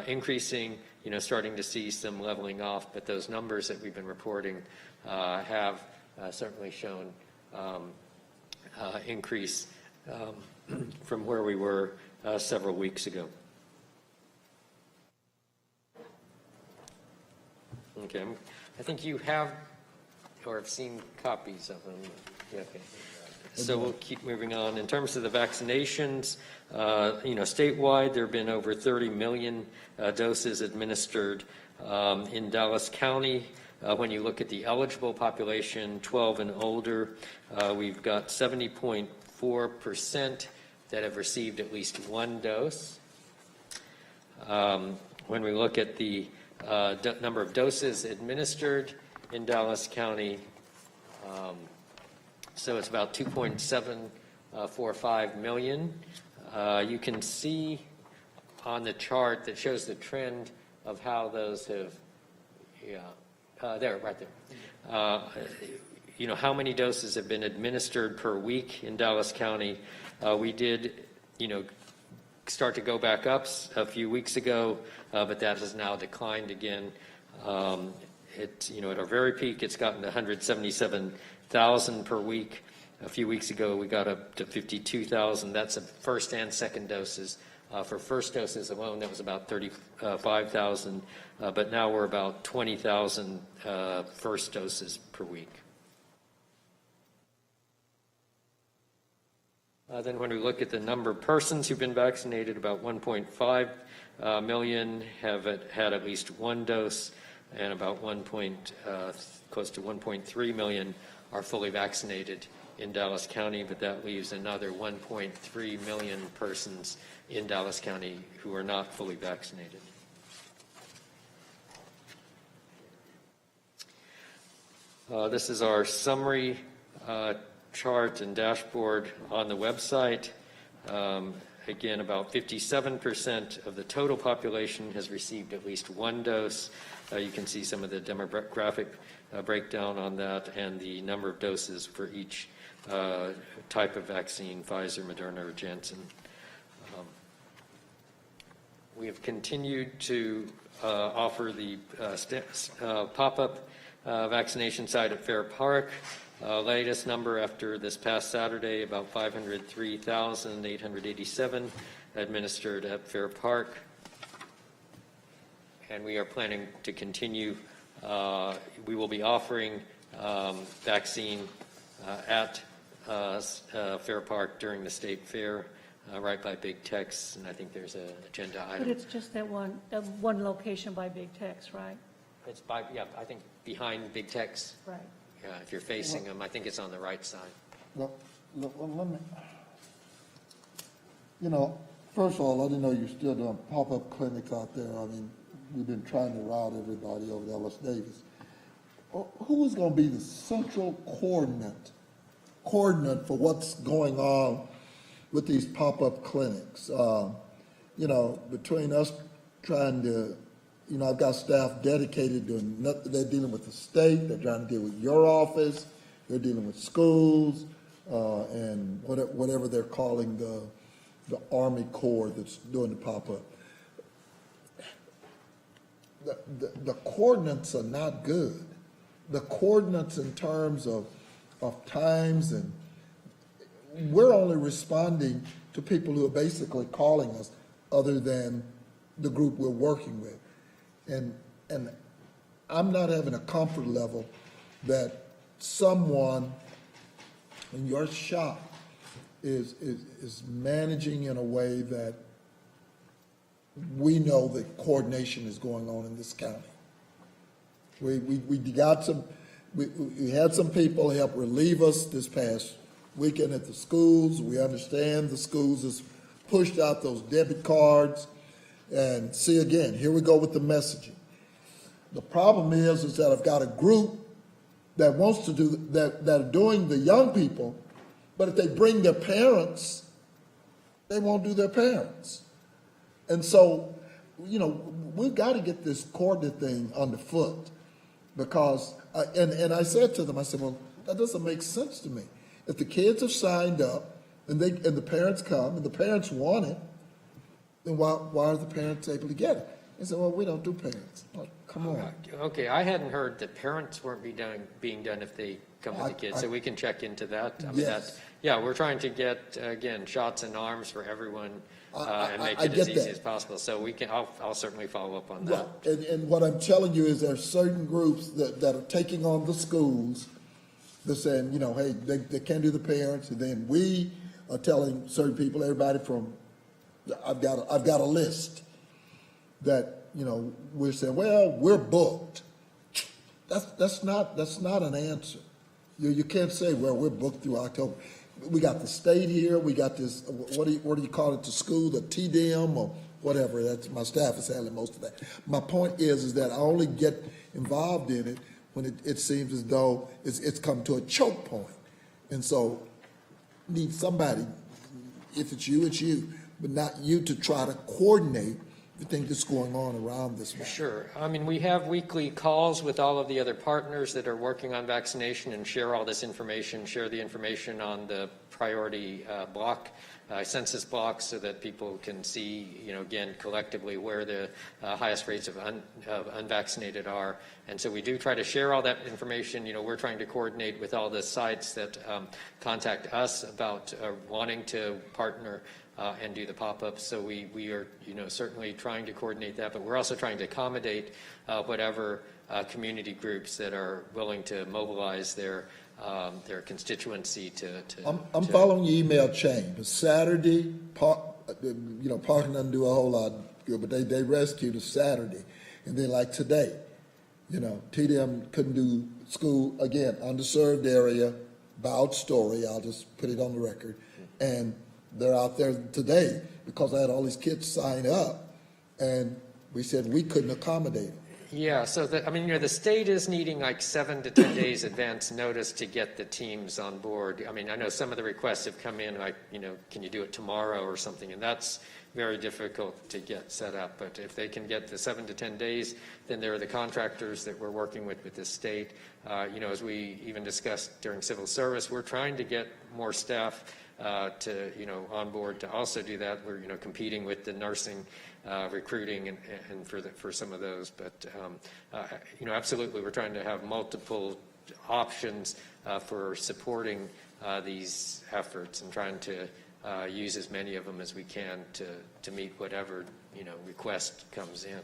increasing. Starting to see some leveling off, but those numbers that we've been reporting have certainly shown increase. from where we were several weeks ago. Okay, I think you have or have seen copies of them. Yeah, okay. So we'll keep moving on. In terms of the vaccinations, statewide, there have been over 30 million doses administered in Dallas County. When you look at the eligible population, 12 and older, we've got 70.4% that have received at least one dose. When we look at the number of doses administered in Dallas County, so it's about 2.745 million. You can see on the chart that shows the trend of how those have, there, right there. How many doses have been administered per week in Dallas County. We did, start to go back up a few weeks ago, but that has now declined again. At our very peak, it's gotten to 177,000 per week. A few weeks ago, we got up to 52,000. That's a first and second doses. For first doses alone, that was about 35,000, but now we're about 20,000 first doses per week. Then when we look at the number of persons who've been vaccinated, about 1.5 million have had at least one dose, and about close to 1.3 million are fully vaccinated in Dallas County, but that leaves another 1.3 million persons in Dallas County who are not fully vaccinated. This is our summary chart and dashboard on the website. Again, about 57% of the total population has received at least one dose. You can see some of the demographic breakdown on that and the number of doses for each type of vaccine, Pfizer, Moderna, or Janssen. We have continued to offer the pop-up vaccination site at Fair Park. Latest number after this past Saturday, about 503,887 administered at Fair Park. And we are planning to continue. We will be offering vaccine at Fair Park during the state fair, right by Big Tex, and I think there's an agenda item. But it's just that one location by Big Tex, right? It's by, I think behind Big Tex. Right. If you're facing them, I think it's on the right side. Look, let me, first of all, I didn't know you're still doing pop-up clinics out there. I mean, we've been trying to route everybody over to Ellis Davis. Who is going to be the central coordinate for what's going on with these pop-up clinics? Between us trying to, I've got staff dedicated to nothing. They're dealing with the state. They're trying to deal with your office. They're dealing with schools and whatever they're calling the Army Corps that's doing the pop-up. The coordinates are not good. The coordinates in terms of times, and we're only responding to people who are basically calling us other than the group we're working with. And I'm not having a comfort level that someone in your shop is managing in a way that we know that coordination is going on in this county. We had some people help relieve us this past weekend at the schools. We understand the schools has pushed out those debit cards. And see, again, here we go with the messaging. The problem is that I've got a group that wants to do that are doing the young people, but if they bring their parents, they won't do their parents. And so, we've got to get this coordinate thing underfoot, because and I said to them, I said, well, that doesn't make sense to me. If the kids have signed up and the parents come and the parents want it, then why are the parents able to get it? They said, well, we don't do parents. Oh, come on. Okay, I hadn't heard that parents weren't being done if they come with the kids, so we can check into that. I mean, Yes. Yeah, we're trying to get, again, shots in arms for everyone and make I it as get easy that. as possible. So I'll certainly follow up on that. Right, and what I'm telling you is there are certain groups that are taking on the schools. They're saying, hey, they can't do the parents, and then we are telling certain people, everybody from, I've got a list that, we're saying, well, we're booked. That's not an answer. You can't say, well, we're booked through October. We got the state here, we got this, what do you call it, the school, the TDM or whatever, that's, my staff is handling most of that. My point is that I only get involved in it when it seems as though it's come to a choke point. And so, need somebody, if it's you, but not you to try to coordinate the thing that's going on around this. Sure. I mean, we have weekly calls with all of the other partners that are working on vaccination and share all this information, share the information on the priority block, census blocks, so that people can see, again, collectively where the highest rates of unvaccinated are. And so we do try to share all that information. We're trying to coordinate with all the sites that contact us about wanting to partner and do the pop-ups. So we are, certainly trying to coordinate that, but we're also trying to accommodate whatever community groups that are willing to mobilize their constituency to. I'm following your email chain. The Saturday, parking doesn't do a whole lot good, but they rescued a Saturday, and then like today, TDM couldn't do school again, underserved area, bowed story. I'll just put it on the record, and they're out there today because I had all these kids sign up, and we said we couldn't accommodate them. Yeah, so the state is needing like 7 to 10 days advance notice to get the teams on board. I mean, I know some of the requests have come in like, can you do it tomorrow or something, and that's very difficult to get set up. But if they can get the 7 to 10 days, then there are the contractors that we're working with the state. As we even discussed during civil service, we're trying to get more staff to on board to also do that. We're competing with the nursing recruiting and for some of those, but absolutely we're trying to have multiple options for supporting these efforts and trying to use as many of them as we can to meet whatever request comes in.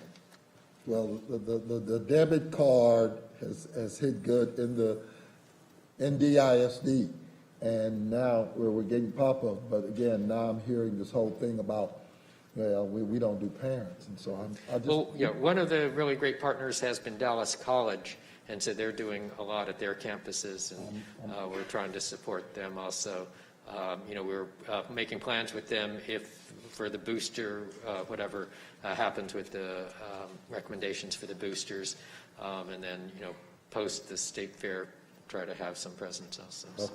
Well, the debit card has hit good in the NDISD. And now we're getting pop-up, but again, now I'm hearing this whole thing about, we don't do parents, and so I just... one of the really great partners has been Dallas College, and so they're doing a lot at their campuses, and we're trying to support them also. We're making plans with them for the booster, whatever happens with the recommendations for the boosters, and then, post the state fair, try to have some presence also. So.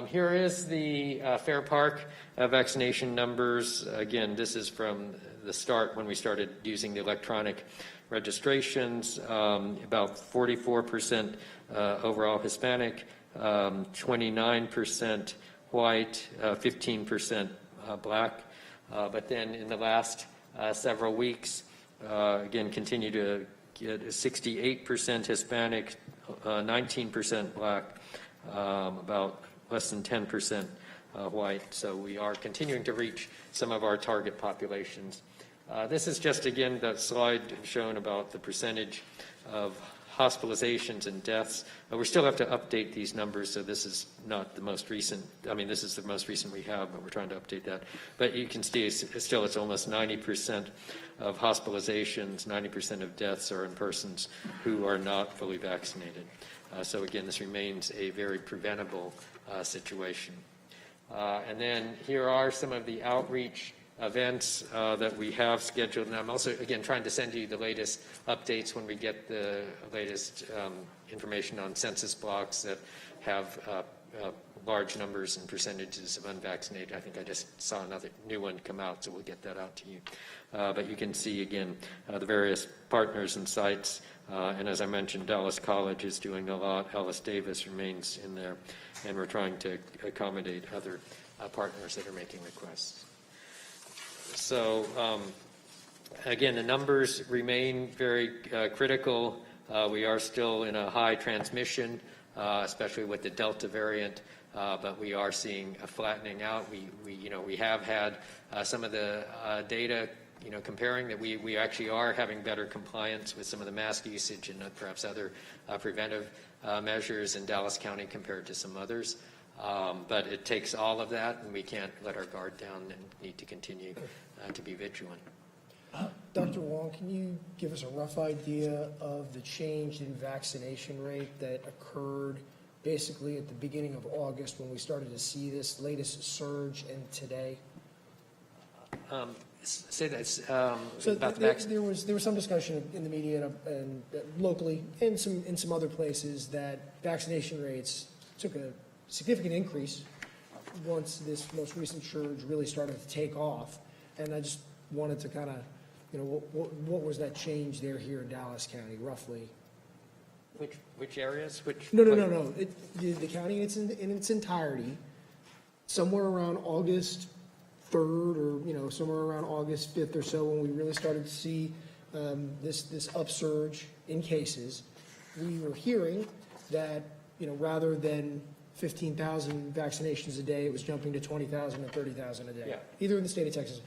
Here is the Fair Park vaccination numbers. Again, this is from the start when we started using the electronic registrations. About 44% overall Hispanic, 29% white, 15% black. But then in the last several weeks, again, continue to get 68% Hispanic, 19% black, about less than 10% white. So we are continuing to reach some of our target populations. This is just, again, that slide shown about the percentage of hospitalizations and deaths. We still have to update these numbers, so this is not the most recent. I mean, this is the most recent we have, but we're trying to update that. But you can see it's almost 90% of hospitalizations, 90% of deaths are in persons who are not fully vaccinated. So again, this remains a very preventable situation. And then here are some of the outreach events that we have scheduled. And I'm also, again, trying to send you the latest updates when we get the latest information on census blocks that have large numbers and percentages of unvaccinated. I think I just saw another new one come out, so we'll get that out to you. But you can see, again, the various partners and sites. And as I mentioned, Dallas College is doing a lot. Ellis Davis remains in there. And we're trying to accommodate other partners that are making requests. So, again, the numbers remain very critical. We are still in a high transmission, especially with the Delta variant. but we are seeing a flattening out. We have had some of the data, comparing that we actually are having better compliance with some of the mask usage and perhaps other preventive measures in Dallas County compared to some others. But it takes all of that, and we can't let our guard down and need to continue to be vigilant. Dr. Wong, can you give us a rough idea of the change in vaccination rate that occurred basically at the beginning of August when we started to see this latest surge and today? Say that So about the there was some discussion in the media and locally and in some other places that vaccination rates took a significant increase once this most recent surge really started to take off. And I just wanted to kind of, what was that change there here in Dallas County, roughly? Which areas? No. The county in its entirety, somewhere around August 3rd or, somewhere around August 5th or so, when we really started to see this upsurge in cases, we were hearing that, rather than 15,000 vaccinations a day, it was jumping to 20,000 and 30,000 a day, Yeah. either in the state of Texas.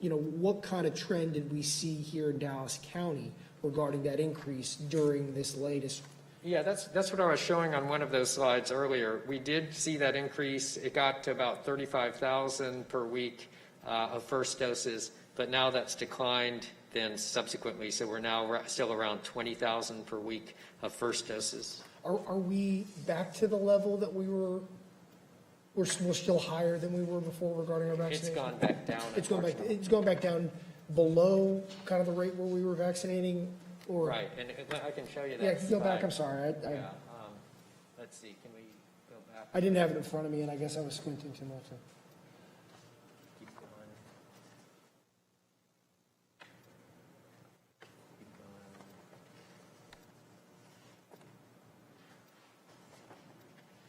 What kind of trend did we see here in Dallas County regarding that increase during this latest? Yeah, that's what I was showing on one of those slides earlier. We did see that increase. It got to about 35,000 per week of first doses, but now that's declined then subsequently. So we're now still around 20,000 per week of first doses. Are we back to the level that we're still higher than we were before regarding our vaccination? It's gone back down. It's gone back down below kind of the rate where we were vaccinating, or Right, and I can show you that. yeah, go back. slide. I'm sorry. Let's see. Can we go back? I didn't have it in front of me, and I guess I was squinting too much. Keep going. Keep going.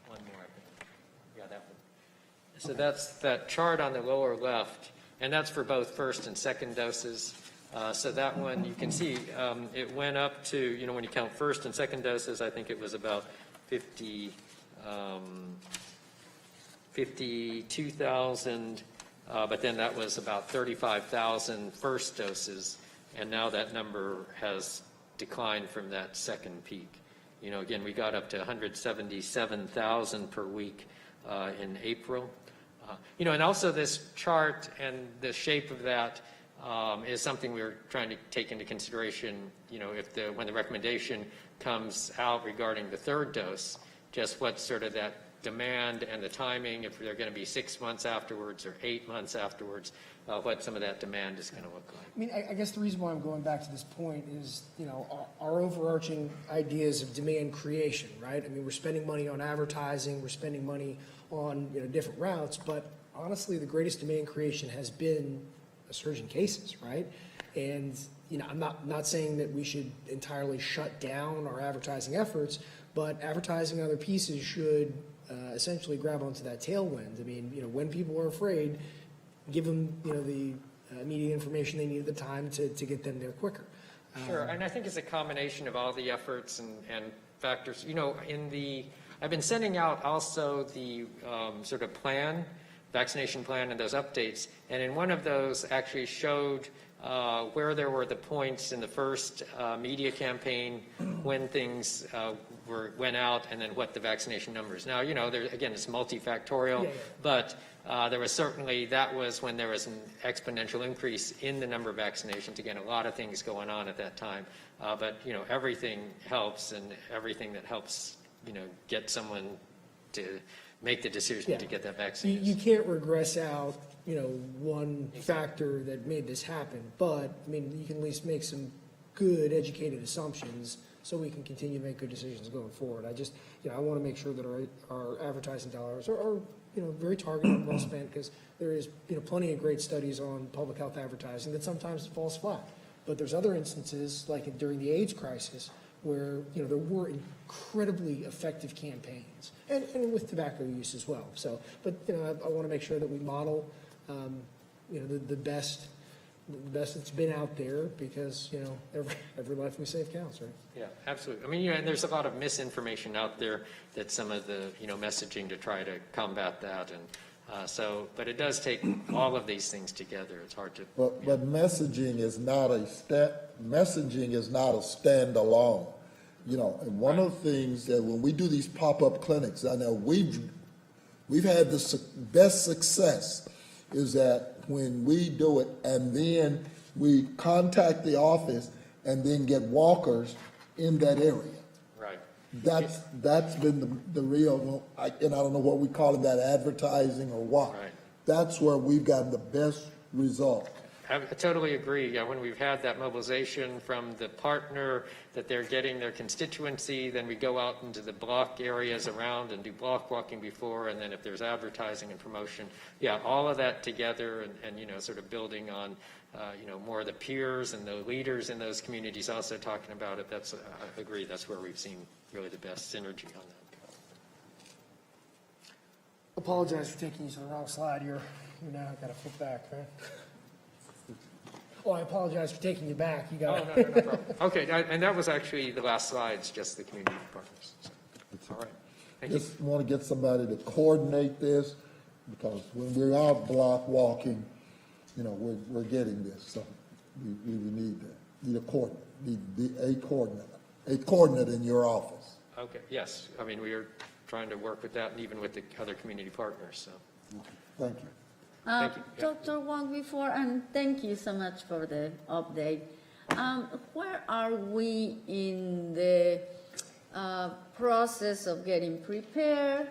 One more, I think. Yeah, that one. So that's that chart on the lower left, and that's for both first and second doses. So that one, you can see it went up to, when you count first and second doses, I think it was about 52,000, but then that was about 35,000 first doses, and now that number has declined from that second peak. Again, we got up to 177,000 per week in April. And also this chart and the shape of that is something we were trying to take into consideration, when the recommendation comes out regarding the third dose, just what sort of that demand and the timing, if they're going to be 6 months afterwards or 8 months afterwards, what some of that demand is going to look like. I mean, I guess the reason why I'm going back to this point is, our overarching ideas of demand creation, right? I mean, we're spending money on advertising, we're spending money on, different routes, but honestly, the greatest demand creation has been a surge in cases, right? And, I'm not saying that we should entirely shut down our advertising efforts, but advertising other pieces should essentially grab onto that tailwind. I mean, when people are afraid, give them, the immediate information they need at the time to get them there quicker. Sure, and I think it's a combination of all the efforts and factors. I've been sending out also the sort of vaccination plan and those updates, and in one of those actually showed where there were the points in the first media campaign when things went out, and then what the vaccination numbers. Now, again, it's multifactorial, but there was certainly, that was when there was an exponential increase in the number of vaccinations. Again, a lot of things going on at that time, but everything helps, and everything that helps, get someone to make the decision to get that vaccine. You can't regress out, one factor that made this happen, but, I mean, you can at least make some good educated assumptions so we can continue to make good decisions going forward. I just, I want to make sure that our advertising dollars are very targeted and well spent, because there is, plenty of great studies on public health advertising that sometimes falls flat. But there's other instances, like during the AIDS crisis, where, there were incredibly effective campaigns, and with tobacco use as well. So, but, I want to make sure that we model, the best best it's been out there because, you know, every life we save counts, right? Yeah, absolutely. I mean, and there's a lot of misinformation out there that some of the, messaging to try to combat that. And but it does take all of these things together. It's hard to. But messaging is not a standalone. And one of the things that when we do these pop-up clinics, I know we've had the best success is that when we do it and then we contact the office and then get walkers in that area. Right. That's been the real, and I don't know what we call it, that advertising or what. Right. That's where we've gotten the best result. I totally agree. Yeah, when we've had that mobilization from the partner that they're getting their constituency, then we go out into the block areas around and do block walking before, and then if there's advertising and promotion, yeah, all of that together and sort of building on, more of the peers and the leaders in those communities also talking about it. I agree. That's where we've seen really the best synergy on that. Apologize for taking you to the wrong slide. You now got to flip back, right? Oh, I apologize for taking you back. You got no problem. Okay, and that was actually the last slide's just the community partners. So, all right. Thank you. Just want to get somebody to coordinate this because when we're out block walking, we're getting this. So we need that. Need a coordinate in your office. Okay. Yes. I mean, we are trying to work with that, and even with the other community partners. So. Thank you. Thank you. Yeah. Dr. Wong, and thank you so much for the update. Where are we in the process of getting prepared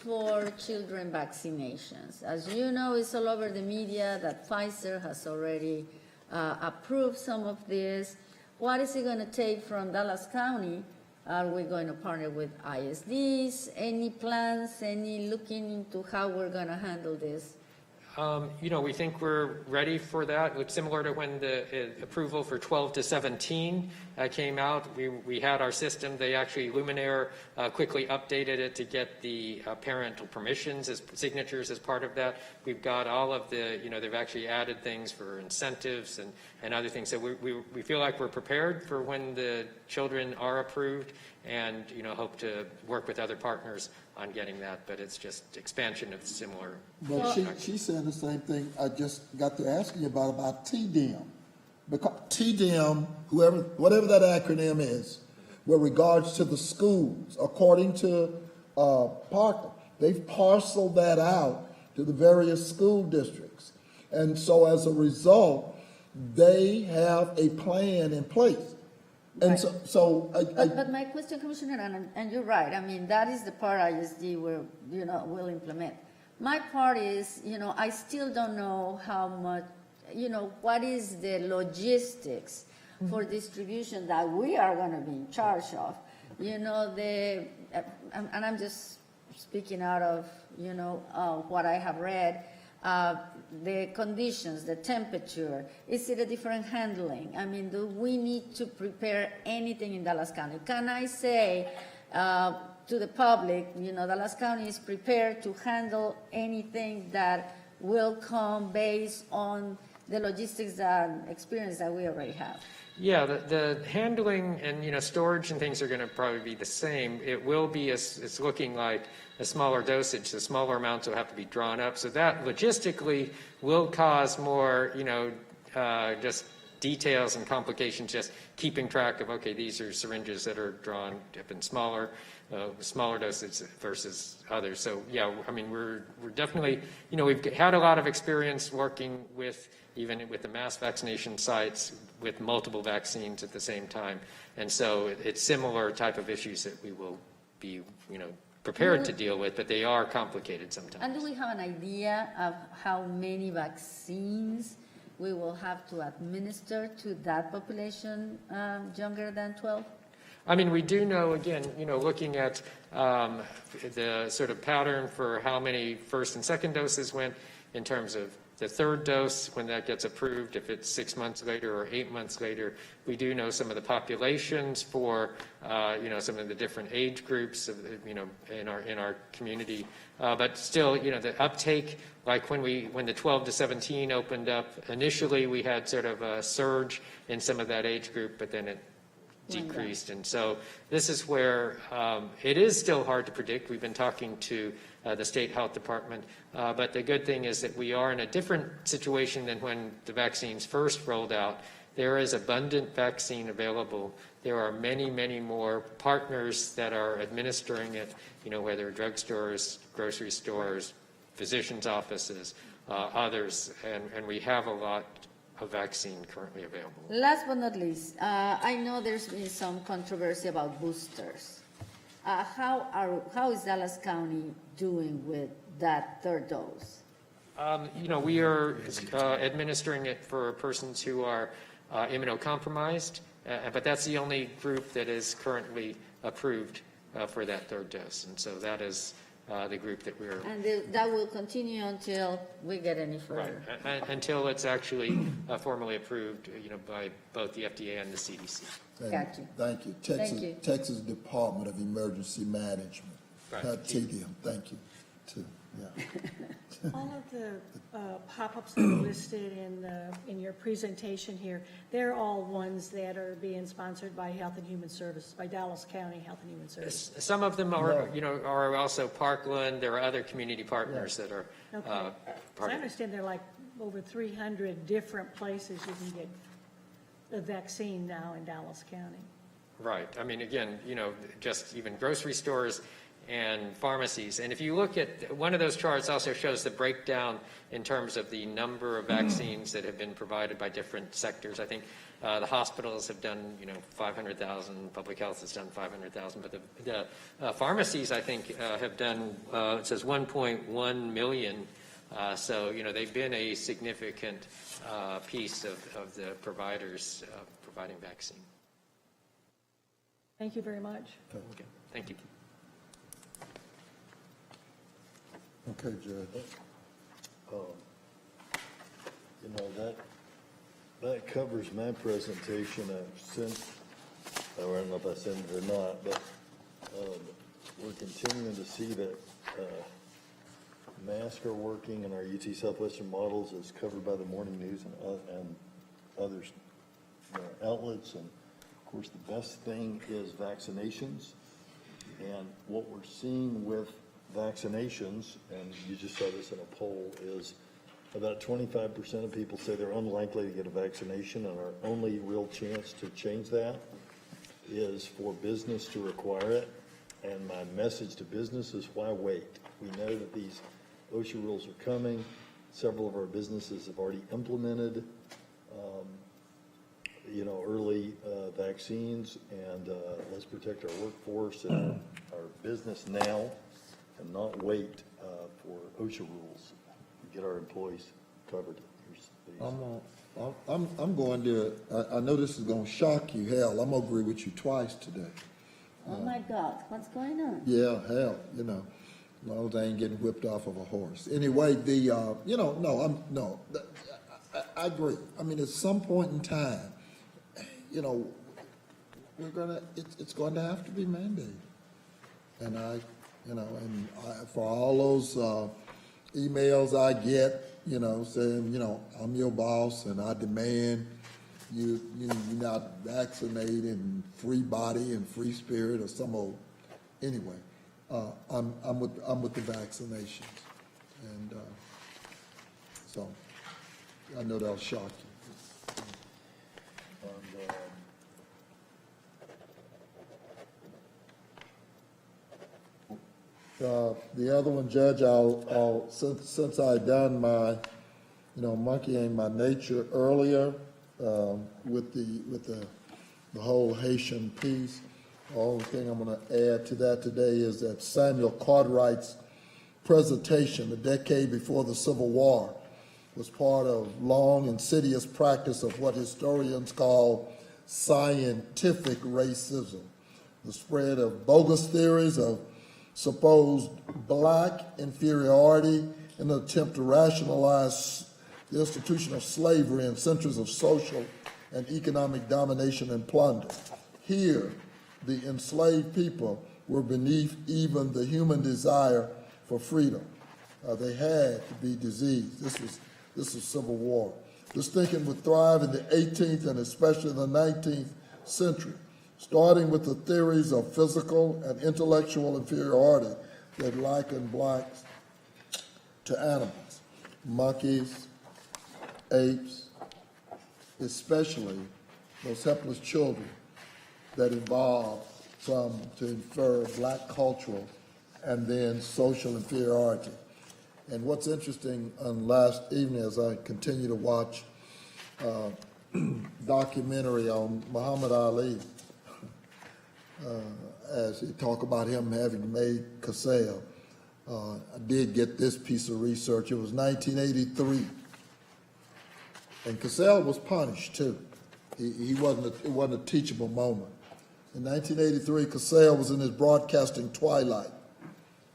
for children vaccinations? As you know, it's all over the media that Pfizer has already approved some of this. What is it going to take from Dallas County? Are we going to partner with ISDs? Any plans, any looking into how we're going to handle this? We think we're ready for that. It's similar to when the approval for 12 to 17 came out. We had our system. They actually, Luminaire quickly updated it to get the parental permissions as signatures as part of that. We've got all of the, they've actually added things for incentives and other things. So we feel like we're prepared for when the children are approved and, hope to work with other partners on getting that, but it's just expansion of similar. But she said the same thing I just got to asking you about TDM. Because TDM, whatever that acronym is, with regards to the schools, according to Parker, they've parceled that out to the various school districts. And so as a result, they have a plan in place. And Right. But my question, Commissioner, and you're right, I mean, that is the part ISD will implement. My part is, I still don't know how much, what is the logistics for distribution that we are going to be in charge of. And I'm just speaking out of, what I have read. The conditions, the temperature, is it a different handling? I mean, do we need to prepare anything in Dallas County? Can I say to the public, Dallas County is prepared to handle anything that will come based on the logistics and experience that we already have? Yeah, the handling and storage and things are going to probably be the same. It will be it's looking like a smaller dosage. The smaller amounts will have to be drawn up. So that logistically will cause more just details and complications. Just keeping track of these are syringes that are drawn up in smaller dosage versus others. So yeah, I mean we're definitely we've had a lot of experience working with even with the mass vaccination sites with multiple vaccines at the same time. And so it's similar type of issues that we will be, prepared to deal with, but they are complicated sometimes. And do we have an idea of how many vaccines we will have to administer to that population younger than 12? I mean, we do know, again, looking at the sort of pattern for how many first and second doses went in terms of The third dose, when that gets approved, if it's 6 months later or 8 months later, we do know some of the populations for, some of the different age groups, in our community. But still, the uptake, like when the 12 to 17 opened up, initially we had sort of a surge in some of that age group, but then it decreased. And so this is where it is still hard to predict. We've been talking to the state health department, but the good thing is that we are in a different situation than when the vaccines first rolled out. There is abundant vaccine available. There are many, many more partners that are administering it, whether drugstores, grocery stores, physicians' offices, others, and we have a lot of vaccine currently available. Last but not least, I know there's been some controversy about boosters. How is Dallas County doing with that third dose? We are administering it for persons who are immunocompromised, but that's the only group that is currently approved for that third dose. And so that is the group that we're... And that will continue until we get any further? Right, until it's actually formally approved, by both the FDA and the CDC. Got you. Thank you. Texas Department of Emergency Management. Right. TDM, thank you, too, yeah. All of the pop-ups that are listed in your presentation here, they're all ones that are being sponsored by Health and Human Services, by Dallas County Health and Human Services. Some of them are, are also Parkland. There are other community partners that are Okay. part So I of it. understand there are like over 300 different places you can get the vaccine now in Dallas County. Right. I mean, again, just even grocery stores and pharmacies. And if you look at one of those charts, also shows the breakdown in terms of the number of vaccines that have been provided by different sectors. I think the hospitals have done, 500,000. Public health has done 500,000. But the pharmacies, I think, have done, it says 1.1 million. So, they've been a significant piece of the providers providing vaccine. Thank you very much. Okay. Thank you. Okay, Judge. That covers my presentation. I've sent, I don't know if I sent it or not, but we're continuing to see that masks are working in our UT Southwestern models as covered by the morning news and other outlets. And of course, the best thing is vaccinations. And what we're seeing with vaccinations, and you just saw this in a poll, is about 25% of people say they're unlikely to get a vaccination, and our only real chance to change that is for business to require it. And my message to business is, why wait? We know that these OSHA rules are coming. Several of our businesses have already implemented early vaccines, and let's protect our workforce and our business now and not wait for OSHA rules to get our employees covered. I'm going to, I know this is going to shock you, hell, I'm going to agree with you twice today. Oh my God, what's going on? Yeah, hell, as long as I ain't getting whipped off of a horse. Anyway, I agree. I mean, at some point in time, it's going to have to be mandated. And for all those emails I get, saying, I'm your boss and I demand you're not vaccinated and free body and free spirit or some old. Anyway, I'm with the vaccinations, and so I know that'll shock you. The other one, Judge, I'll since I done my, monkeying my nature earlier with the whole Haitian piece. The only thing I'm going to add to that today is that Samuel Cartwright's presentation, a decade before the Civil War, was part of long insidious practice of what historians call scientific racism, the spread of bogus theories of supposed black inferiority in an attempt to rationalize the institution of slavery and centuries of social and economic domination and plunder. Here, the enslaved people were beneath even the human desire for freedom. They had to be diseased. This was Civil War. This thinking would thrive in the 18th and especially the 19th century, starting with the theories of physical and intellectual inferiority that likened blacks to animals, monkeys, apes, especially those helpless children that evolved to infer black cultural and then social inferiority. And what's interesting, last evening as I continue to watch documentary on Muhammad Ali, as he talk about him having made Cassell, I did get this piece of research. It was 1983, and Cassell was punished too. It wasn't a teachable moment. In 1983, Cassell was in his broadcasting twilight.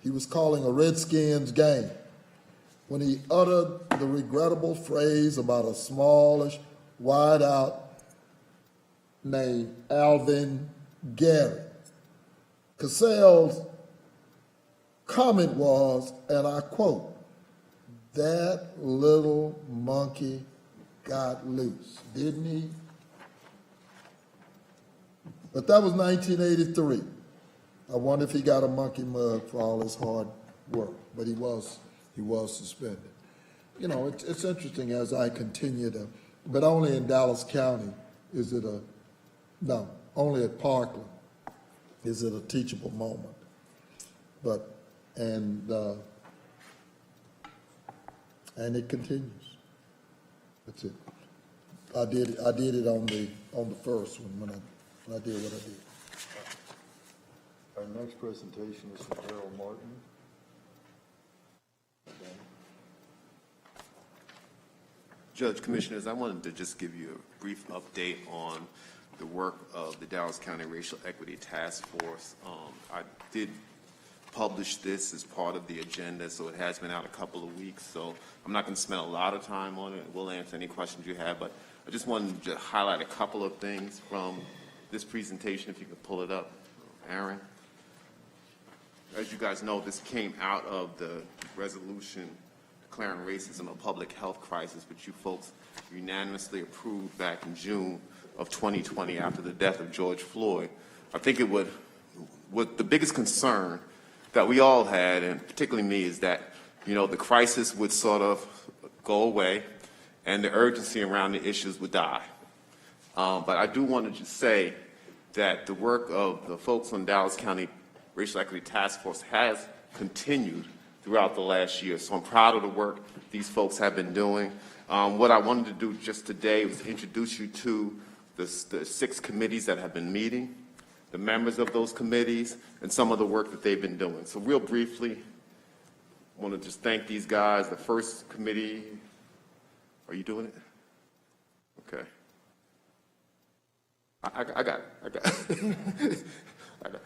He was calling a Redskins game when he uttered the regrettable phrase about a smallish wideout named Alvin Gary. Cassell's comment was, and I quote, "That little monkey got loose, didn't he?" But that was 1983. I wonder if he got a monkey mug for all his hard work, but he was suspended. You know, it's interesting as I continue to, but only in Dallas County is it only at Parkland is it a teachable moment. But, and it continues. That's it. I did it on the first one when I did what I did. Our next presentation is from Harold Martin. Judge, Commissioners, I wanted to just give you a brief update on the work of the Dallas County Racial Equity Task Force. I did publish this as part of the agenda, so it has been out a couple of weeks, so I'm not going to spend a lot of time on it. We'll answer any questions you have, but I just wanted to highlight a couple of things from this presentation, if you could pull it up, Aaron. As you guys know, this came out of the resolution declaring racism a public health crisis, which you folks unanimously approved back in June of 2020 after the death of George Floyd. I think it would the biggest concern that we all had, and particularly me, is that, you know, the crisis would sort of go away and the urgency around the issues would die. But I do want to just say that the work of the folks on Dallas County Racial Equity Task Force has continued throughout the last year. So I'm proud of the work these folks have been doing. What I wanted to do just today was introduce you to the 6 committees that have been meeting, the members of those committees, and some of the work that they've been doing. So real briefly, I want to just thank these guys. The first committee, are you doing it? Okay. I got it.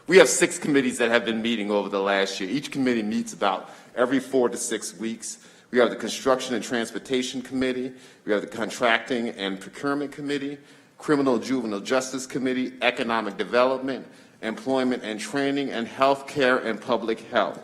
We have 6 committees that have been meeting over the last year. Each committee meets about every 4 to 6 weeks. We have the Construction and Transportation Committee. We have the Contracting and Procurement Committee, Criminal and Juvenile Justice Committee, Economic Development, Employment and Training, and Healthcare and Public Health.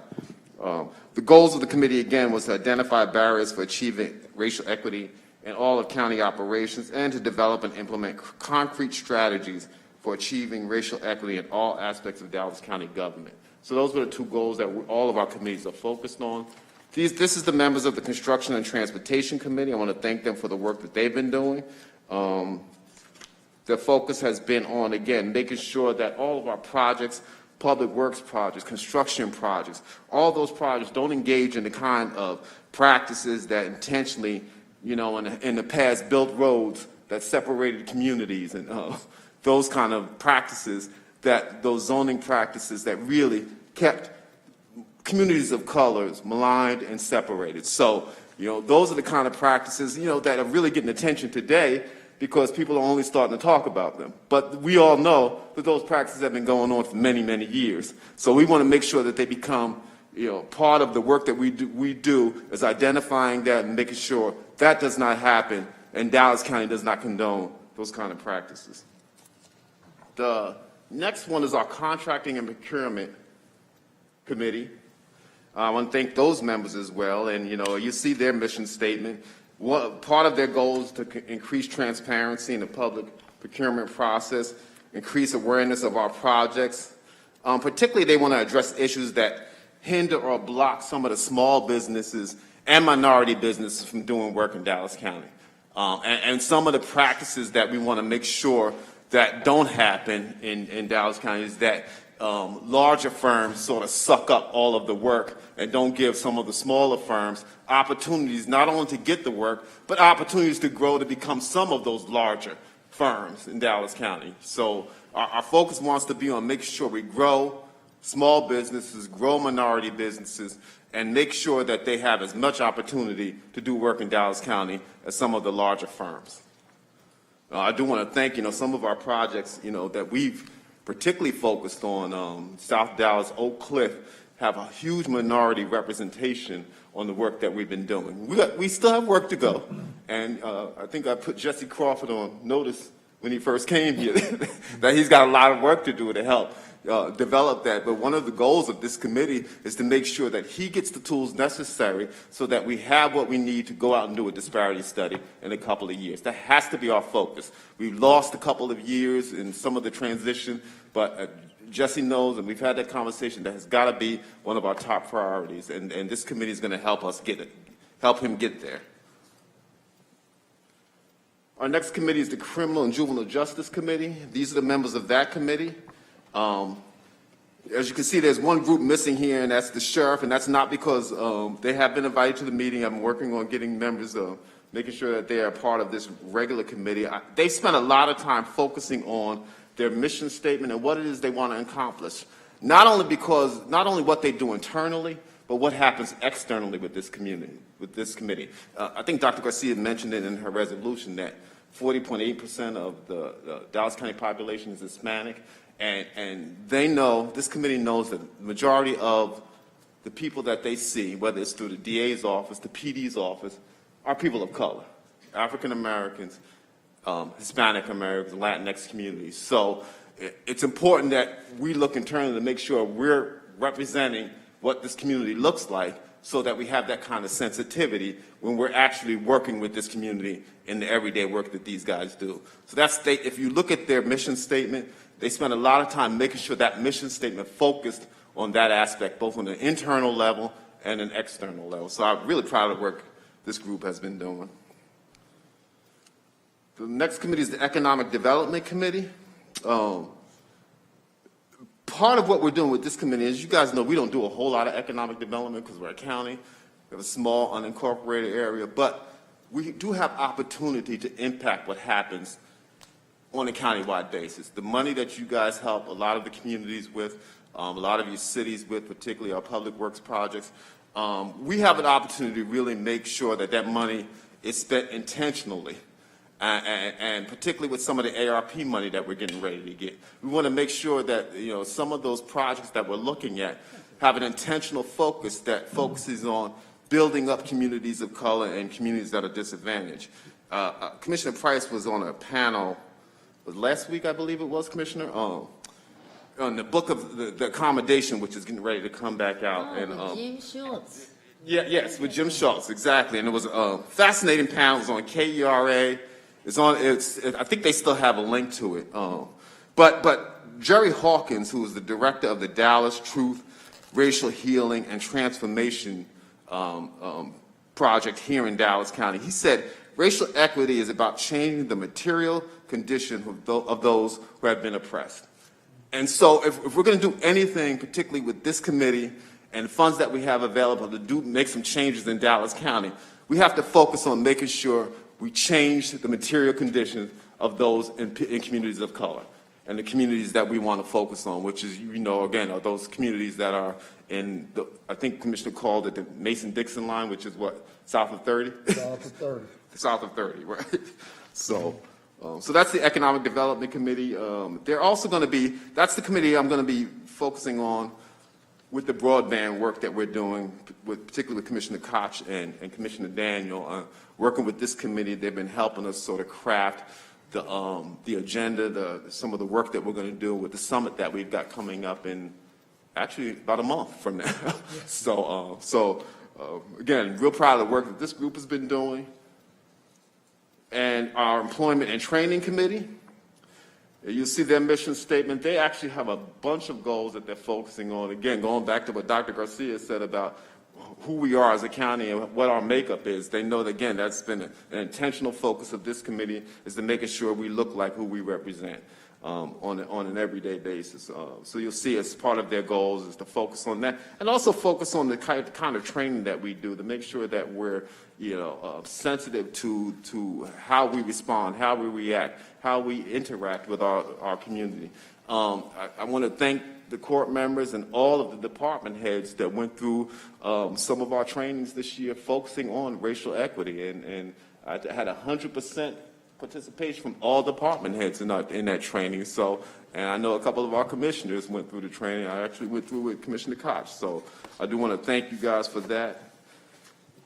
The goals of the committee, again, was to identify barriers for achieving racial equity in all of county operations and to develop and implement concrete strategies for achieving racial equity in all aspects of Dallas County government. So those were the 2 goals that all of our committees are focused on. This is the members of the Construction and Transportation Committee. I want to thank them for the work that they've been doing. Their focus has been on, again, making sure that all of our projects, public works projects, construction projects, all those projects don't engage in the kind of practices that intentionally, you know, in the past built roads that separated communities and those kind of practices, those zoning practices that really kept communities of colors maligned and separated. So, you know, those are the kind of practices, you know, that are really getting attention today because people are only starting to talk about them. But we all know that those practices have been going on for many, many years. So we want to make sure that they become, part of the work that we do is identifying that and making sure that does not happen, and Dallas County does not condone those kind of practices. The next one is our Contracting and Procurement Committee. I want to thank those members as well, and you see their mission statement. Part of their goal is to increase transparency in the public procurement process, increase awareness of our projects. Particularly, they want to address issues that hinder or block some of the small businesses and minority businesses from doing work in Dallas County. And some of the practices that we want to make sure that don't happen in Dallas County is that larger firms sort of suck up all of the work and don't give some of the smaller firms opportunities not only to get the work, but opportunities to grow to become some of those larger firms in Dallas County. So our focus wants to be on making sure we grow small businesses, grow minority businesses, and make sure that they have as much opportunity to do work in Dallas County as some of the larger firms. I do want to thank, some of our projects, that we've particularly focused on. South Dallas, Oak Cliff have a huge minority representation on the work that we've been doing. We still have work to go, and I think I put Jesse Crawford on notice when he first came here that he's got a lot of work to do to help develop that. But one of the goals of this committee is to make sure that he gets the tools necessary so that we have what we need to go out and do a disparity study in a couple of years. That has to be our focus. We've lost a couple of years in some of the transition, but Jesse knows, and we've had that conversation, that has got to be one of our top priorities, and this committee is going to help us help him get there. Our next committee is the Criminal and Juvenile Justice Committee. These are the members of that committee. As you can see, there's one group missing here, and that's the sheriff, and that's not because they have been invited to the meeting. I'm working on getting members, making sure that they are part of this regular committee. They spent a lot of time focusing on their mission statement and what it is they want to accomplish, not only what they do internally, but what happens externally with this committee. I think Dr. Garcia mentioned it in her resolution that 40.8% of the Dallas County population is Hispanic, and this committee knows that the majority of the people that they see, whether it's through the DA's office, the PD's office, are people of color, African Americans, Hispanic Americans, Latinx communities. So it's important that we look internally to make sure we're representing what this community looks like so that we have that kind of sensitivity when we're actually working with this community in the everyday work that these guys do. So if you look at their mission statement, they spend a lot of time making sure that mission statement focused on that aspect, both on an internal level and an external level. So I'm really proud of the work this group has been doing. The next committee is the Economic Development Committee. Part of what we're doing with this committee, as you guys know, we don't do a whole lot of economic development because we're a county. We have a small, unincorporated area, but we do have opportunity to impact what happens on a countywide basis. The money that you guys help a lot of the communities with, a lot of your cities with, particularly our public works projects, we have an opportunity to really make sure that that money is spent intentionally. And particularly with some of the ARP money that we're getting ready to get. We want to make sure that some of those projects that we're looking at have an intentional focus that focuses on building up communities of color and communities that are disadvantaged. Commissioner Price was on a panel, last week I believe it was, Commissioner, on the book of the accommodation, which is getting ready to come back out. Jim Schultz. Yes, with Jim Schultz, exactly. And it was a fascinating panel. It was on KERA. I think they still have a link to it. But Jerry Hawkins, who is the director of the Dallas Truth, Racial Healing, and Transformation project here in Dallas County, he said racial equity is about changing the material condition of those who have been oppressed. And so if we're going to do anything, particularly with this committee and funds that we have available to make some changes in Dallas County, we have to focus on making sure we change the material conditions of those in communities of color and the communities that we want to focus on, which is, again, are those communities that are in, I think Commissioner called it the Mason-Dixon line, which is what, south of 30? South of 30. South of 30, right? So that's the Economic Development Committee. They're also going to be, that's the committee I'm going to be focusing on with the broadband work that we're doing, particularly with Commissioner Koch and Commissioner Daniel, working with this committee, they've been helping us sort of craft the agenda, some of the work that we're going to do with the summit that we've got coming up in actually about a month from now. So again, real proud of the work that this group has been doing. And our Employment and Training Committee, you'll see their mission statement. They actually have a bunch of goals that they're focusing on. Again, going back to what Dr. Garcia said about who we are as a county and what our makeup is. They know that, again, that's been an intentional focus of this committee, is to making sure we look like who we represent on an everyday basis. So you'll see as part of their goals is to focus on that, and also focus on the kind of training that we do to make sure that we're sensitive to how we respond, how we react, how we interact with our community. I want to thank the court members and all of the department heads that went through some of our trainings this year focusing on racial equity, and I had 100% participation from all department heads in that training. So, and I know a couple of our commissioners went through the training. I actually went through with Commissioner Koch. So I do want to thank you guys for that.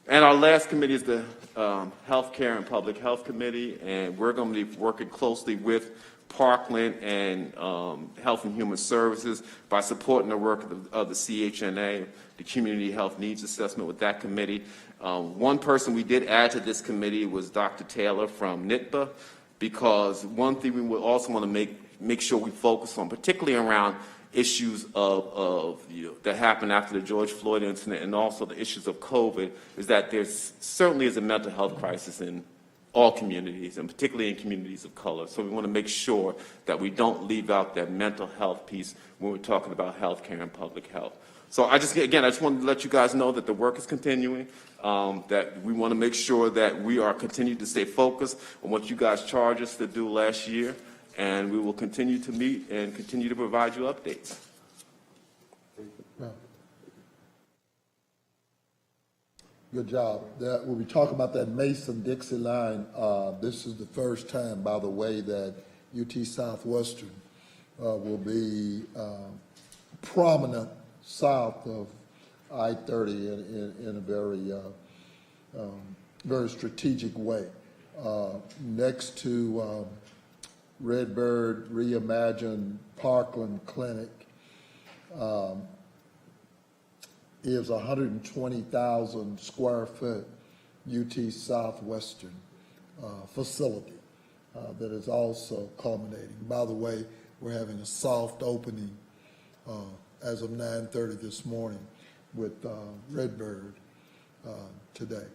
And our last committee is the Healthcare and Public Health Committee, and we're going to be working closely with Parkland and Health and Human Services by supporting the work of the CHNA, the Community Health Needs Assessment with that committee. One person we did add to this committee was Dr. Taylor from NITBA, because one thing we would also want to make sure we focus on, particularly around issues of that happened after the George Floyd incident and also the issues of COVID, is that there certainly is a mental health crisis in all communities, and particularly in communities of color. So we want to make sure that we don't leave out that mental health piece when we're talking about healthcare and public health. So I just wanted to let you guys know that the work is continuing, that we want to make sure that we are continuing to stay focused on what you guys charged us to do last year, and we will continue to meet and continue to provide you updates. Good job. When we talk about that Mason-Dixie line, this is the first time, by the way, that UT Southwestern will be prominent south of I-30 in a very strategic way. Next to Redbird Reimagined Parkland Clinic is 120,000 square foot UT Southwestern facility that is also culminating. By the way, we're having a soft opening as of 9:30 this morning with Redbird today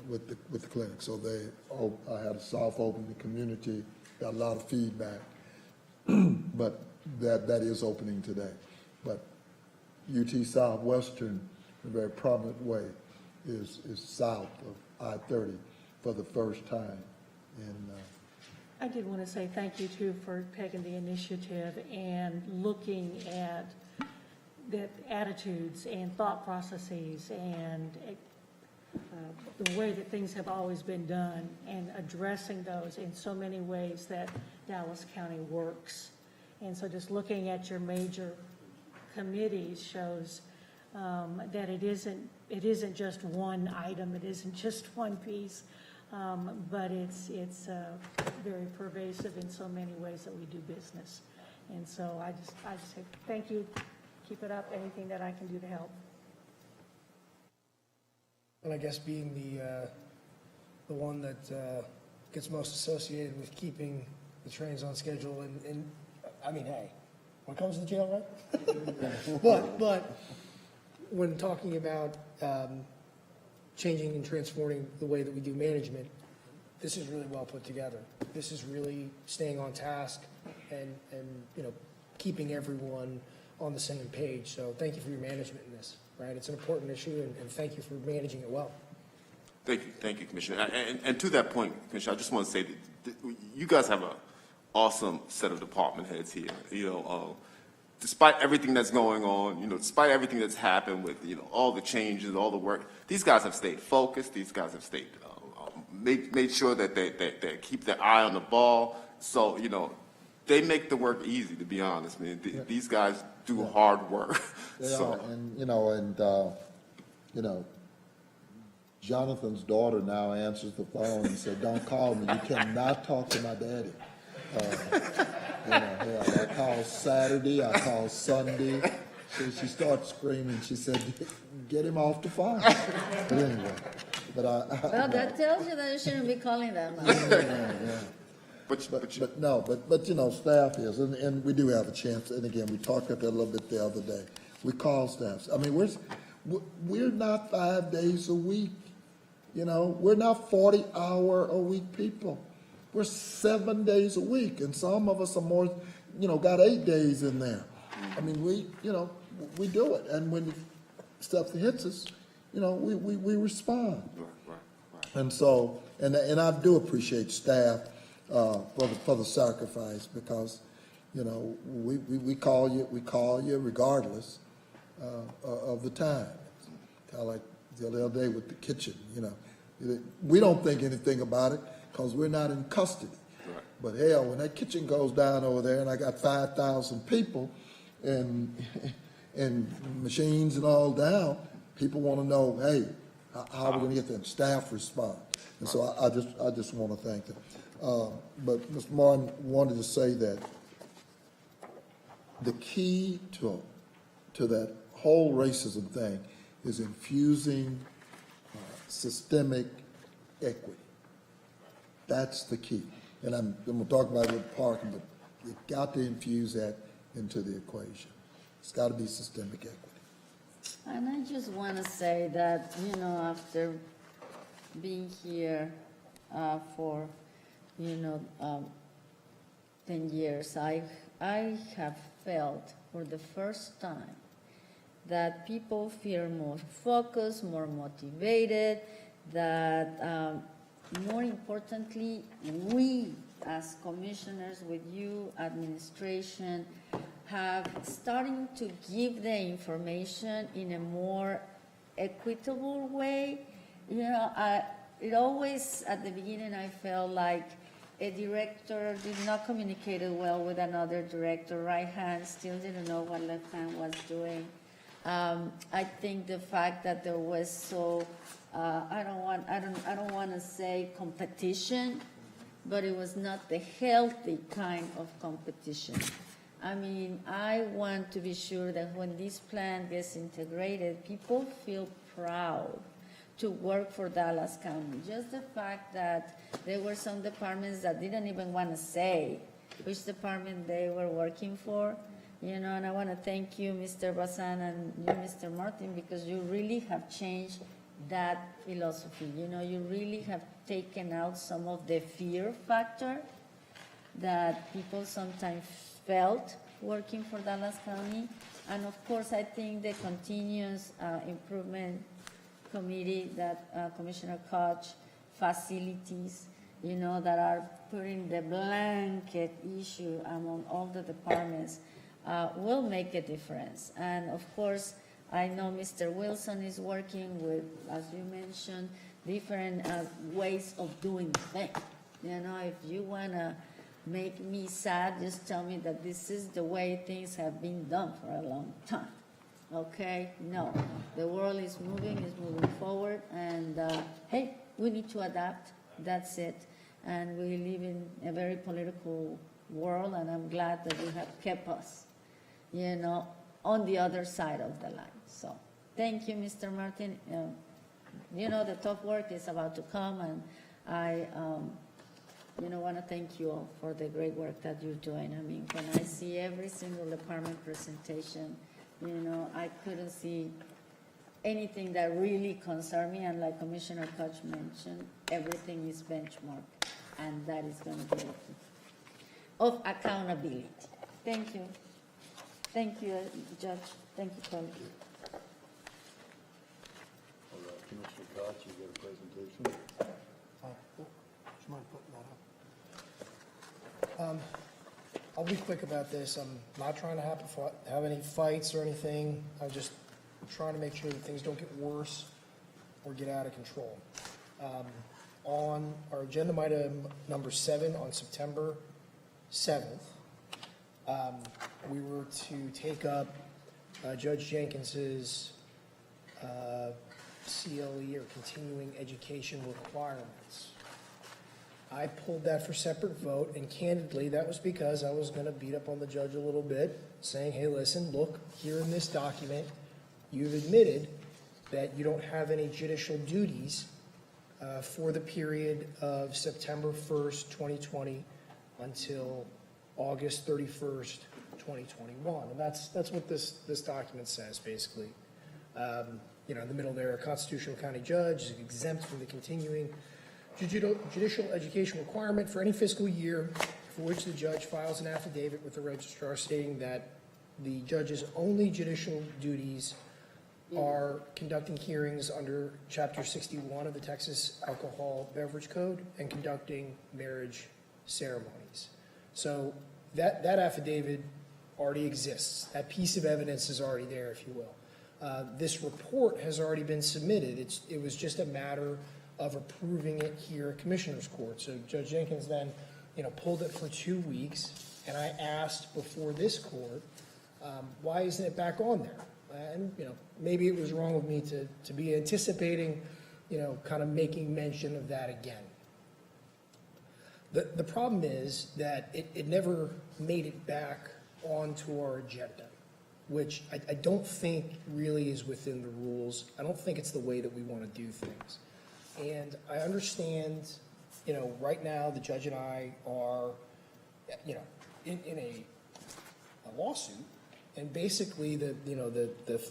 with the clinic. So I had a soft opening. The community got a lot of feedback, but that is opening today. But UT Southwestern, in a very prominent way, is south of I-30 for the first time. And I did want to say thank you, too, for taking the initiative and looking at the attitudes and thought processes and the way that things have always been done and addressing those in so many ways that Dallas County works. And so just looking at your major committees shows that it isn't just one item, it isn't just one piece, but it's very pervasive in so many ways that we do business. And so I just say thank you, keep it up, anything that I can do to help. And I guess being the one that gets most associated with keeping the trains on schedule, and I mean, hey, when it comes to the jail, right? but when talking about changing and transforming the way that we do management, this is really well put together. This is really staying on task and keeping everyone on the same page. So thank you for your management in this, right? It's an important issue, and thank you for managing it well. Thank you, Commissioner. And to that point, Commissioner, I just want to say that you guys have an awesome set of department heads here. Despite everything that's going on, despite everything that's happened with, all the changes, all the work, these guys have stayed focused. These guys have stayed, made sure that they keep their eye on the ball. So, they make the work easy, to be honest, man. These guys do hard work. They So, are, and, Jonathan's daughter now answers the phone and said, "Don't call me. You cannot talk to my daddy." I call Saturday, I call Sunday. So she starts screaming. She said, "Get him off the phone." But anyway, Well, that tells you that you shouldn't be calling that much. But staff is, and we do have a chance, and again, we talked about that a little bit the other day. We call staffs. I mean, we're not 5 days a week, we're not 40-hour-a-week people. We're 7 days a week, and some of us are more, got 8 days in there. I mean, we do it, and when stuff hits us, we respond. And so, and I do appreciate staff for the sacrifice, because we call you regardless of the time. Kind of like the other day with the kitchen. We don't think anything about it because we're not in custody. right. But hell, when that kitchen goes down over there, and I got 5,000 people and machines and all down, people want to know, hey, how are we going to get them? Staff respond. And so I just want to thank them. But Mr. Martin wanted to say that the key to that whole racism thing is infusing systemic equity. That's the key. And I'm going to talk about it with parking, but you've got to infuse that into the equation. It's got to be systemic equity. And I just want to say that, after being here for, 10 years, I have felt for the first time that people feel more focused, more motivated, that more importantly, we as commissioners with you, administration, have starting to give the information in a more equitable way. It always, at the beginning, I felt like a director did not communicate well with another director. Right hand still didn't know what left hand was doing. I think the fact that there was so I don't want to say competition, but it was not the healthy kind of competition. I mean, I want to be sure that when this plan gets integrated, people feel proud to work for Dallas County. Just the fact that there were some departments that didn't even want to say which department they were working for, and I want to thank you, Mr. Bazan, and you, Mr. Martin, because you really have changed that philosophy. You really have taken out some of the fear factor that people sometimes felt working for Dallas County. And of course, I think the continuous improvement committee that Commissioner KOCH facilities, that are putting the blanket issue among all the departments will make a difference. And of course, I know Mr. Wilson is working with, as you mentioned, different ways of doing things. If you want to make me sad, just tell me that this is the way things have been done for a long time. Okay? No. The world is moving forward, and hey, we need to adapt. That's it. And we live in a very political world, and I'm glad that you have kept us, on the other side of the line. So thank you, Mr. Martin. The tough work is about to come, and I want to thank you all for the great work that you're doing. I mean, when I see every single department presentation, I couldn't see anything that really concerned me, and like Commissioner KOCH mentioned, everything is benchmarked, and that is going to be the key of accountability. Thank you. Thank you, Judge. Thank you, colleagues. All right, Commissioner Koch, you got a presentation? Do you mind putting that up? I'll be quick about this. I'm not trying to have any fights or anything. I'm just trying to make sure that things don't get worse or get out of control. On our agenda item number 7 on September 7th, we were to take up Judge Jenkins's CLE or continuing education requirements. I pulled that for separate vote, and candidly, that was because I was going to beat up on the judge a little bit, saying, hey, listen, look, here in this document, you've admitted that you don't have any judicial duties for the period of September 1st, 2020 until August 31st, 2021. And that's what this document says, basically. You know, in the middle there, a constitutional county judge is exempt from the continuing judicial education requirement for any fiscal year for which the judge files an affidavit with the registrar stating that the judge's only judicial duties are conducting hearings under Chapter 61 of the Texas Alcohol Beverage Code and conducting marriage ceremonies. So that affidavit already exists. That piece of evidence is already there, if you will. This report has already been submitted. It was just a matter of approving it here at Commissioner's Court. So Judge Jenkins then, pulled it for 2 weeks, and I asked before this court, why isn't it back on there? And, maybe it was wrong of me to be anticipating, kind of making mention of that again. The problem is that it never made it back onto our agenda, which I don't think really is within the rules. I don't think it's the way that we want to do things. And I understand, right now the judge and I are, in a lawsuit, and basically the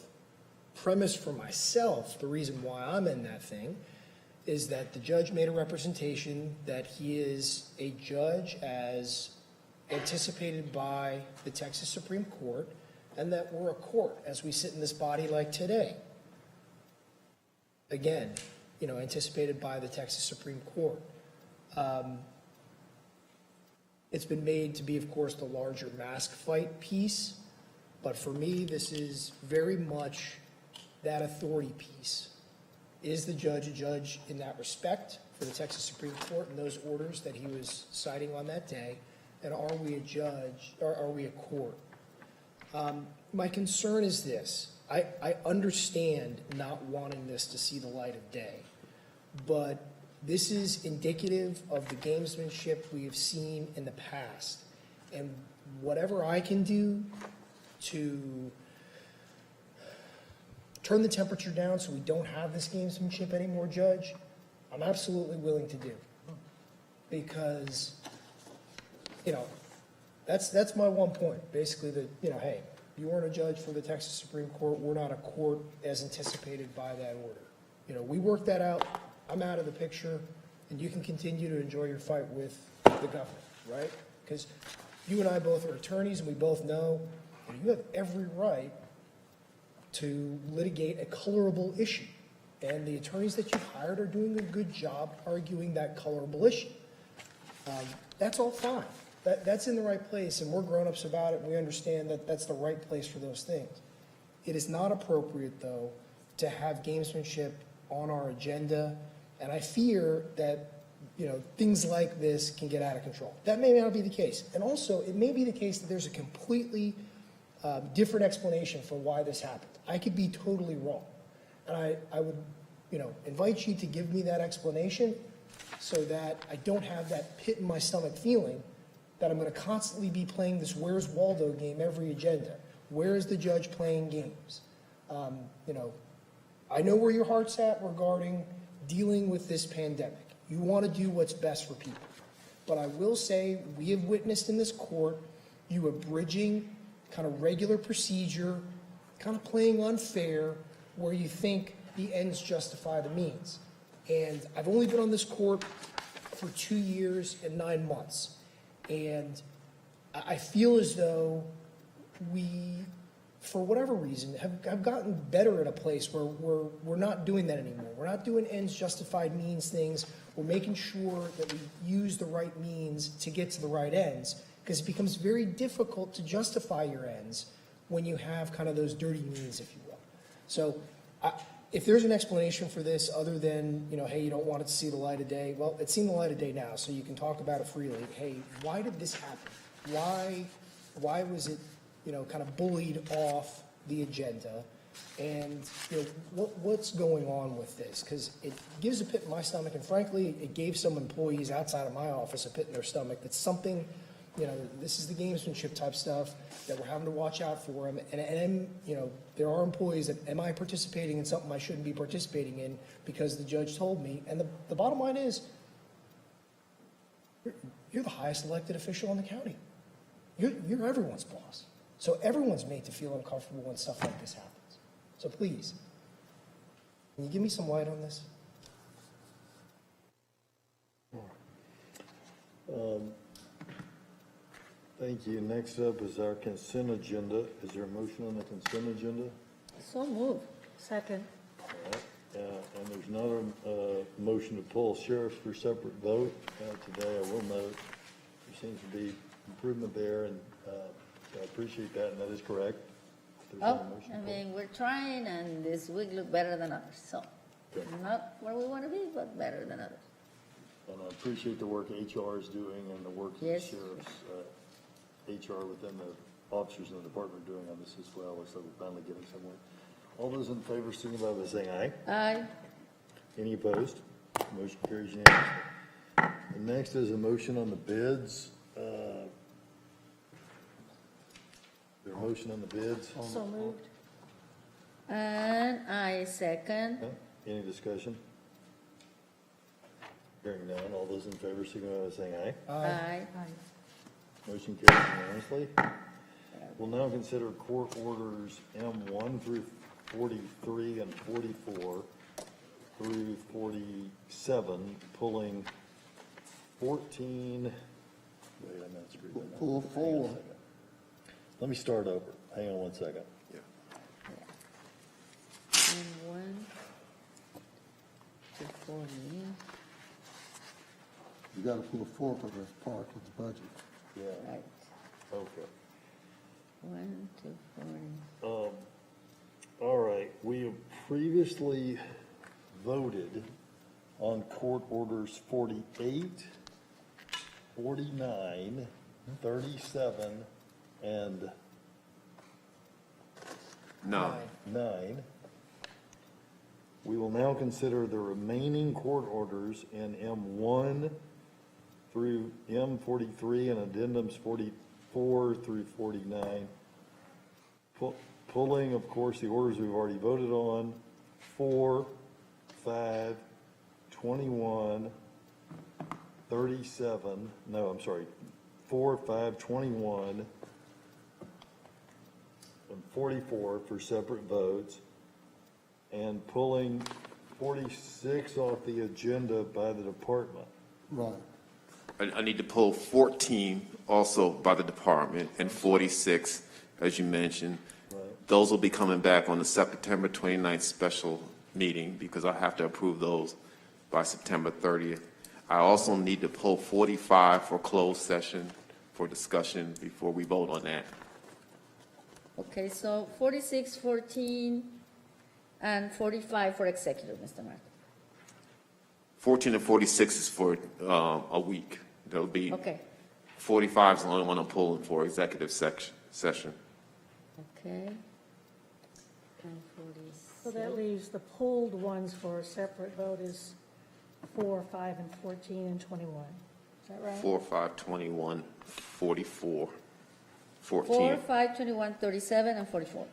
premise for myself, the reason why I'm in that thing, is that the judge made a representation that he is a judge as anticipated by the Texas Supreme Court, and that we're a court as we sit in this body like today. Again, anticipated by the Texas Supreme Court. It's been made to be, of course, the larger mask fight piece, but for me, this is very much that authority piece. Is the judge a judge in that respect for the Texas Supreme Court and those orders that he was citing on that day? And are we a judge, or are we a court? My concern is this. I understand not wanting this to see the light of day, but this is indicative of the gamesmanship we have seen in the past. And whatever I can do to turn the temperature down so we don't have this gamesmanship anymore, Judge, I'm absolutely willing to do. Because, that's my one point. Basically that, hey, you weren't a judge for the Texas Supreme Court. We're not a court as anticipated by that order. We worked that out. I'm out of the picture, and you can continue to enjoy your fight with the government, right? Because you and I both are attorneys, and we both know that you have every right to litigate a colorable issue. And the attorneys that you've hired are doing a good job arguing that colorable issue. That's all fine. That's in the right place, and we're grown-ups about it, and we understand that that's the right place for those things. It is not appropriate, though, to have gamesmanship on our agenda, and I fear that, things like this can get out of control. That may not be the case. And also, it may be the case that there's a completely different explanation for why this happened. I could be totally wrong. And I would, invite you to give me that explanation so that I don't have that pit in my stomach feeling that I'm going to constantly be playing this Where's Waldo game every agenda. Where is the judge playing games? I know where your heart's at regarding dealing with this pandemic. You want to do what's best for people. But I will say we have witnessed in this court you abridging kind of regular procedure, kind of playing unfair where you think the ends justify the means. And I've only been on this court for 2 years and 9 months. And I feel as though we, for whatever reason, have gotten better at a place where we're not doing that anymore. We're not doing ends justified means things. We're making sure that we use the right means to get to the right ends, because it becomes very difficult to justify your ends when you have kind of those dirty means, if you will. So if there's an explanation for this other than, hey, you don't want it to see the light of day, well, it's seen the light of day now, so you can talk about it freely. Hey, why did this happen? Why Why was it, kind of bullied off the agenda? And, what's going on with this? Because it gives a pit in my stomach, and frankly, it gave some employees outside of my office a pit in their stomach. That's something, this is the gamesmanship type stuff that we're having to watch out for. And there are employees that, am I participating in something I shouldn't be participating in because the judge told me? And the bottom line is, you're the highest elected official in the county. You're everyone's boss. So everyone's made to feel uncomfortable when stuff like this happens. So please, can you give me some light on this? Thank you. Next up is our consent agenda. Is there a motion on the consent agenda? So moved. Second. All right. And there's not a motion to pull sheriffs for separate vote. Today, I will note, there seems to be improvement there, and so I appreciate that, and that is correct. There's not a motion to pull. We're trying, and this week look better than others, so Okay. not where we want to be, but better than others. And I appreciate the work HR is doing and the work the Yes. sheriffs, HR within the officers in the department are doing on this as well. Looks like we're finally getting somewhere. All those in favor, signify by saying aye. Aye. Any opposed? Motion carries unanimously. And next is a motion on the bids. There a motion on the bids? So moved. And I second. Okay. Any discussion? Hearing none, all those in favor, signify by saying aye. Aye. Motion carries unanimously. We'll now consider court orders M1 through 43 and 44 through 47, pulling 14, wait, I'm not screwing that. Pull 4. Let me start over. Hang on one second. And 1 to 40. You gotta pull 4 because that's part of the budget. Yeah. Right. Okay. 1 to 40. All right, we have previously voted on court orders 48, 49, 37, and No. 9. We will now consider the remaining court orders in M1 through M43 and addendums 44 through 49. Pulling, of course, the orders we've already voted on, 4, 5, 21, 37, no, I'm sorry, 4, 5, 21, and 44 for separate votes, and pulling 46 off the agenda by the department. Right. I need to pull 14 also by the department and 46, as you mentioned. Those will be coming back on the September 29th special meeting because I have to approve those by September 30th. I also need to pull 45 for closed session for discussion before we vote on that. Okay, so 46, 14, and 45 for executive, Mr. Martin. 14 and 46 is for a week. There'll be Okay. 45 is the only one I'm pulling for executive session. Okay. And 46. So that leaves the pulled ones for a separate vote is 4, 5, and 14, and 21. Is that right? 4, 5, 21, 44, 4, 14. 5, 21, 37, and 44.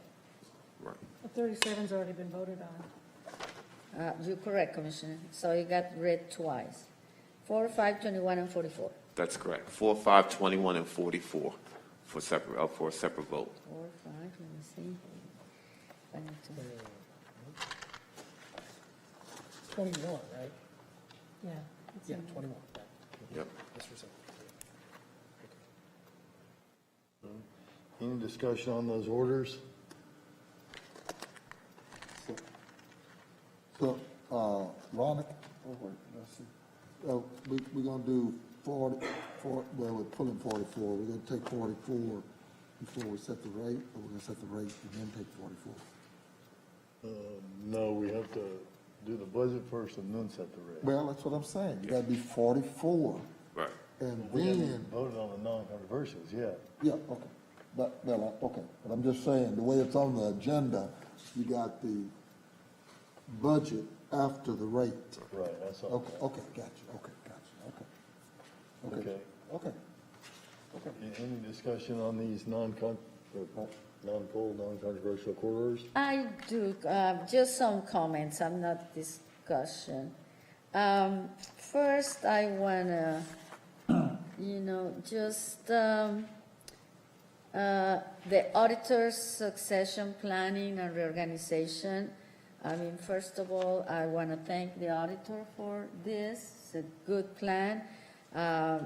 Right. The 37's already been voted on. You're correct, Commissioner. So you got read twice. 4, 5, 21, and 44. That's correct. 4, 5, 21, and 44 for a separate vote. 4, 5, let me see. I need to- 21, right? Yeah. Yeah, 21. Yep. That's for some. Any discussion on those orders? So, Ronnie, let's see. We're gonna do 40, well, we're pulling 44. We're gonna take 44 before we set the rate, or we're gonna set the rate and then take 44. No, we have to do the budget first and then set the rate. Well, that's what I'm saying. You gotta be 44. Right. And We then, haven't voted on the non-controversials yet. yeah, okay. But, well, okay, but I'm just saying, the way it's on the agenda, you got the budget after the rate. Right, that's all. Okay, got you, okay. Any discussion on these non-full, non-controversial corridors? I do, just some comments, I'm not discussion. First, I wanna, just, the auditor's succession planning and reorganization. I mean, first of all, I want to thank the auditor for this. It's a good plan. I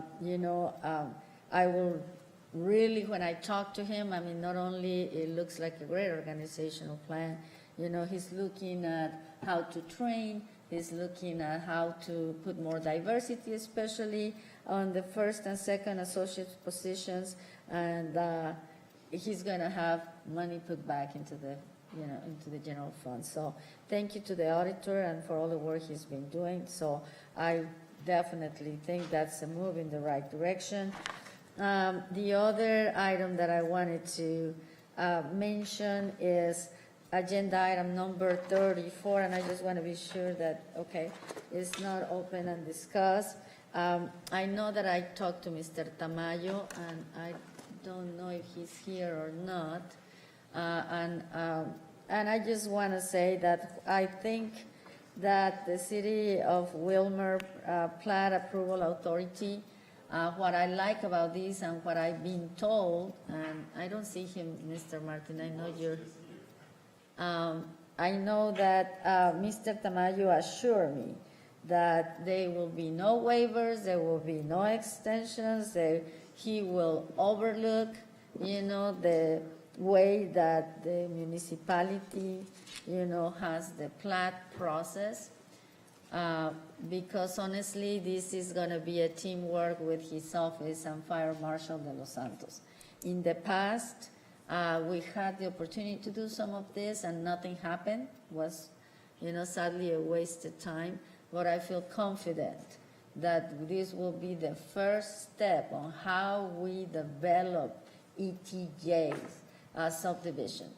will really, when I talk to him, I mean, not only it looks like a great organizational plan, he's looking at how to train, he's looking at how to put more diversity, especially on the first and second associate positions, and he's going to have money put back into the general fund. So thank you to the auditor and for all the work he's been doing. So I definitely think that's a move in the right direction. The other item that I wanted to mention is agenda item number 34, and I just want to be sure that, okay, it's not open and discussed. I know that I talked to Mr. Tamayo, and I don't know if he's here or not. And I just want to say that I think that the City of Wilmer Plat Approval Authority, what I like about this and what I've been told, and I don't see him, Mr. Martin, I know you're, I know that Mr. Tamayo assured me that there will be no waivers, there will be no extensions, he will overlook, the way that the municipality, has the plat process. Because honestly, this is going to be a teamwork with his office and Fire Marshal de Los Santos. In the past, we had the opportunity to do some of this and nothing happened. It was, sadly a wasted time. But I feel confident that this will be the first step on how we develop ETJs subdivision.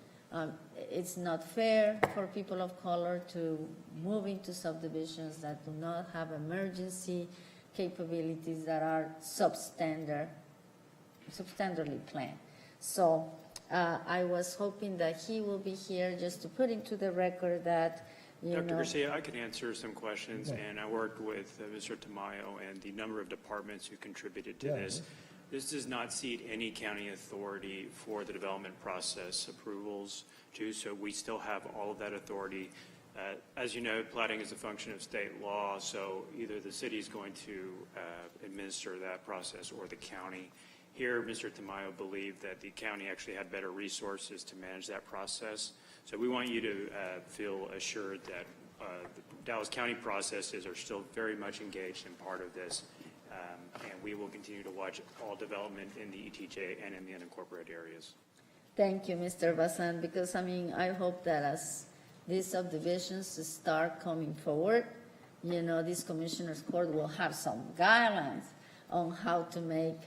It's not fair for people of color to move into subdivisions that do not have emergency capabilities that are substandardly planned. So I was hoping that he will be here just to put into the record that, Dr. Garcia, I can answer some questions, and I worked with Mr. Tamayo and the number of departments who contributed to this. This does not cede any county authority for the development process approvals too, so we still have all of that authority. As you know, platting is a function of state law, so either the city is going to administer that process or the county. Here, Mr. Tamayo believed that the county actually had better resources to manage that process. So we want you to feel assured that the Dallas County processes are still very much engaged in part of this. And we will continue to watch all development in the ETJ and in the unincorporated areas. Thank you, Mr. Bazan, because I hope that as these subdivisions start coming forward, this Commissioner's Court will have some guidelines on how to make,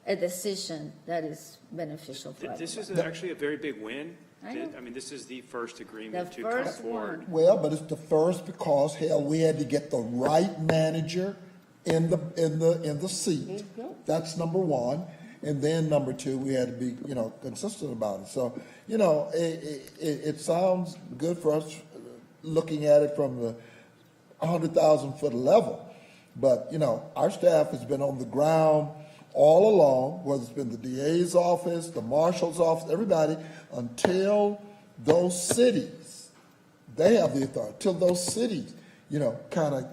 a decision that is beneficial for everyone. This is actually a very big win. I mean, this is the first agreement to come forward. Well, but it's the first because, hell, we had to get the right manager in the seat. That's number one. And then number two, we had to be, consistent about it. So, it sounds good for us looking at it from the 100,000-foot level. But, our staff has been on the ground all along, whether it's been the DA's office, the marshal's office, everybody, until those cities, they have the authority, until those cities, kind of,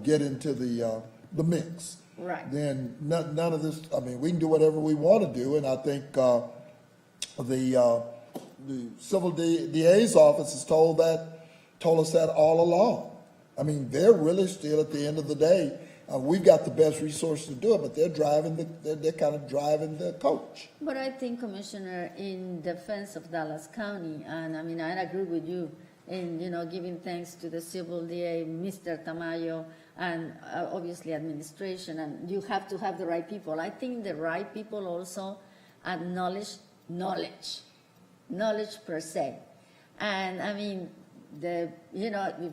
get into the mix. Right. Then none of this, we can do whatever we want to do, and I think the civil DA's office has told us that all along. They're really still, at the end of the day, we've got the best resources to do it, but they're kind of driving the coach. But I think, Commissioner, in defense of Dallas County, and I agree with you in, giving thanks to the civil DA, Mr. Tamayo, and obviously administration, and you have to have the right people. I think the right people also and knowledge per se. And I mean, if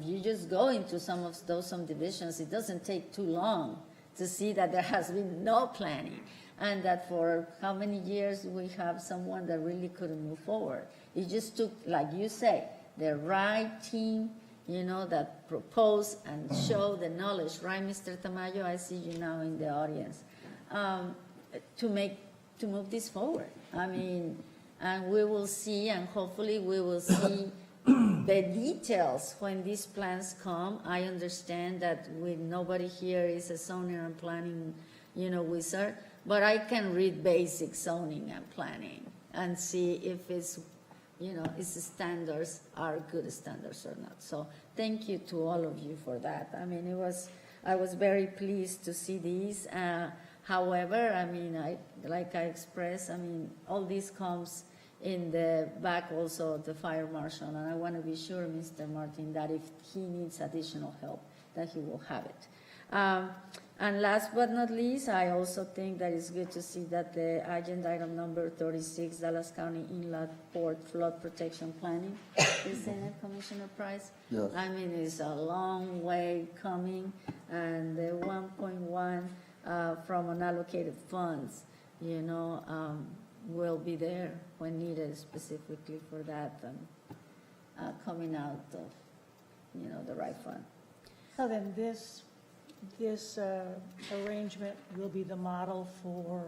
you just go into some of those subdivisions, it doesn't take too long to see that there has been no planning, and that for how many years we have someone that really couldn't move forward. It just took, like you say, the right team, that proposed and show the knowledge, right, Mr. Tamayo? I see you now in the audience, to move this forward. I mean, and we will see, and hopefully we will see the details when these plans come. I understand that nobody here is a zoning and planning, wizard, but I can read basic zoning and planning and see if its standards are good standards or not. So thank you to all of you for that. I mean, I was very pleased to see these. However, I mean, like I expressed, I mean, all this comes in the back also of the fire marshal, and I want to be sure, Mr. Martin, that if he needs additional help, that he will have it. And last but not least, I also think that it's good to see that the agenda item number 36, Dallas County Inlet Port Flood Protection Planning, is in it, Commissioner Price. Yes. I mean, it's a long way coming, and the 1.1 from unallocated funds, will be there when needed specifically for that, coming out of, the right fund. So then this arrangement will be the model for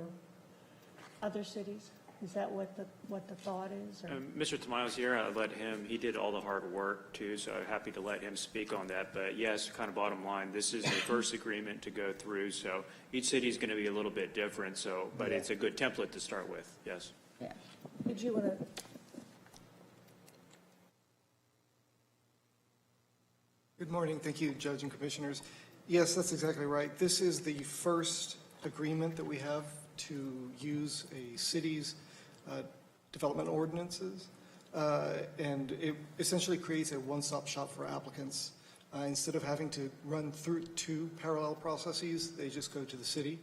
other cities? Is that what the thought is? Or? Mr. Tamayo's here. He did all the hard work too, so I'm happy to let him speak on that. But yes, kind of bottom line, this is the first agreement to go through, so each city is going to be a little bit different, but it's a good template to start with, yes. Yeah. Did you want to? Good morning. Thank you, Judge and Commissioners. Yes, that's exactly right. This is the first agreement that we have to use a city's development ordinances, and it essentially creates a one-stop shop for applicants. Instead of having to run through two parallel processes, they just go to the city.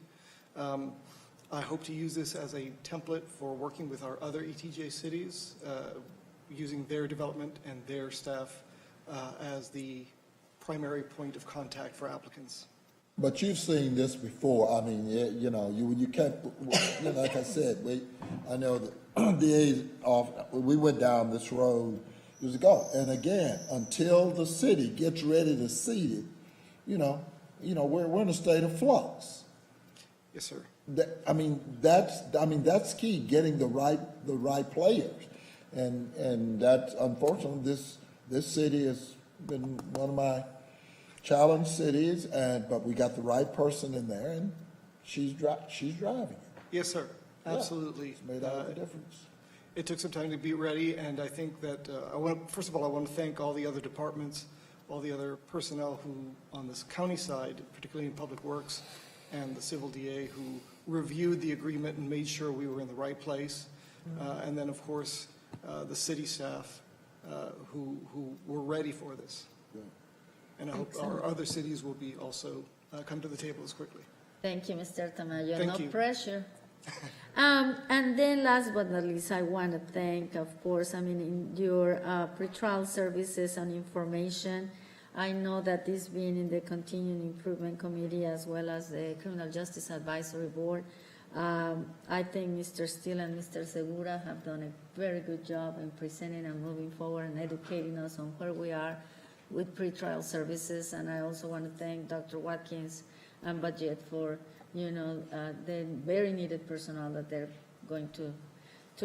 I hope to use this as a template for working with our other ETJ cities, using their development and their staff as the primary point of contact for applicants. But you've seen this before. I mean, you can't, like I said, I know that we went down this road years ago. And again, until the city gets ready to seed it, we're in a state of flux. Yes, sir. That's key, getting the right players. And that, unfortunately, this city has been one of my challenged cities, but we got the right person in there, and she's driving it. Yes, sir. Absolutely. It's made all the difference. It took some time to be ready, and I think that first of all, I want to thank all the other departments, all the other personnel who, on this county side, particularly in Public Works, and the Civil DA, who reviewed the agreement and made sure we were in the right place. And then, of course, the city staff who were ready for this. Yeah. And I hope our other cities will be also come to the table as quickly. Thank you, Mr. Tamayo. Thank no you. pressure. And then last but not least, I want to thank, of course, in your pretrial services and information. I know that this being in the Continuing Improvement Committee as well as the Criminal Justice Advisory Board, I think Mr. Steele and Mr. Segura have done a very good job in presenting and moving forward and educating us on where we are with pretrial services. And I also want to thank Dr. Watkins and Budget for, the very needed personnel that they're going to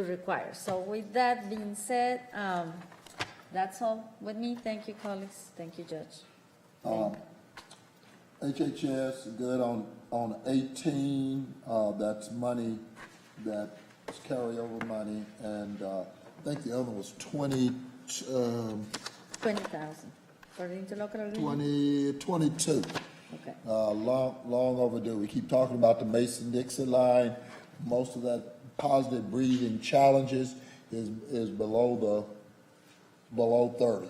require. So with that being said, that's all with me. Thank you, colleagues. Thank you, Judge. HHS, good on 18, that's money, that's carryover money, and I think the other was 20,000 for the interlocal agreement? 22. Okay. Long overdue. We keep talking about the Mason-Dixon line. Most of that positive breathing challenges is below 30.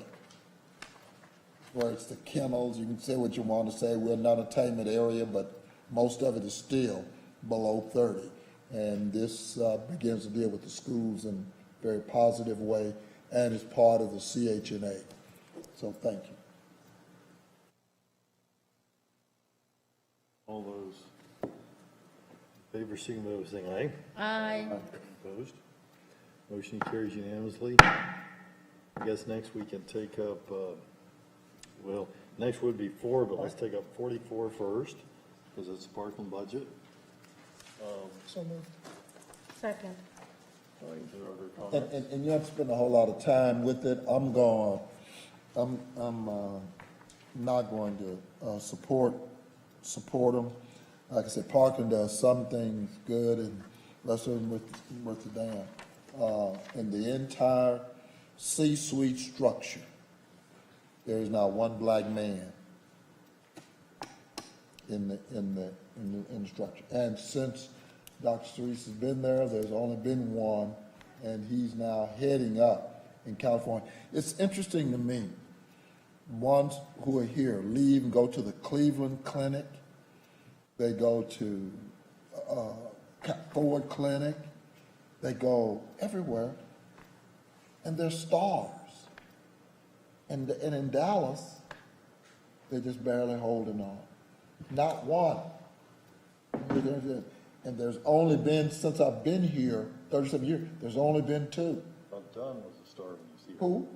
Where it's the kennels, you can say what you want to say. We're not a entertainment area, but most of it is still below 30. And this begins to deal with the schools in a very positive way and is part of the CHNA. So thank you. All those in favor, signify by saying aye. Aye. Opposed? Motion carries unanimously. I guess next we can take up, well, next would be 4, but let's take up 44 first, because it's the parking budget. So moved. Second. Are there other comments? And you have to spend a whole lot of time with it. I'm not going to support them. Like I said, parking does some things good and rest of them worth the damn. In the entire C-suite structure, there is not one black man in the structure. And since Dr. Therese has been there, there's only been one, and he's now heading up in California. It's interesting to me, ones who are here leave and go to the Cleveland Clinic, they go to Ford Clinic, they go everywhere, and they're stars. And in Dallas, they're just barely holding on. Not one. And there's only been, since I've been here, 37 years, there's only been 2. But Dunn was the star when he was here. Who?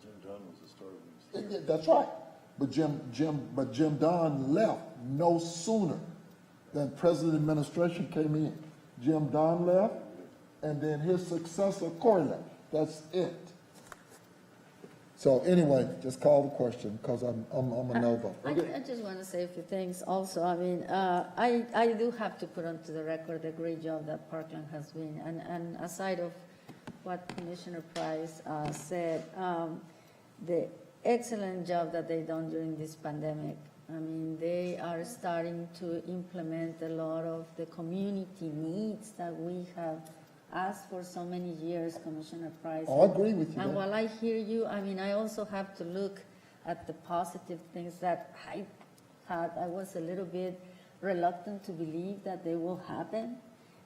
Jim Dunn was the star when he was here. That's right. But Jim Dunn left no sooner than President administration came in. Jim Dunn left, and then his successor, Corey, left. That's it. So anyway, just call the question, because I'm a no vote. I just want to say a few things also. I mean, I do have to put onto the record the great job that Parkland has been. And aside of what Commissioner Price said, the excellent job that they've done during this pandemic. I mean, they are starting to implement a lot of the community needs that we have asked for so many years, Commissioner Price. I agree with you. And while I hear you, I mean, I also have to look at the positive things that I was a little bit reluctant to believe that they will happen.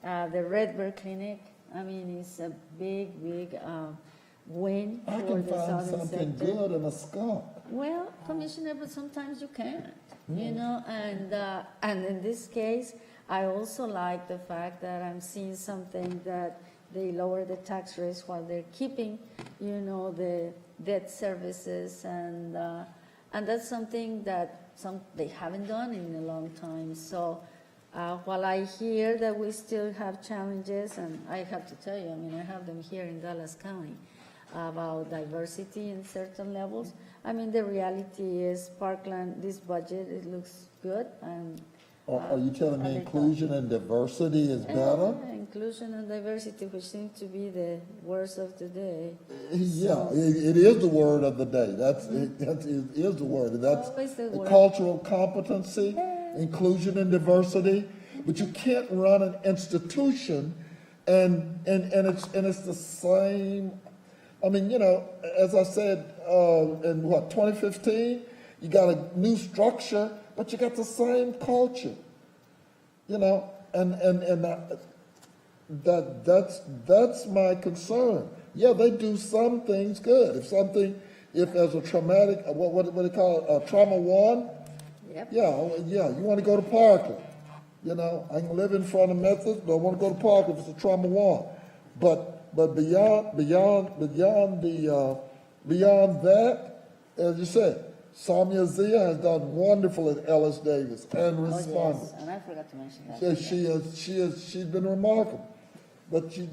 The Red Bird Clinic, I mean, it's a big win I for can the find southern something sector. good in a skunk. Well, Commissioner, but sometimes you can't, you know, and in this case, I also like the fact that I'm seeing something that they lower the tax rates while they're keeping, you know, the debt services, and that's something that they haven't done in a long time. So while I hear that we still have challenges, and I have to tell you, I mean, I have them here in Dallas County about diversity in certain levels. I mean, the reality is Parkland, this budget, it looks good, and Are you telling me inclusion and diversity is better? inclusion and diversity, which seems to be the words of the day. Yeah, it is the word of the day. It is the word. That's Always the word. cultural competency, inclusion and diversity. But you can't run an institution and it's the same. I mean, you know, as I said, in 2015, you got a new structure, but you got the same culture, you know, and that's my concern. Yeah, they do some things good. If there's a traumatic, what do they call it, trauma 1? Yep. Yeah, you want to go to Parkland. You know, I can live in front of Methodist, but I want to go to Parkland if it's a trauma 1. But beyond that, as you said, Samia Zia has done wonderful at Ellis Davis and responded. Yes, and I forgot to mention that. She's been remarkable. But you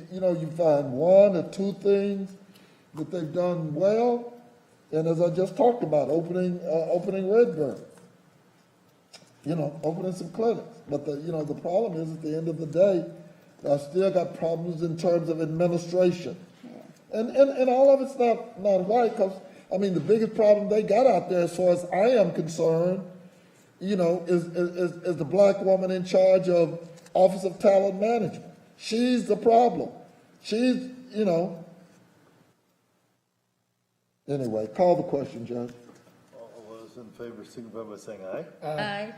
find 1 or 2 things that they've done well, and as I just talked about, opening Redbird, you know, opening some clinics. But the problem is, at the end of the day, I still got problems in terms of administration, and all of it's not white, because I mean, the biggest problem they got out there, as far as I am concerned, you know, is the black woman in charge of Office of Talent Management. She's the problem. She's, you know. Anyway, call the question, Judge. All those in favor, signify by saying aye. Aye.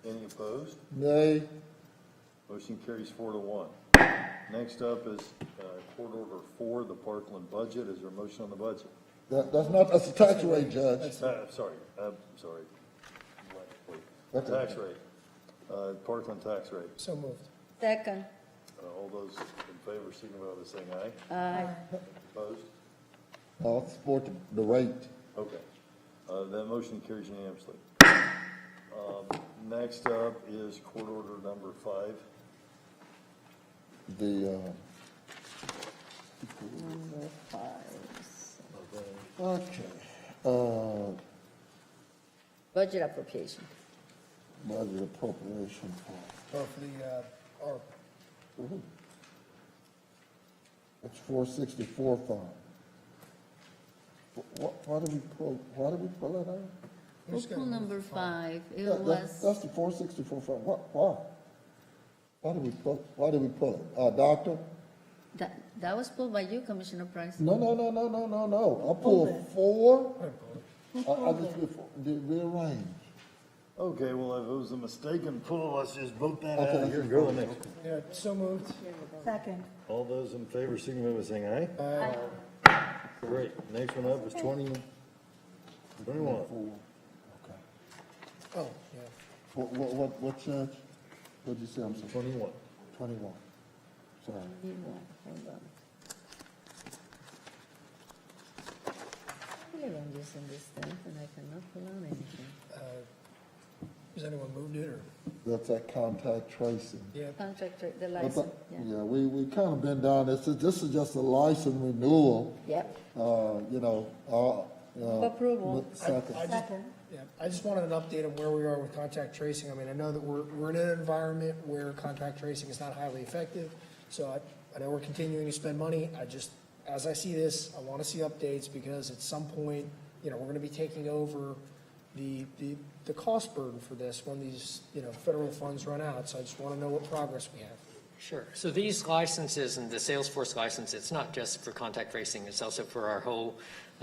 Any opposed? Nay. Motion carries 4-1. Next up is Court Order 4, the Parkland budget. Is there a motion on the budget? That's the tax rate, Judge. Sorry. Tax rate. Parkland tax rate. So moved. Second. All those in favor, signify by saying aye. Aye. Opposed? I'll support the rate. Okay. That motion carries unanimously. Next up is Court Order number 5. The, Number 5. okay, Budget appropriation. budget appropriation for, For the, ARP. it's 464 fund. Why did we pull it out? Local number 5, it Yeah, was, that's the 464 fund. Why? Why did we pull it? Doctor? that was pulled by you, Commissioner Price. No. I pulled 4. I just rearrange. Okay, well, if it was a mistaken pull, let's just vote that Okay. out here and go to the next. Yeah, so moved. Second. All those in favor, signify by saying aye. Great. Next one up is 21. Oh, yeah. What, Judge? What'd you say? I'm sorry. 21. 21. Sorry. Hold on. I am using this thing and I cannot pull out anything. Has anyone moved it, or? That's that contact tracing. Yeah. Contract, the But license, yeah, we kind of been down this. This is just a license renewal. Yep. Approval. Second. I just wanted an update on where we are with contact tracing. I mean, I know that we're in an environment where contact tracing is not highly effective, so I know we're continuing to spend money. As I see this, I want to see updates, because at some point, we're going to be taking over the cost burden for this when these, federal funds run out. So I just want to know what progress we have. Sure. So these licenses and the Salesforce license, it's not just for contact tracing, it's also for our whole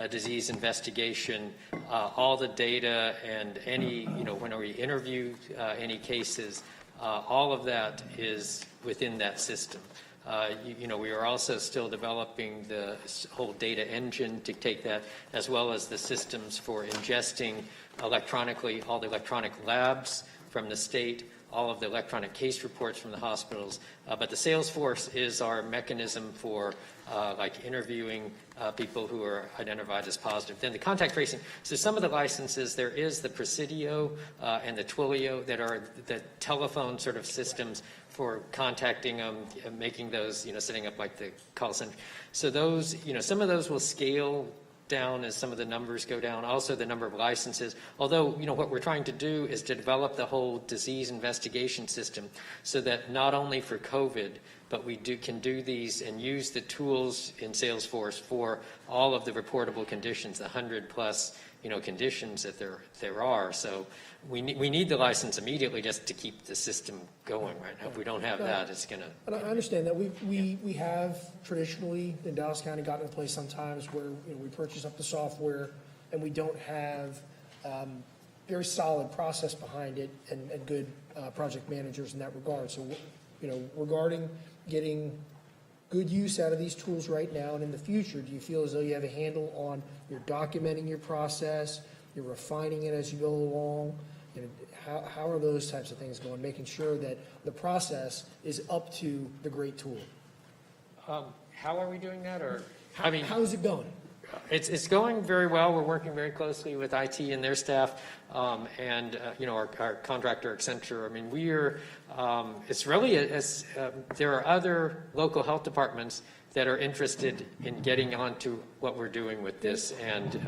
disease investigation, all the data and any, when we interview any cases, all of that is within that system. We are also still developing the whole data engine to take that, as well as the systems for ingesting electronically all the electronic labs from the state, all of the electronic case reports from the hospitals. But the Salesforce is our mechanism for interviewing people who are identified as positive. Then the contact tracing. So some of the licenses, there is the Presidio and the Twilio that are the telephone sort of systems for contacting them, making those, setting up like the call center. So those, some of those will scale down as some of the numbers go down, also the number of licenses. Although, what we're trying to do is to develop the whole disease investigation system so that not only for COVID, but we can do these and use the tools in Salesforce for all of the reportable conditions, the 100+ conditions that there are. So we need the license immediately just to keep the system going right now. If we don't have that, it's going to. And I understand that we have traditionally in Dallas County gotten to a place sometimes where we purchase up the software and we don't have very solid process behind it and good project managers in that regard. So regarding getting good use out of these tools right now and in the future, do you feel as though you have a handle on you're documenting your process, you're refining it as you go along? How are those types of things going, making sure that the process is up to the great tool? How are we doing that? Or how is it going? It's going very well. We're working very closely with IT and their staff, and our contractor Accenture. I mean, it's really there are other local health departments that are interested in getting onto what we're doing with this and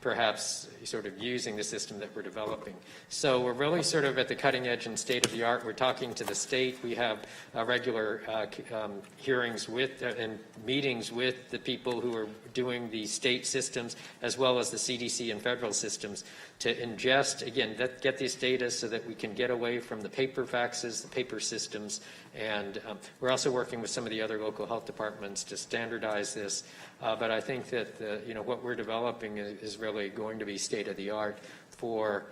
perhaps sort of using the system that we're developing. So we're really sort of at the cutting edge and state of the art. We're talking to the state. We have regular hearings with and meetings with the people who are doing the state systems as well as the CDC and federal systems to ingest, again, get these data so that we can get away from the paper faxes, the paper systems, and we're also working with some of the other local health departments to standardize this. But I think that what we're developing is really going to be state of the art for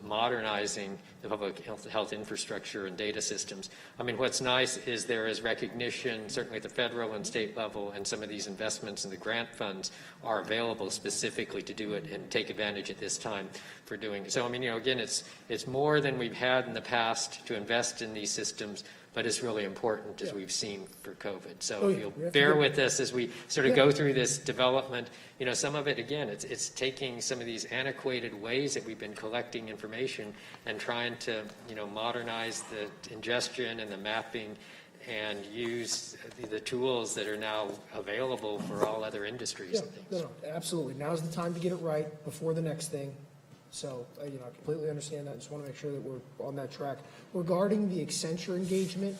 modernizing the public health infrastructure and data systems. I mean, what's nice is there is recognition, certainly at the federal and state level, and some of these investments in the grant funds are available specifically to do it and take advantage at this time for doing it. So, I mean, again, it's more than we've had in the past to invest in these systems, but it's really important, as we've seen for COVID. So if you'll bear with us as we sort of go through this development, some of it, again, it's taking some of these antiquated ways that we've been collecting information and trying to, modernize the ingestion and the mapping and use the tools that are now available for all other industries and things. No, absolutely. Now's the time to get it right before the next thing. So, I completely understand that. I just want to make sure that we're on that track. Regarding the Accenture engagement,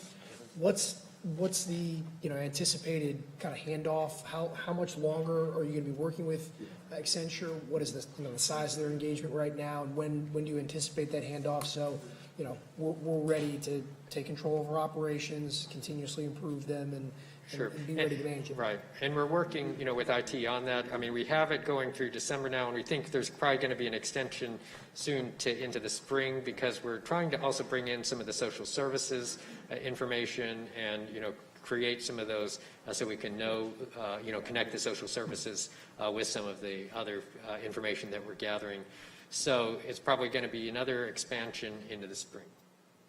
what's the, anticipated kind of handoff? How much longer are you going to be working with Accenture? What is the size of their engagement right now? And when do you anticipate that handoff? So, we're ready to take control of our operations, continuously improve them, and be ready to manage it. Right, and we're working, with IT on that. I mean, we have it going through December now, and we think there's probably going to be an extension soon into the spring, because we're trying to also bring in some of the social services information and, create some of those so we can connect the social services with some of the other information that we're gathering. So it's probably going to be another expansion into the spring.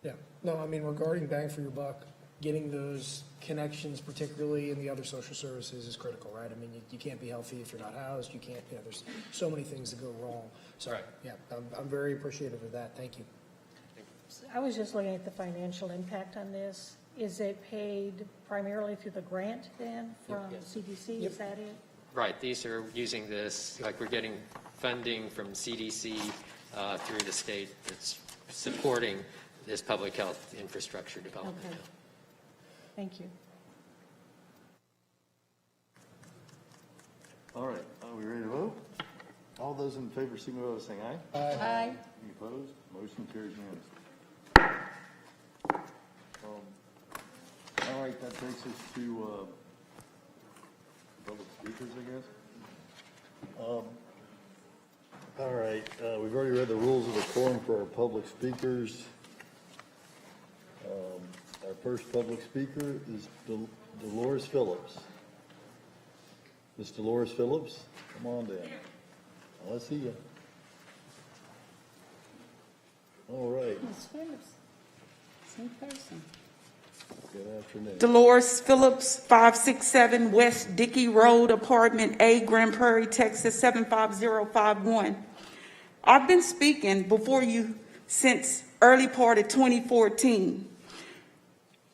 Yeah, no, I mean, regarding bang for your buck, getting those connections, particularly in the other social services, is critical, right? I mean, you can't be healthy if you're not housed. You can't, there's so many things that go wrong. So, yeah, I'm very appreciative of that. Thank you. I was just looking at the financial impact on this. Is it paid primarily through the grant then from CDC? Is that it? Right, these are using this, like we're getting funding from CDC through the state that's supporting this public health infrastructure development. Okay. Thank you. All right, are we ready to vote? All those in favor, signify by saying aye. Aye. Any opposed? Motion carries unanimously. All right, that takes us to public speakers, I guess. All right, we've already read the rules of the quorum for our public speakers. Our first public speaker is Dolores Phillips. Ms. Dolores Phillips, come on down. I see you. All right. Ms. Phillips, same person. Good afternoon. Dolores Phillips, 567 West Dickey Road, Apartment A, Grand Prairie, Texas, 75051. I've been speaking before you since early part of 2014.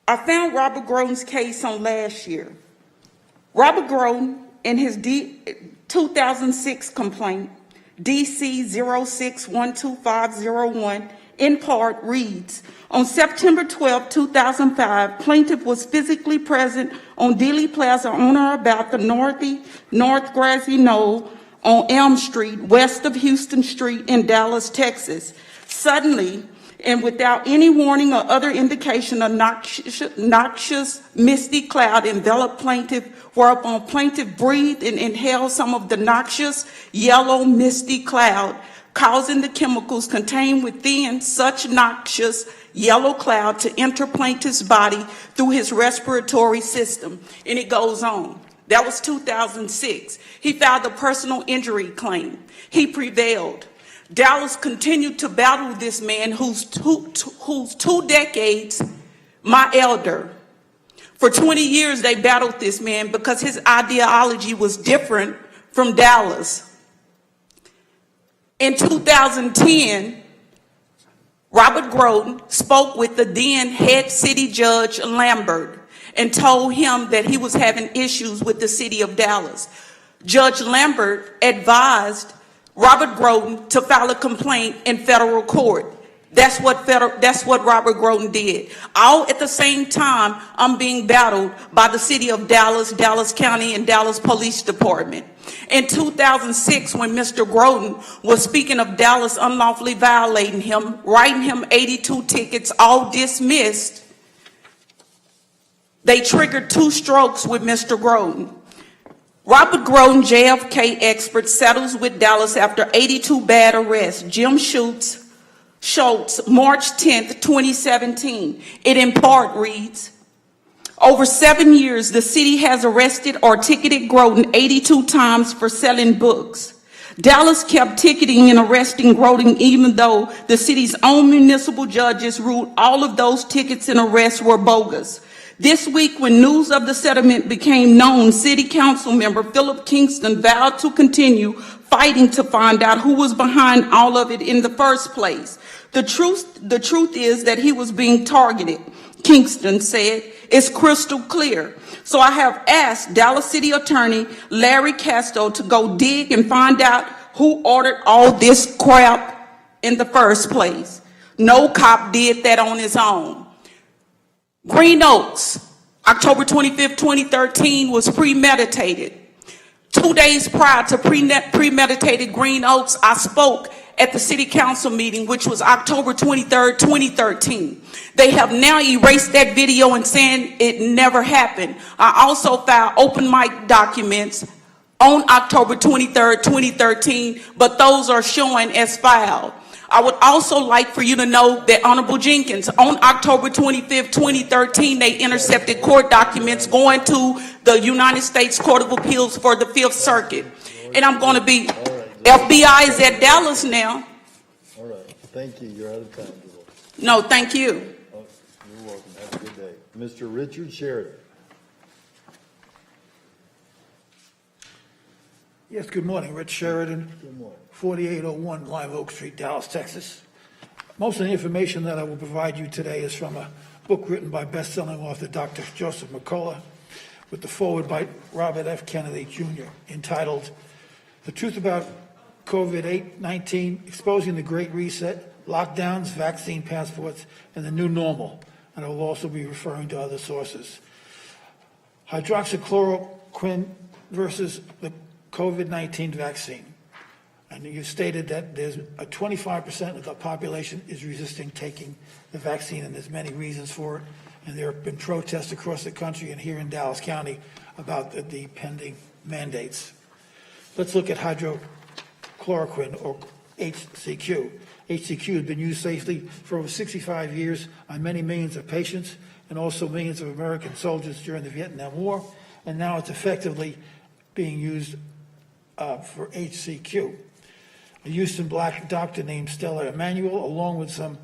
I found Robert Groden's case on last year. Robert Groden, in his 2006 complaint, DC 06-125501, in part reads, on September 12, 2005, plaintiff was physically present on DULY Plaza on or about the North Grassy Knoll on Elm Street, west of Houston Street in Dallas, Texas. Suddenly, and without any warning or other indication, a noxious misty cloud enveloped plaintiff, whereupon plaintiff breathed and inhaled some of the noxious yellow misty cloud, causing the chemicals contained within such noxious yellow cloud to enter plaintiff's body through his respiratory system. And it goes on. That was 2006. He filed a personal injury claim. He prevailed. Dallas continued to battle this man who's 2 decades my elder. For 20 years, they battled this man because his ideology was different from Dallas. In 2010, Robert Groden spoke with the then head city judge Lambert and told him that he was having issues with the city of Dallas. Judge Lambert advised Robert Groden to file a complaint in federal court. That's what Robert Groden did. All at the same time, I'm being battled by the city of Dallas, Dallas County, and Dallas Police Department. In 2006, when Mr. Groden was speaking of Dallas unlawfully violating him, writing him 82 tickets, all dismissed, they triggered 2 strokes with Mr. Groden. Robert Groden, JFK expert, settles with Dallas after 82 bad arrests. Jim Schultz, March 10th, 2017. It in part reads, over 7 years, the city has arrested or ticketed Groden 82 times for selling books. Dallas kept ticketing and arresting Groden even though the city's own municipal judges ruled all of those tickets and arrests were bogus. This week, when news of the settlement became known, City Council member Philip Kingston vowed to continue fighting to find out who was behind all of it in the first place. The truth is that he was being targeted, Kingston said. It's crystal clear. So I have asked Dallas City Attorney Larry Casto to go dig and find out who ordered all this crap in the first place. No cop did that on his own. Green Oaks, October 25th, 2013 was premeditated. 2 days prior to premeditated Green Oaks, I spoke at the city council meeting, which was October 23rd, 2013. They have now erased that video and saying it never happened. I also filed open mic documents on October 23rd, 2013, but those are showing as filed. I would also like for you to know that Honorable Jenkins, on October 25th, 2013, they intercepted court documents going to the United States Court of Appeals for the Fifth Circuit. And I'm going to be, FBI is at Dallas now. All right, thank you, you're out of time. No, thank you. Oh, you're welcome, have a good day. Mr. Richard Sheridan. Yes, good morning, Rich Sheridan. Good morning. 4801 Live Oak Street, Dallas, Texas. Most of the information that I will provide you today is from a book written by best-selling author Dr. Joseph McCullough with the foreword by Robert F. Kennedy, Jr., entitled The Truth About COVID-19, Exposing the Great Reset, Lockdowns, Vaccine Passports, and the New Normal. And I will also be referring to other sources. Hydroxychloroquine versus the COVID-19 vaccine. And you stated that there's a 25% of the population is resisting taking the vaccine, and there's many reasons for it. And there have been protests across the country and here in Dallas County about the pending mandates. Let's look at hydroxychloroquine, or HCQ. HCQ has been used safely for over 65 years on many millions of patients and also millions of American soldiers during the Vietnam War, and now it's effectively being used for HCQ. A Houston black doctor named Stella Emanuel, along with some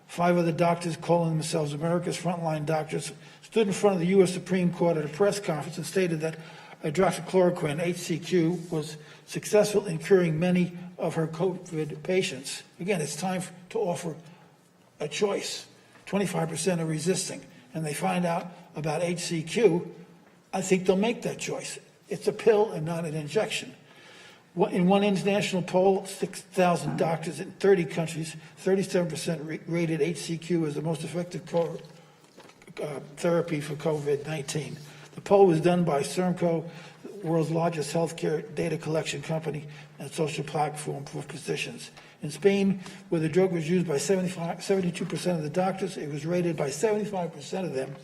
5 other doctors calling themselves America's frontline doctors, stood in front of the U.S. Supreme Court at a press conference and stated that hydroxychloroquine, HCQ, was successful in curing many of her COVID patients. Again, it's time to offer a choice. 25% are resisting, and they find out about HCQ, I think they'll make that choice. It's a pill and not an injection. In one international poll, 6,000 doctors in 30 countries, 37% rated HCQ as the most effective therapy for COVID-19. The poll was done by CERMCO, the world's largest healthcare data collection company and social platform for physicians. In Spain, where the drug was used by 72% of the doctors, it was rated by 75% of them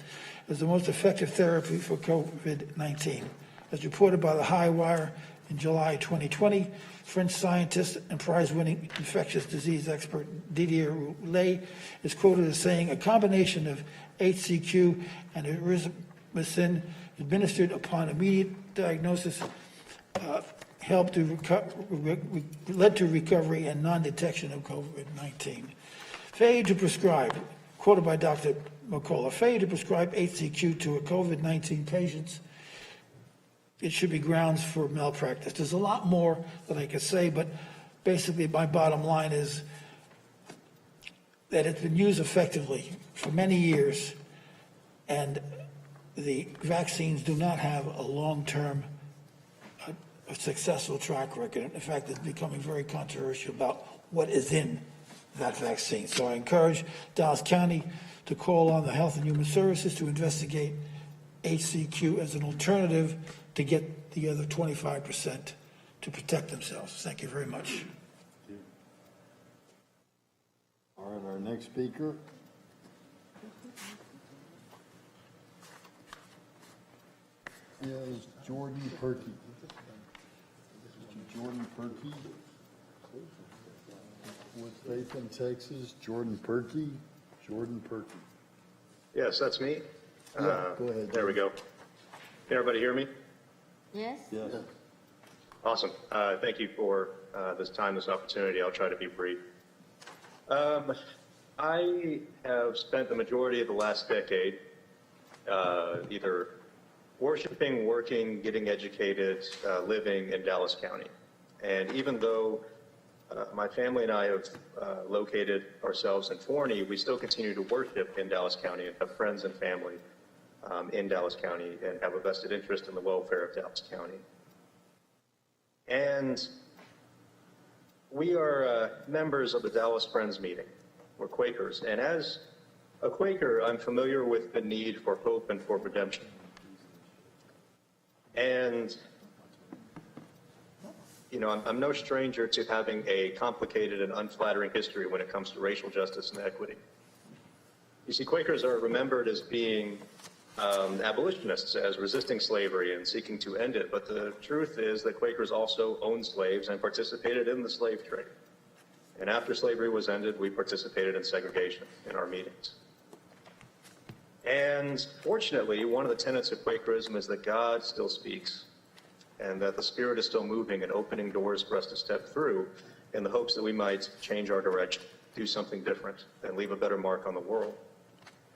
as the most effective therapy for COVID-19. As reported by the High Wire in July 2020, French scientist and prize-winning infectious disease expert Didier Roulet is quoted as saying, a combination of HCQ and Irrigation administered upon immediate diagnosis led to recovery and non-detection of COVID-19. Failure to prescribe, quoted by Dr. McCullough, failure to prescribe HCQ to a COVID-19 patient, it should be grounds for malpractice. There's a lot more that I could say, but basically my bottom line is that it's been used effectively for many years, and the vaccines do not have a long-term successful track record. In fact, it's becoming very controversial about what is in that vaccine. So I encourage Dallas County to call on the Health and Human Services to investigate HCQ as an alternative to get the other 25% to protect themselves. Thank you very much. All right, our next speaker. is Jordan Perkey. Mr. Jordan Perkey. With Faith in Texas, Jordan Perkey. Jordan Perkey. Yes, that's me. Yeah, go ahead. There we go. Can everybody hear me? Yes? Yes. Awesome. Thank you for this time, this opportunity. I'll try to be brief. I have spent the majority of the last decade either worshiping, working, getting educated, living in Dallas County. And even though my family and I have located ourselves in Forney, we still continue to worship in Dallas County and have friends and family in Dallas County and have a vested interest in the welfare of Dallas County. And we are members of the Dallas Friends Meeting. We're Quakers. And as a Quaker, I'm familiar with the need for hope and for redemption. And you know, I'm no stranger to having a complicated and unflattering history when it comes to racial justice and equity. You see, Quakers are remembered as being abolitionists, as resisting slavery and seeking to end it. But the truth is that Quakers also owned slaves and participated in the slave trade. And after slavery was ended, we participated in segregation in our meetings. And fortunately, one of the tenets of Quakerism is that God still speaks, and that the Spirit is still moving and opening doors for us to step through in the hopes that we might change our direction, do something different, and leave a better mark on the world.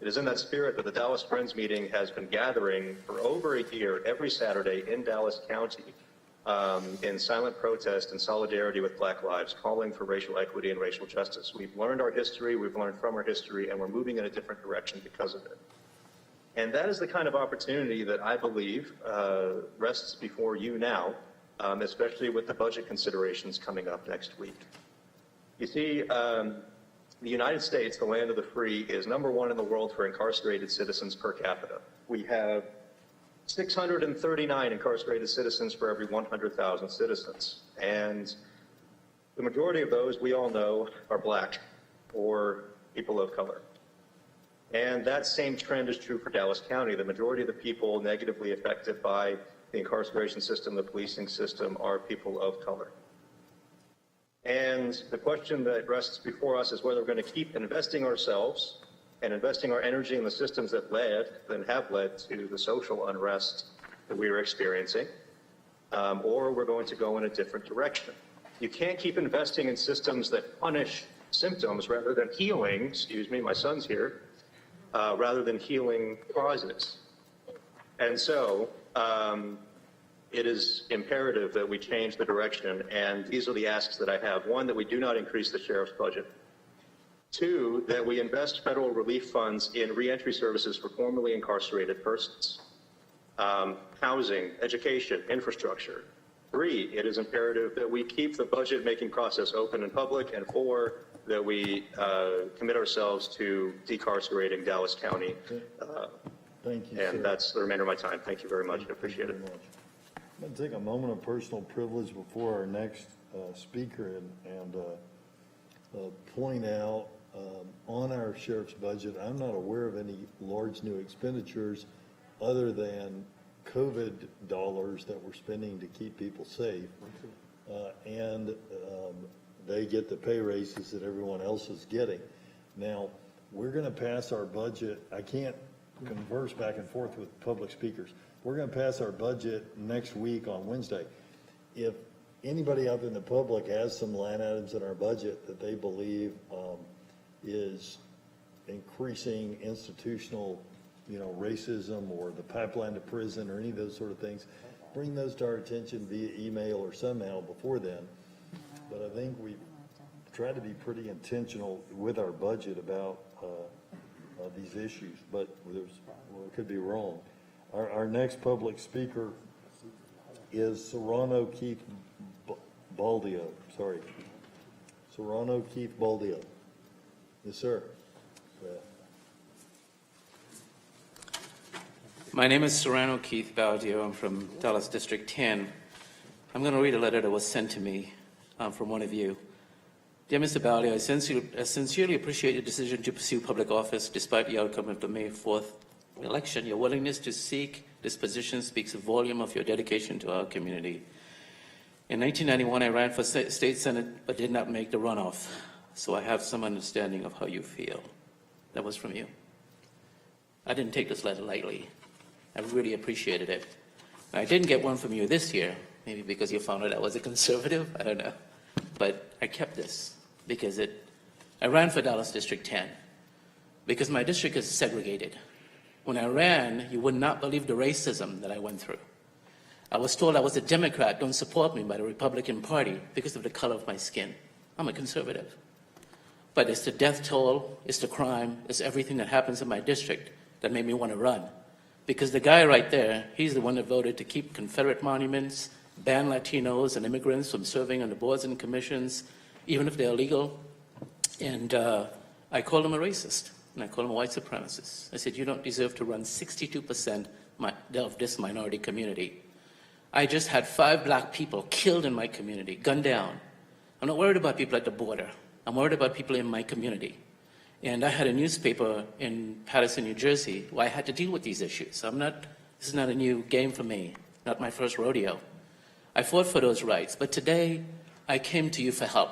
It is in that spirit that the Dallas Friends Meeting has been gathering for over a year every Saturday in Dallas County in silent protest and solidarity with Black lives, calling for racial equity and racial justice. We've learned our history, we've learned from our history, and we're moving in a different direction because of it. And that is the kind of opportunity that I believe rests before you now, especially with the budget considerations coming up next week. You see, the United States, the land of the free, is #1 in the world for incarcerated citizens per capita. We have 639 incarcerated citizens for every 100,000 citizens. And the majority of those, we all know, are Black or people of color. And that same trend is true for Dallas County. The majority of the people negatively affected by the incarceration system, the policing system, are people of color. And the question that rests before us is whether we're going to keep investing ourselves and investing our energy in the systems that have led to the social unrest that we are experiencing, or we're going to go in a different direction. You can't keep investing in systems that punish symptoms rather than healing, excuse me, my son's here, rather than healing causes. And so it is imperative that we change the direction, and these are the asks that I have. One, that we do not increase the sheriff's budget. Two, that we invest federal relief funds in reentry services for formerly incarcerated persons, housing, education, infrastructure. Three, it is imperative that we keep the budget-making process open and public. And four, that we commit ourselves to decarcerating Dallas County. Thank you, and sir. that's the remainder of my time. Thank you very much. I appreciate it. I'm going to take a moment of personal privilege before our next speaker and point out on our sheriff's budget, I'm not aware of any large new expenditures other than COVID dollars that we're spending to keep people safe. And they get the pay raises that everyone else is getting. Now, we're going to pass our budget. I can't converse back and forth with public speakers. We're going to pass our budget next week on Wednesday. If anybody out in the public has some line items in our budget that they believe is increasing institutional, racism or the pipeline to prison or any of those sort of things, bring those to our attention via email or somehow before then. But I think we try to be pretty intentional with our budget about these issues, but it could be wrong. Our next public speaker is Serrano Keith Baldio. Sorry. Serrano Keith Baldio. Yes, sir. My name is Serrano Keith Baldio. I'm from Dallas District 10. I'm going to read a letter that was sent to me from one of you. Dear Mr. Baldio, I sincerely appreciate your decision to pursue public office despite the outcome of the May 4th election. Your willingness to seek This position speaks a volume of your dedication to our community. In 1991, I ran for state senate but did not make the runoff, so I have some understanding of how you feel. That was from you. I didn't take this letter lightly. I really appreciated it. I didn't get one from you this year, maybe because you found out I was a conservative, I don't know. But I kept this because I ran for Dallas District 10 because my district is segregated. When I ran, you would not believe the racism that I went through. I was told I was a Democrat, don't support me by the Republican Party because of the color of my skin. I'm a conservative. But it's the death toll, it's the crime, it's everything that happens in my district that made me want to run. Because the guy right there, he's the one that voted to keep Confederate monuments, ban Latinos and immigrants from serving on the boards and commissions, even if they're illegal. And I called him a racist, and I called him a white supremacist. I said, you don't deserve to run 62% of this minority community. I just had 5 black people killed in my community, gunned down. I'm not worried about people at the border. I'm worried about people in my community. And I had a newspaper in Paterson, New Jersey, where I had to deal with these issues. This is not a new game for me, not my first rodeo. I fought for those rights, but today I came to you for help.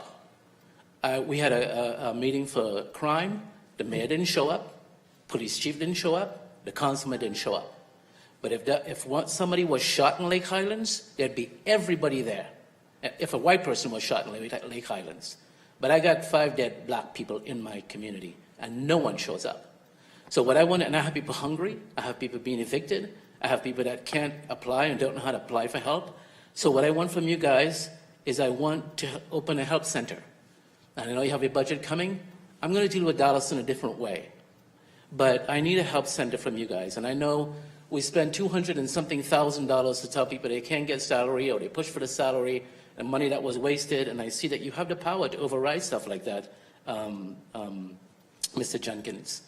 We had a meeting for crime. The mayor didn't show up, police chief didn't show up, the councilman didn't show up. But if somebody was shot in Lake Highlands, there'd be everybody there. If a white person was shot in Lake Highlands. But I got 5 dead black people in my community, and no one shows up. So what I want, and I have people hungry, I have people being evicted, I have people that can't apply and don't know how to apply for help. So what I want from you guys is I want to open a help center. And I know you have a budget coming. I'm going to deal with Dallas in a different way. But I need a help center from you guys. And I know we spend $200 and something thousand to tell people they can't get salary or they push for the salary and money that was wasted. And I see that you have the power to override stuff like that, Mr. Jenkins.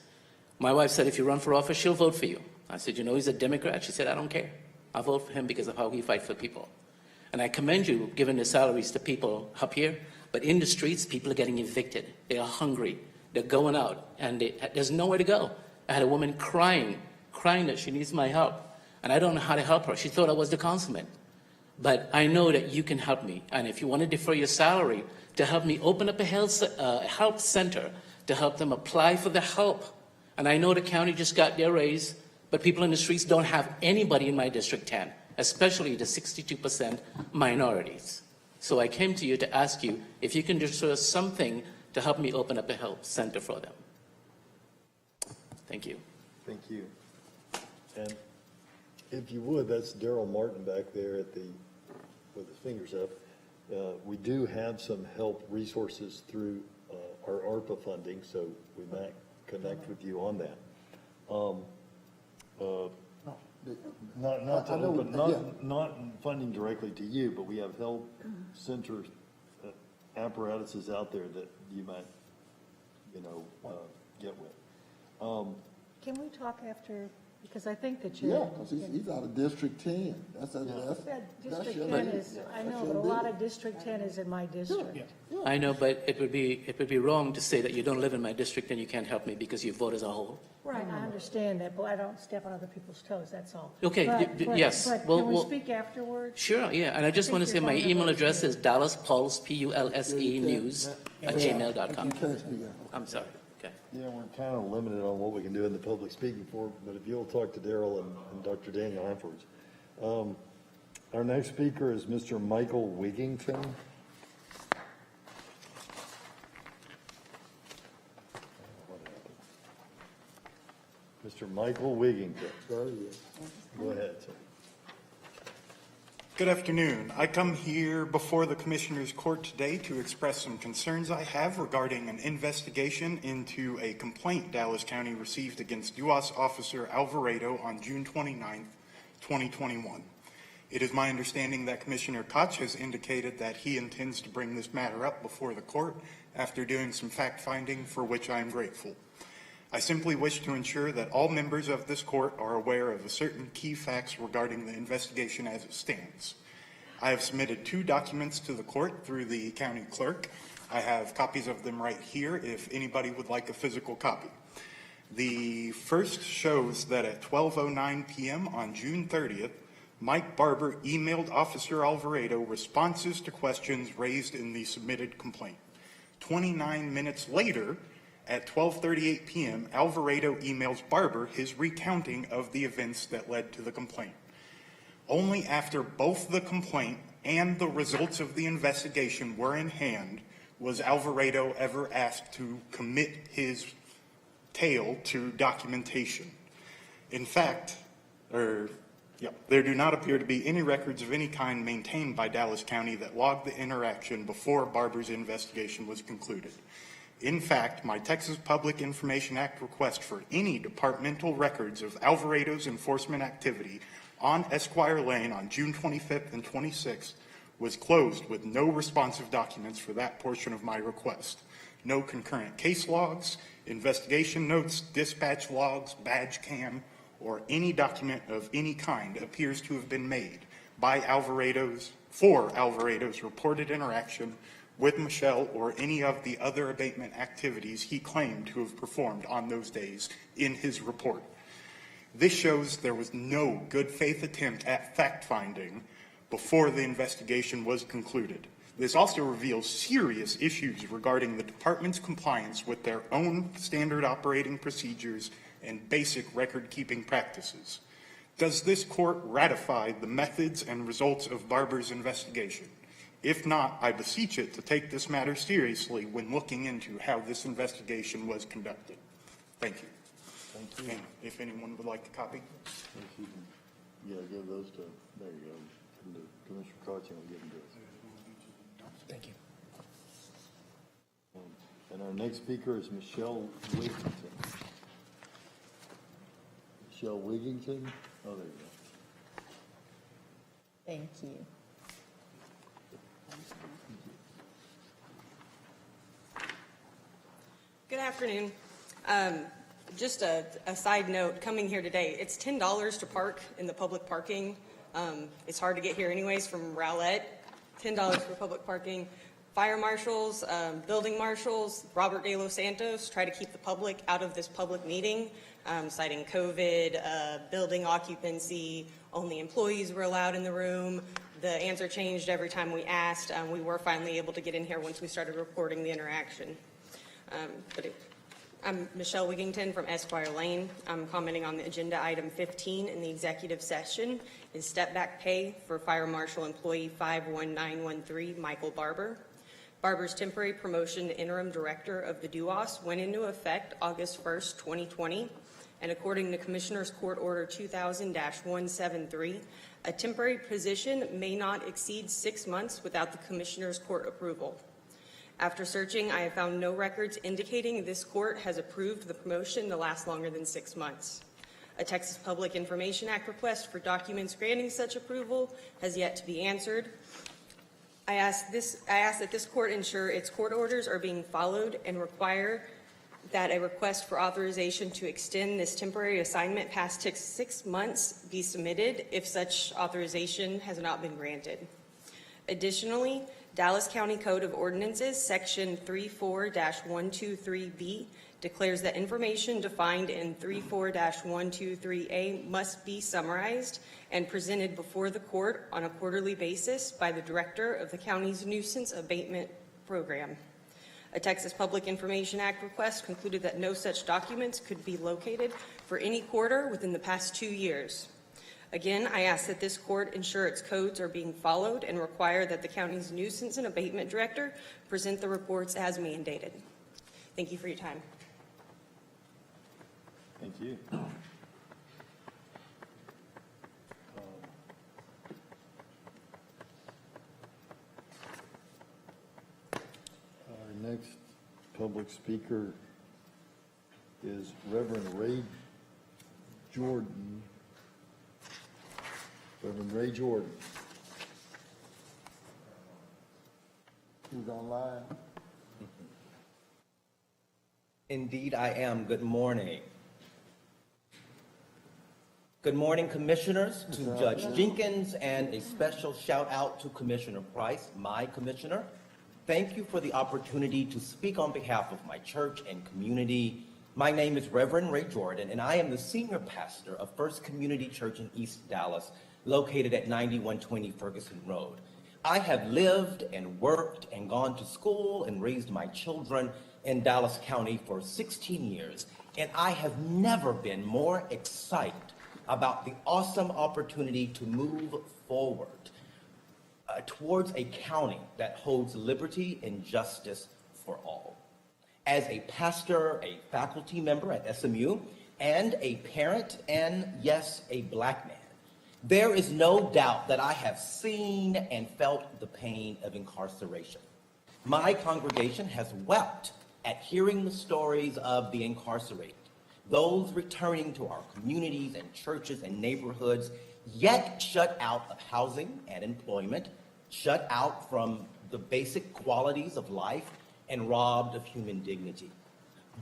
My wife said, if you run for office, she'll vote for you. I said, you know, he's a Democrat. She said, I don't care. I'll vote for him because of how he fights for people. And I commend you giving the salaries to people up here. But in the streets, people are getting evicted. They are hungry. They're going out, and there's nowhere to go. I had a woman crying that she needs my help. And I don't know how to help her. She thought I was the councilman. But I know that you can help me. And if you want to defer your salary to help me open up a help center to help them apply for the help. And I know the county just got their raise, but people in the streets don't have anybody in my District 10, especially the 62% minorities. So I came to you to ask you if you can do something to help me open up a help center for them. Thank you. Thank you. And if you would, that's Daryl Martin back there with his fingers up. We do have some help resources through our ARPA funding, so we might connect with you on that. Not funding directly to you, but we have help center apparatuses out there that you might, get with. Can we talk after, because I think that Yeah, because he's out of District 10. District 10 is, I know, but a lot of District 10 is in my district. I know, but it would be wrong to say that you don't live in my district and you can't help me because you vote as a whole. Right, I understand that, but I don't step on other people's toes, that's all. Okay, yes. But Well, can we speak afterwards? Sure, yeah, and I just want to say my email address is DallasPulse, P-U-L-S-E, news @gmail.com. I'm sorry, okay. Yeah, we're kind of limited on what we can do in the public speaking for, but if you'll talk to Daryl and Dr. Daniel afterwards. Our next speaker is Mr. Michael Wigington. Mr. Michael Wigington. Go ahead, sir. Good afternoon. I come here before the Commissioners Court today to express some concerns I have regarding an investigation into a complaint Dallas County received against UAS Officer Alvarado on June 29th, 2021. It is my understanding that Commissioner KOCH has indicated that he intends to bring this matter up before the court after doing some fact-finding, for which I am grateful. I simply wish to ensure that all members of this court are aware of certain key facts regarding the investigation as it stands. I have submitted 2 documents to the court through the county clerk. I have copies of them right here if anybody would like a physical copy. The first shows that at 12:09 p.m. on June 30th, Mike Barber emailed Officer Alvarado responses to questions raised in the submitted complaint. 29 minutes later, at 12:38 p.m., Alvarado emails Barber his recounting of the events that led to the complaint. Only after both the complaint and the results of the investigation were in hand was Alvarado ever asked to commit his tale to documentation. In fact, there do not appear to be any records of any kind maintained by Dallas County that logged the interaction before Barber's investigation was concluded. In fact, my Texas Public Information Act request for any departmental records of Alvarado's enforcement activity on Esquire Lane on June 25th and 26th was closed with no responsive documents for that portion of my request. No concurrent case logs, investigation notes, dispatch logs, badge cam, or any document of any kind appears to have been made by for Alvarado's reported interaction with Michelle or any of the other abatement activities he claimed to have performed on those days in his report. This shows there was no good faith attempt at fact-finding before the investigation was concluded. This also reveals serious issues regarding the department's compliance with their own standard operating procedures and basic record-keeping practices. Does this court ratify the methods and results of Barber's investigation? If not, I beseech it to take this matter seriously when looking into how this investigation was conducted. Thank you. Thank you. And if anyone would like a copy. If you can, give those to, there you go, to Commissioner Koch, and we'll give them to us. Thank you. And our next speaker is Michelle Wigington. Michelle Wigington? Oh, there you go. Thank you. Good afternoon. Just a side note, coming here today, it's $10 to park in the public parking. It's hard to get here anyways from Rowlett. $10 for public parking. Fire marshals, building marshals, Robert De Los Santos try to keep the public out of this public meeting, citing COVID, building occupancy, only employees were allowed in the room. The answer changed every time we asked. We were finally able to get in here once we started reporting the interaction. I'm Michelle Wigington from Esquire Lane. I'm commenting on the agenda item 15 in the executive session is step back pay for Fire Marshal Employee 51913 Michael Barber. Barber's temporary promotion to interim director of the DUOS went into effect August 1st, 2020, and according to Commissioner's Court Order 2000-173, a temporary position may not exceed 6 months without the Commissioner's Court approval. After searching, I have found no records indicating this court has approved the promotion to last longer than 6 months. A Texas Public Information Act request for documents granting such approval has yet to be answered. I ask that this court ensure its court orders are being followed and require that a request for authorization to extend this temporary assignment past 6 months be submitted if such authorization has not been granted. Additionally, Dallas County Code of Ordinances, Section 34-123B, declares that information defined in 34-123A must be summarized and presented before the court on a quarterly basis by the director of the county's nuisance abatement program. A Texas Public Information Act request concluded that no such documents could be located for any quarter within the past 2 years. Again, I ask that this court ensure its codes are being followed and require that the county's nuisance and abatement director present the reports as mandated. Thank you for your time. Thank you. Our next public speaker is Reverend Ray Jordan. Reverend Ray Jordan. He's online. Indeed, I am. Good morning. Good morning, commissioners, to Judge Jenkins, and a special shout out to Commissioner Price, my commissioner. Thank you for the opportunity to speak on behalf of my church and community My name is Reverend Ray Jordan, and I am the senior pastor of First Community Church in East Dallas, located at 9120 Ferguson Road. I have lived and worked and gone to school and raised my children in Dallas County for 16 years, and I have never been more excited about the awesome opportunity to move forward towards a county that holds liberty and justice for all. As a pastor, a faculty member at SMU, and a parent, and yes, a Black man, there is no doubt that I have seen and felt the pain of incarceration. My congregation has wept at hearing the stories of the incarcerated, those returning to our communities and churches and neighborhoods, yet shut out of housing and employment, shut out from the basic qualities of life, and robbed of human dignity.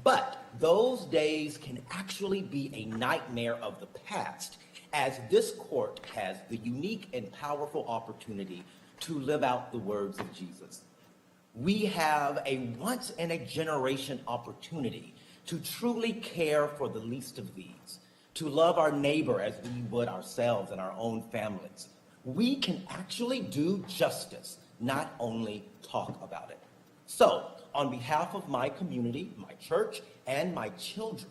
But those days can actually be a nightmare of the past, as this court has the unique and powerful opportunity to live out the words of Jesus. We have a once-in-a-generation opportunity to truly care for the least of these, to love our neighbor as we would ourselves and our own families. We can actually do justice, not only talk about it. So, on behalf of my community, my church, and my children,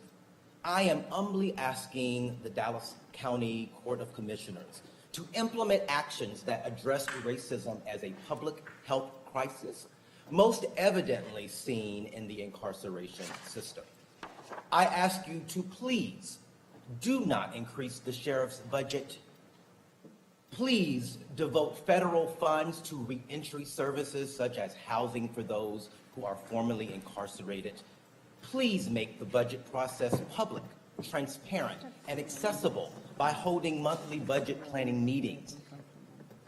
I am humbly asking the Dallas County Court of Commissioners to implement actions that address racism as a public health crisis, most evidently seen in the incarceration system. I ask you to please do not increase the sheriff's budget. Please devote federal funds to reentry services such as housing for those who are formerly incarcerated. Please make the budget process public, transparent, and accessible by holding monthly budget planning meetings.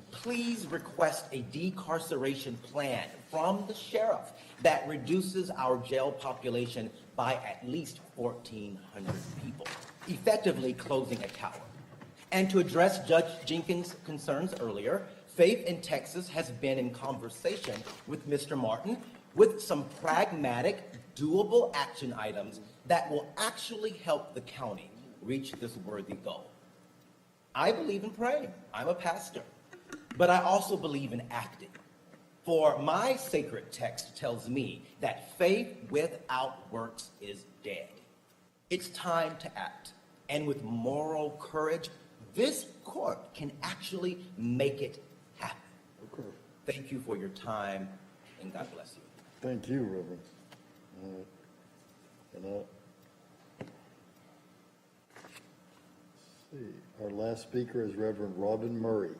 Please request a decarceration plan from the sheriff that reduces our jail population by at least 1,400 people, effectively closing a tower. And to address Judge Jenkins' concerns earlier, Faith in Texas has been in conversation with Mr. Martin with some pragmatic, doable action items that will actually help the county reach this worthy goal. I believe in praying. I'm a pastor. But I also believe in acting. For my sacred text tells me that faith without works is dead. It's time to act. And with moral courage, this court can actually make it happen. Okay. Thank you for your time, and God bless you. Thank you, Reverend. Let's see. Our last speaker is Reverend Robin Murray.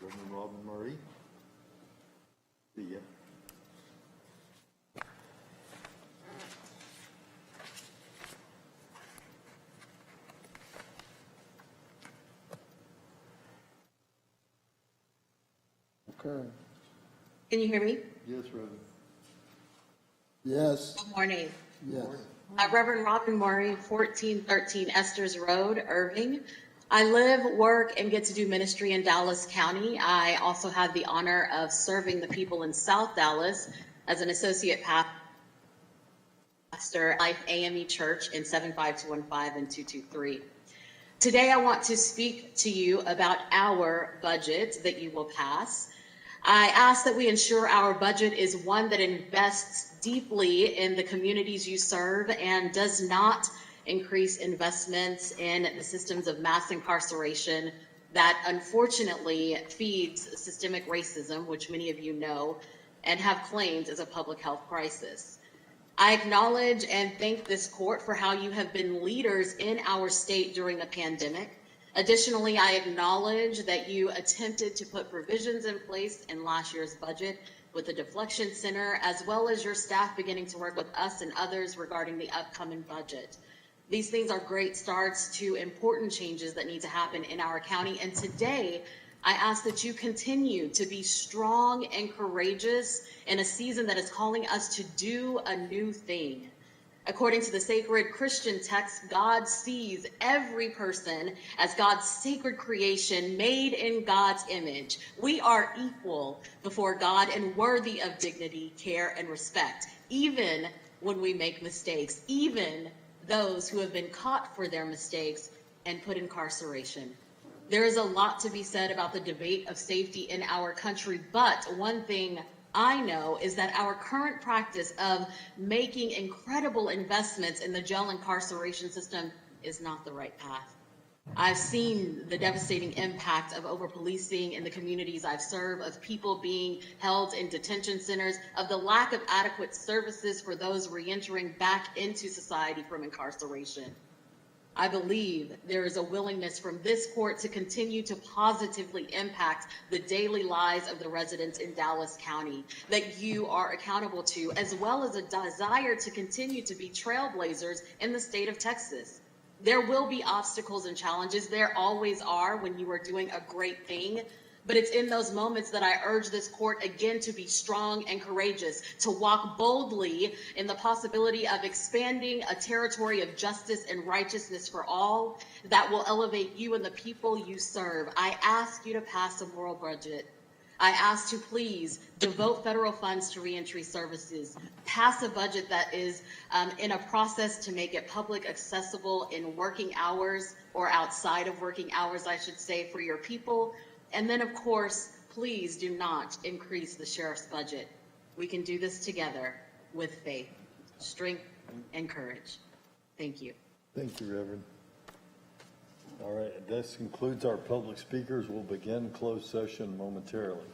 Reverend Robin Murray. See ya. Okay. Can you hear me? Yes, Reverend. Yes. Good morning. Yes. Reverend Robin Murray, 1413 Esther's Road, Irving. I live, work, and get to do ministry in Dallas County. I also had the honor of serving the people in South Dallas as an associate pastor at Life AME Church in 75215 and 223. Today, I want to speak to you about our budget that you will pass. I ask that we ensure our budget is one that invests deeply in the communities you serve and does not increase investments in the systems of mass incarceration that unfortunately feeds systemic racism, which many of you know and have claimed as a public health crisis. I acknowledge and thank this court for how you have been leaders in our state during the pandemic. Additionally, I acknowledge that you attempted to put provisions in place in last year's budget with the Deflection Center, as well as your staff beginning to work with us and others regarding the upcoming budget. These things are great starts to important changes that need to happen in our county. And today, I ask that you continue to be strong and courageous in a season that is calling us to do a new thing. According to the sacred Christian text, God sees every person as God's sacred creation made in God's image. We are equal before God and worthy of dignity, care, and respect, even when we make mistakes, even those who have been caught for their mistakes and put in incarceration. There is a lot to be said about the debate of safety in our country, but one thing I know is that our current practice of making incredible investments in the jail incarceration system is not the right path. I've seen the devastating impact of over-policing in the communities I've served, of people being held in detention centers, of the lack of adequate services for those reentering back into society from incarceration. I believe there is a willingness from this court to continue to positively impact the daily lives of the residents in Dallas County that you are accountable to, as well as a desire to continue to be trailblazers in the state of Texas. There will be obstacles and challenges. There always are when you are doing a great thing. But it's in those moments that I urge this court again to be strong and courageous, to walk boldly in the possibility of expanding a territory of justice and righteousness for all that will elevate you and the people you serve. I ask you to pass a moral budget. I ask to please devote federal funds to reentry services, pass a budget that is in a process to make it public accessible in working hours or outside of working hours, I should say, for your people. And then, of course, please do not increase the sheriff's budget. We can do this together with faith, strength, and courage. Thank you. Thank you, Reverend. All right, this concludes our public speakers. We'll begin closed session momentarily.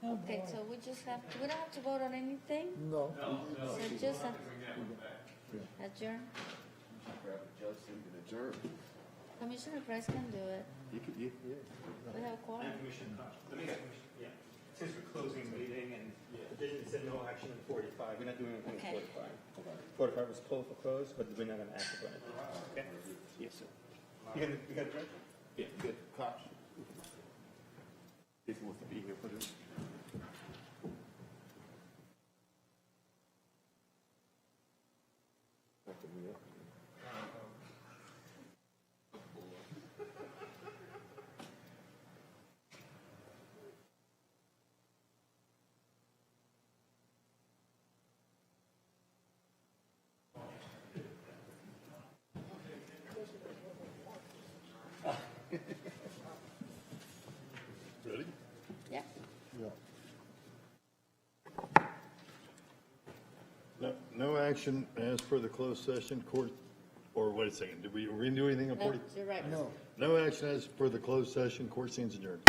Okay, so we just have, we don't have to vote on anything? No. So just have adjourn? Commissioner Price can do it. We have a quorum. Since we're closing the meeting and it said no action on 45, we're not doing anything Okay. on 45. 45 was closed, but we're not going to act upon it. Okay? Yes, sir. You got it, right? Yeah, good. Koch. Jason wants to be here for this. Ready? Yep. No action as per the closed session court, or wait a second, are we gonna do anything on No, 40? you're right. No. No action as per the closed session, court stands adjourned.